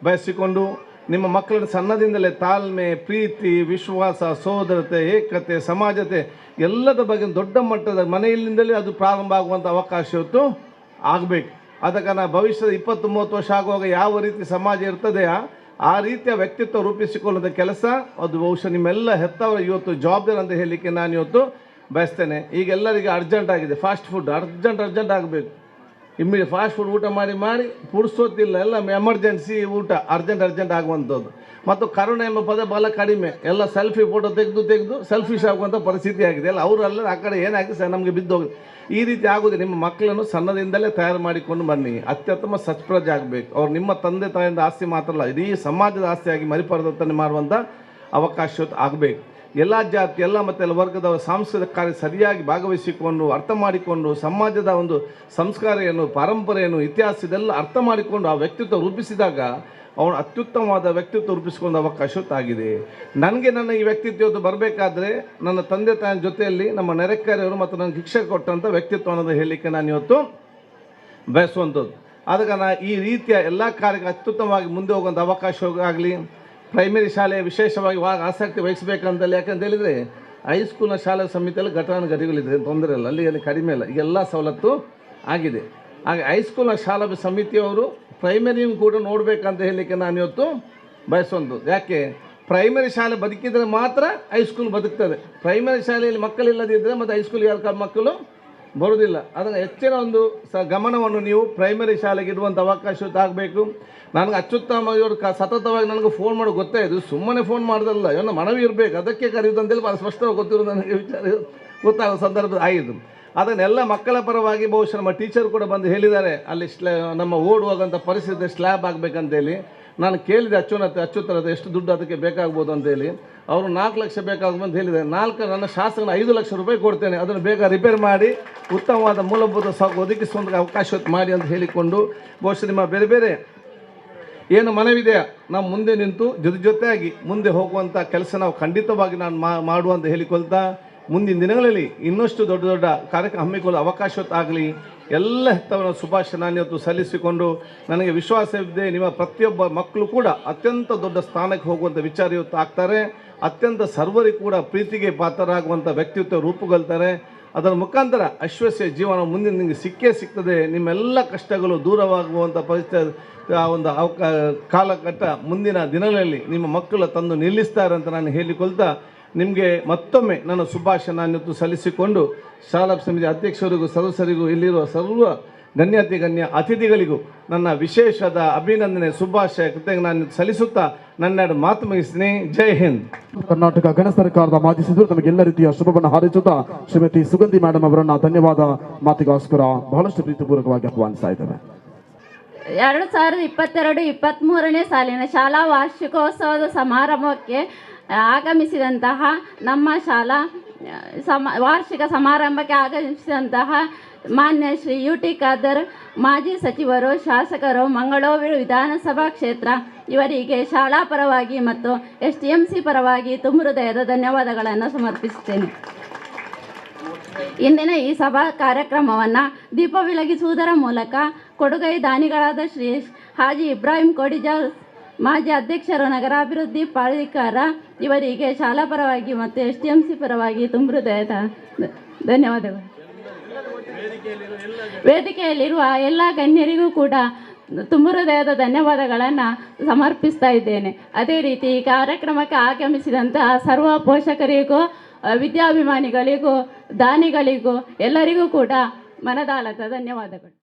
ಬಯಸಿಕೊಂಡು ನಿಮ್ಮ ಮಕ್ಕಳನ್ನು ಸಣ್ಣದಿಂದಲೇ ತಾಳ್ಮೆ, ಪ್ರೀತಿ, ವಿಶ್ವಾಸ, ಸೋದರತೆ, ಏಕತೆ, ಸಮಾಜತೆ ಎಲ್ಲದ ಬಗ್ಗೆ ದೊಡ್ಡ ಮಟ್ಟದ ಮನೆಯಲ್ಲಿಂದಲೇ ಅದು ಪ್ರಾರಂಭ ಆಗುವಂಥ ಅವಕಾಶ ಇವತ್ತು ಆಗಬೇಕು. ಆದ ಕಾರಣ ಭವಿಷ್ಯದ 20-30 ವರ್ಷ ಆಗುವಾಗ ಯಾವ ರೀತಿ ಸಮಾಜ ಇರ್ತದೆಯೋ ಆ ರೀತಿಯ ವ್ಯಕ್ತಿತ್ವ ರೂಪಿಸಿಕೊಳ್ಳುವಂಥ ಕೆಲಸ ಅದು ಬಹುಶಃ ನಿಮ್ಮೆಲ್ಲ ಹೆತ್ತವರ ಇವತ್ತು ಜವಾಬ್ದಾರಿ ಅಂತ ಹೇಳಲಿಕ್ಕೆ ನಾನು ಇವತ್ತು ಬಯಸ್ತೇನೆ. ಈಗ ಎಲ್ಲರಿಗೆ ಅರ್ಜೆಂಟ್ ಆಗಿದೆ, ಫಾಸ್ಟ್ ಫುಡ್ ಅರ್ಜೆಂಟ್ ಆಗಬೇಕು. ಇಮ್ಮಿಡಿಯೇಟ್ ಫಾಸ್ಟ್ ಫುಡ್ ಊಟ ಮಾಡಿ ಪುಡ್ಸೋತಿಲ್ಲ, ಎಲ್ಲ ಎಮರ್ಜೆನ್ಸಿ ಊಟ ಅರ್ಜೆಂಟ್ ಆಗುವಂಥದ್ದು. ಮತ್ತು ಕರುಣೆ ಎಂಬ ಪದ ಬಹಳ ಕಡಿಮೆ, ಎಲ್ಲ ಸೆಲ್ಫಿ ಫೋಟೋ ತೆಗೆದು ಸೆಲ್ಫಿಶ್ ಆಗುವಂಥ ಪರಿಸ್ಥಿತಿ ಆಗಿದೆ. ಎಲ್ಲ ಅವರೆಲ್ಲ ಆ ಕಡೆ ಏನಾಗಿದೆ ಸರ್ ನಮಗೆ ಬಿದ್ದೋಗಿದೆ. ಈ ರೀತಿ ಆಗೋದು. ನಿಮ್ಮ ಮಕ್ಕಳನ್ನು ಸಣ್ಣದಿಂದಲೇ ತಯಾರು ಮಾಡಿಕೊಂಡು ಬನ್ನಿ. ಅತ್ಯುತ್ತಮ ಸತ್ಪ್ರಜೆ ಆಗಬೇಕು. ಅವ್ರು ನಿಮ್ಮ ತಂದೆ ತಾಯಿಯಿಂದ ಆಸ್ತಿ ಮಾತ್ರ ಅಲ್ಲ, ಇಡೀ ಸಮಾಜದ ಆಸ್ತಿಯಾಗಿ ಮರುಪರಿವರ್ತನೆ ಮಾಡುವಂಥ ಅವಕಾಶ ಆಗಬೇಕು. ಎಲ್ಲ ಜಾತಿ, ಎಲ್ಲ ಮತ್ತು ವರ್ಗದವರ ಸಾಂಸ್ಕೃತಿಕ ಕಾರ್ಯ ಸರಿಯಾಗಿ ಭಾಗವಹಿಸಿಕೊಂಡು ಅರ್ಥ ಮಾಡಿಕೊಂಡು ಸಮಾಜದ ಒಂದು ಸಂಸ್ಕಾರ ಏನು, ಪರಂಪರೆ ಏನು, ಇತಿಹಾಸ ಇದೆಲ್ಲ ಅರ್ಥ ಮಾಡಿಕೊಂಡು ಆ ವ್ಯಕ್ತಿತ್ವ ರೂಪಿಸಿದಾಗ ಅವನು ಅತ್ಯುತ್ತಮವಾದ ವ್ಯಕ್ತಿತ್ವ ರೂಪಿಸಿಕೊಂಡ ಅವಕಾಶ ಆಗಿದೆ. ನನಗೆ ನನ್ನ ಈ ವ್ಯಕ್ತಿತ್ವ ಬರಬೇಕಾದ್ರೆ ನನ್ನ ತಂದೆ ತಾಯಿಯ ಜೊತೆಯಲ್ಲಿ ನಮ್ಮ ನೆರೆಕೆರೆಯವರು ಮತ್ತು ನನಗೆ ಶಿಕ್ಷೆ ಕೊಟ್ಟಂಥ ವ್ಯಕ್ತಿತ್ವ ಅನ್ನೋದು ಹೇಳಲಿಕ್ಕೆ ನಾನು ಇವತ್ತು ಬಯಸುವಂಥದ್ದು. ಅದಕ್ಕೆ ನಾನು ಈ ರೀತಿಯ ಎಲ್ಲ ಕಾರ್ಯಕ್ಕೆ ಅತ್ಯುತ್ತಮವಾಗಿ ಮುಂದೆ ಹೋಗುವಂಥ ಅವಕಾಶ ಆಗಲಿ. ಪ್ರೈಮರಿ ಶಾಲೆ ವಿಶೇಷವಾಗಿ ಆಸಕ್ತಿ ವಹಿಸಬೇಕಂತಲ್ಲಿ, ಯಾಕಂತ ಹೇಳಿದರೆ ಹೈಸ್ಕೂಲ್ನ ಶಾಲಾ ಸಮಿತಿಯಲ್ಲಿ ಘಟನಾಘಟಿಗಳಿದೆ, ತೊಂದರೆ ಇಲ್ಲ, ಅಲ್ಲಿ ಕಡಿಮೆ ಇಲ್ಲ, ಈಗೆಲ್ಲ ಸವಲತ್ತು ಆಗಿದೆ. ಹಾಗೆ ಹೈಸ್ಕೂಲ್ನ ಶಾಲಾ ಸಮಿತಿಯವರು ಪ್ರೈಮರಿಯೂ ಕೂಡ ನೋಡಬೇಕಂತ ಹೇಳಲಿಕ್ಕೆ ನಾನು ಇವತ್ತು ಬಯಸುವಂಥದ್ದು. ಯಾಕೆ ಪ್ರೈಮರಿ ಶಾಲೆ ಬದುಕಿದರೆ ಮಾತ್ರ ಹೈಸ್ಕೂಲ್ ಬದುಕ್ತದೆ. ಪ್ರೈಮರಿ ಶಾಲೆಯಲ್ಲಿ ಮಕ್ಕಳಿಲ್ಲದಿದ್ದರೆ ಮತ್ತು ಹೈಸ್ಕೂಲ್ ಯಾರ ಮಕ್ಕಳು ಬರೋದಿಲ್ಲ. ಅದನ್ನು ಹೆಚ್ಚಿನ ಒಂದು ಗಮನವನ್ನು ನೀವು ಪ್ರೈಮರಿ ಶಾಲೆಗೆ ಇಡುವಂಥ ಅವಕಾಶ ಆಗಬೇಕು. ನನಗೆ ಅತ್ಯುತ್ತಮ ಇವರು ಸತತವಾಗಿ ನನಗೆ ಫೋನ್ ಮಾಡೋದು ಗೊತ್ತಾಯಿತು, ಸುಮ್ಮನೆ ಫೋನ್ ಮಾಡೋದಲ್ಲ, ಇವನ್ನ ಮನವಿ ಇರಬೇಕು, ಅದಕ್ಕೆ ಕರೆಯುವುದು ಅಂತೇಳಿ ಭಾಳ ಸ್ಪಷ್ಟವಾಗಿ ಗೊತ್ತಿರೋದು ನನಗೆ ವಿಚಾರ ಗೊತ್ತಾಗೋ ಸಂದರ್ಭ ಆಯಿತು. ಅದನ್ನೆಲ್ಲ ಮಕ್ಕಳ ಪರವಾಗಿ ಬಹುಶಃ ನಮ್ಮ ಟೀಚರ್ ಕೂಡ ಬಂದು ಹೇಳಿದ್ದಾರೆ, ಅಲ್ಲಿ ನಮ್ಮ ಓಡುವಾಗಂಥ ಪರಿಸ್ಥಿತಿ ಸ್ಲ್ಯಾಬ್ ಆಗಬೇಕಂತೇಳಿ. ನಾನು ಕೇಳಿದೆ ಅಚ್ಚುತ್ತರದ ಎಷ್ಟು ದುಡ್ಡು ಅದಕ್ಕೆ ಬೇಕಾಗ್ಬೋದು ಅಂತೇಳಿ. ಅವರು 4 ಲಕ್ಷ ಬೇಕಾಗ್ಬೋದು ಅಂತ ಹೇಳಿದ್ದಾರೆ. ನನ್ನ ಶಾಸಕನ 5 ಲಕ್ಷ ರೂಪಾಯಿ ಕೊಡ್ತೇನೆ, ಅದನ್ನು ಬೇಗ ರಿಪೇರ್ ಮಾಡಿ ಉತ್ತಮವಾದ ಮೂಲಭೂತ ಒದಗಿಸುವಂಥ ಅವಕಾಶ ಮಾಡಿ ಅಂತ ಹೇಳಿಕೊಂಡು ಬಹುಶಃ ನಿಮ್ಮ ಬೇರೆ ಬೇರೆ ಏನು ಮನವಿದೆಯಾ ನಾವು ಮುಂದೆ ನಿಂತು ಜೊತೆಯಾಗಿ ಮುಂದೆ ಹೋಗುವಂಥ ಕೆಲಸ ನಾವು ಖಂಡಿತವಾಗಿ ನಾನು ಮಾಡುವಂತ ಹೇಳಿಕೊಳ್ತಾ, ಮುಂದಿನ ದಿನಗಳಲ್ಲಿ ಇನ್ನಷ್ಟು ದೊಡ್ಡ ದೊಡ್ಡ ಕಾರ್ಯಕ್ರಮ ಹಮ್ಮಿಕೊಳ್ಳೋ ಅವಕಾಶ ಆಗಲಿ. ಎಲ್ಲ ಹೆತ್ತವರ ಶುಭಾಶಯ ನಾನು ಇವತ್ತು ಸಲ್ಲಿಸಿಕೊಂಡು, ನನಗೆ ವಿಶ್ವಾಸವಿದೆ ನಿಮ್ಮ ಪ್ರತಿಯೊಬ್ಬ ಮಕ್ಕಳು ಕೂಡ ಅತ್ಯಂತ ದೊಡ್ಡ ಸ್ಥಾನಕ್ಕೆ ಹೋಗುವಂಥ ವಿಚಾರ ಇವತ್ತು ಆಗ್ತಾರೆ. ಅತ್ಯಂತ ಸರ್ವರಿಗೂ ಕೂಡ ಪ್ರೀತಿಗೆ ಪಾತ್ರರಾಗುವಂಥ ವ್ಯಕ್ತಿತ್ವ ರೂಪುಗೊಳ್ತಾರೆ. ಅದರ ಮುಖಾಂತರ ಅಶ್ವಸ್ಯ ಜೀವನ ಮುಂದಿನ ನಿಮಗೆ ಸಿಗ್ತದೆ. ನಿಮ್ಮೆಲ್ಲ ಕಷ್ಟಗಳು ದೂರವಾಗುವಂಥ ಪರಿಸ್ಥಿತಿ ಒಂದು ಕಾಲಘಟ್ಟ ಮುಂದಿನ ದಿನಗಳಲ್ಲಿ ನಿಮ್ಮ ಮಕ್ಕಳು ತಂದು ನಿಲ್ಲಿಸ್ತಾರೆ ಅಂತ ನಾನು ಹೇಳಿಕೊಳ್ತಾ, ನಿಮಗೆ ಮತ್ತೊಮ್ಮೆ ನನ್ನ ಶುಭಾಶಯ ನಾನು ಇವತ್ತು ಸಲ್ಲಿಸಿಕೊಂಡು, ಶಾಲಾ ಸಮಿತಿ ಅಧ್ಯಕ್ಷರಿಗೂ ಸದಸ್ಯರಿಗೂ ಇಲ್ಲಿರುವ ಸರ್ವ ಗಣ್ಯ ಅತಿಥಿಗಳಿಗೂ ನನ್ನ ವಿಶೇಷದ ಅಭಿನಂದನೆ ಶುಭಾಶಯ ಕೃತಜ್ಞ ನಾನು ಸಲ್ಲಿಸುತ್ತಾ ನನ್ನೆರಡು ಮಾತು ಮುಗಿಸ್ತೀನಿ. ಜೈ ಹಿಂದ್. ಕರ್ನಾಟಕ ಗಣ ಸರ್ಕಾರದ ಮಾಜಿ ಸಚಿವರು ತಮಗೆ ಎಲ್ಲ ರೀತಿಯ ಶುಭವನ್ನು ಹಾರೈಸುತ್ತಾ ಶ್ರೀಮತಿ ಸುಗಂಧಿ ಮೇಡಮ್ ಅವರನ್ನ ಧನ್ಯವಾದ ಮಾತಿಗೋಸ್ಕರ ಬಹಳಷ್ಟು ಪ್ರೀತಿಪೂರ್ವಕವಾಗಿ ಆಹ್ವಾನಿಸ್ತಾ ಇದ್ದೇವೆ. 2022-23ನೇ ಸಾಲಿನ ಶಾಲಾ ವಾರ್ಷಿಕೋತ್ಸವದ ಸಮಾರಂಭಕ್ಕೆ ಆಗಮಿಸಿದಂತಹ ನಮ್ಮ ಶಾಲಾ ವಾರ್ಷಿಕ ಸಮಾರಂಭಕ್ಕೆ ಆಗಮಿಸಿದಂತಹ ಮಾನ್ಯ ಶ್ರೀ UT ಖಾದರ್ ಮಾಜಿ ಸಚಿವರು, ಶಾಸಕರು, ಮಂಗಳೂರು ವಿಧಾನಸಭಾ ಕ್ಷೇತ್ರ ಇವರಿಗೆ ಶಾಲಾ ಪರವಾಗಿ ಮತ್ತು STMC ಪರವಾಗಿ ತುಂಬ ಹೃದಯದ ಧನ್ಯವಾದಗಳನ್ನು ಸಮರ್ಪಿಸುತ್ತೇನೆ. ಇಂದಿನ ಈ ಸಭಾ ಕಾರ್ಯಕ್ರಮವನ್ನು ದೀಪ ಬೆಳಗಿಸುವುದರ ಮೂಲಕ ಕೊಡುಗೈ ದಾನಿಗಳಾದ ಶ್ರೀ ಹಾಜಿ ಇಬ್ರಾಹಿಂ ಕೋಡಿಜಾರ್ ಮಾಜಿ ಅಧ್ಯಕ್ಷರು, ನಗರಾಭಿವೃದ್ಧಿ ಪ್ರಾಧಿಕಾರ ಇವರಿಗೆ ಶಾಲಾ ಪರವಾಗಿ ಮತ್ತು STMC ಪರವಾಗಿ ತುಂಬ ಹೃದಯದ ಧನ್ಯವಾದಗಳು. ವೇದಿಕೆಯಲ್ಲಿರುವ ಎಲ್ಲ ಗಣ್ಯರಿಗೂ ಕೂಡ ತುಂಬ ಹೃದಯದ ಧನ್ಯವಾದಗಳನ್ನು ಸಮರ್ಪಿಸ್ತಾ ಇದ್ದೇನೆ. ಅದೇ ರೀತಿ ಈ ಕಾರ್ಯಕ್ರಮಕ್ಕೆ ಆಗಮಿಸಿದಂತಹ ಸರ್ವ ಪೋಷಕರಿಗೂ, ವಿದ್ಯಾಭಿಮಾನಿಗಳಿಗೂ, ದಾನಿಗಳಿಗೂ ಎಲ್ಲರಿಗೂ ಕೂಡ ಮನದಾಳದ ಧನ್ಯವಾದಗಳು.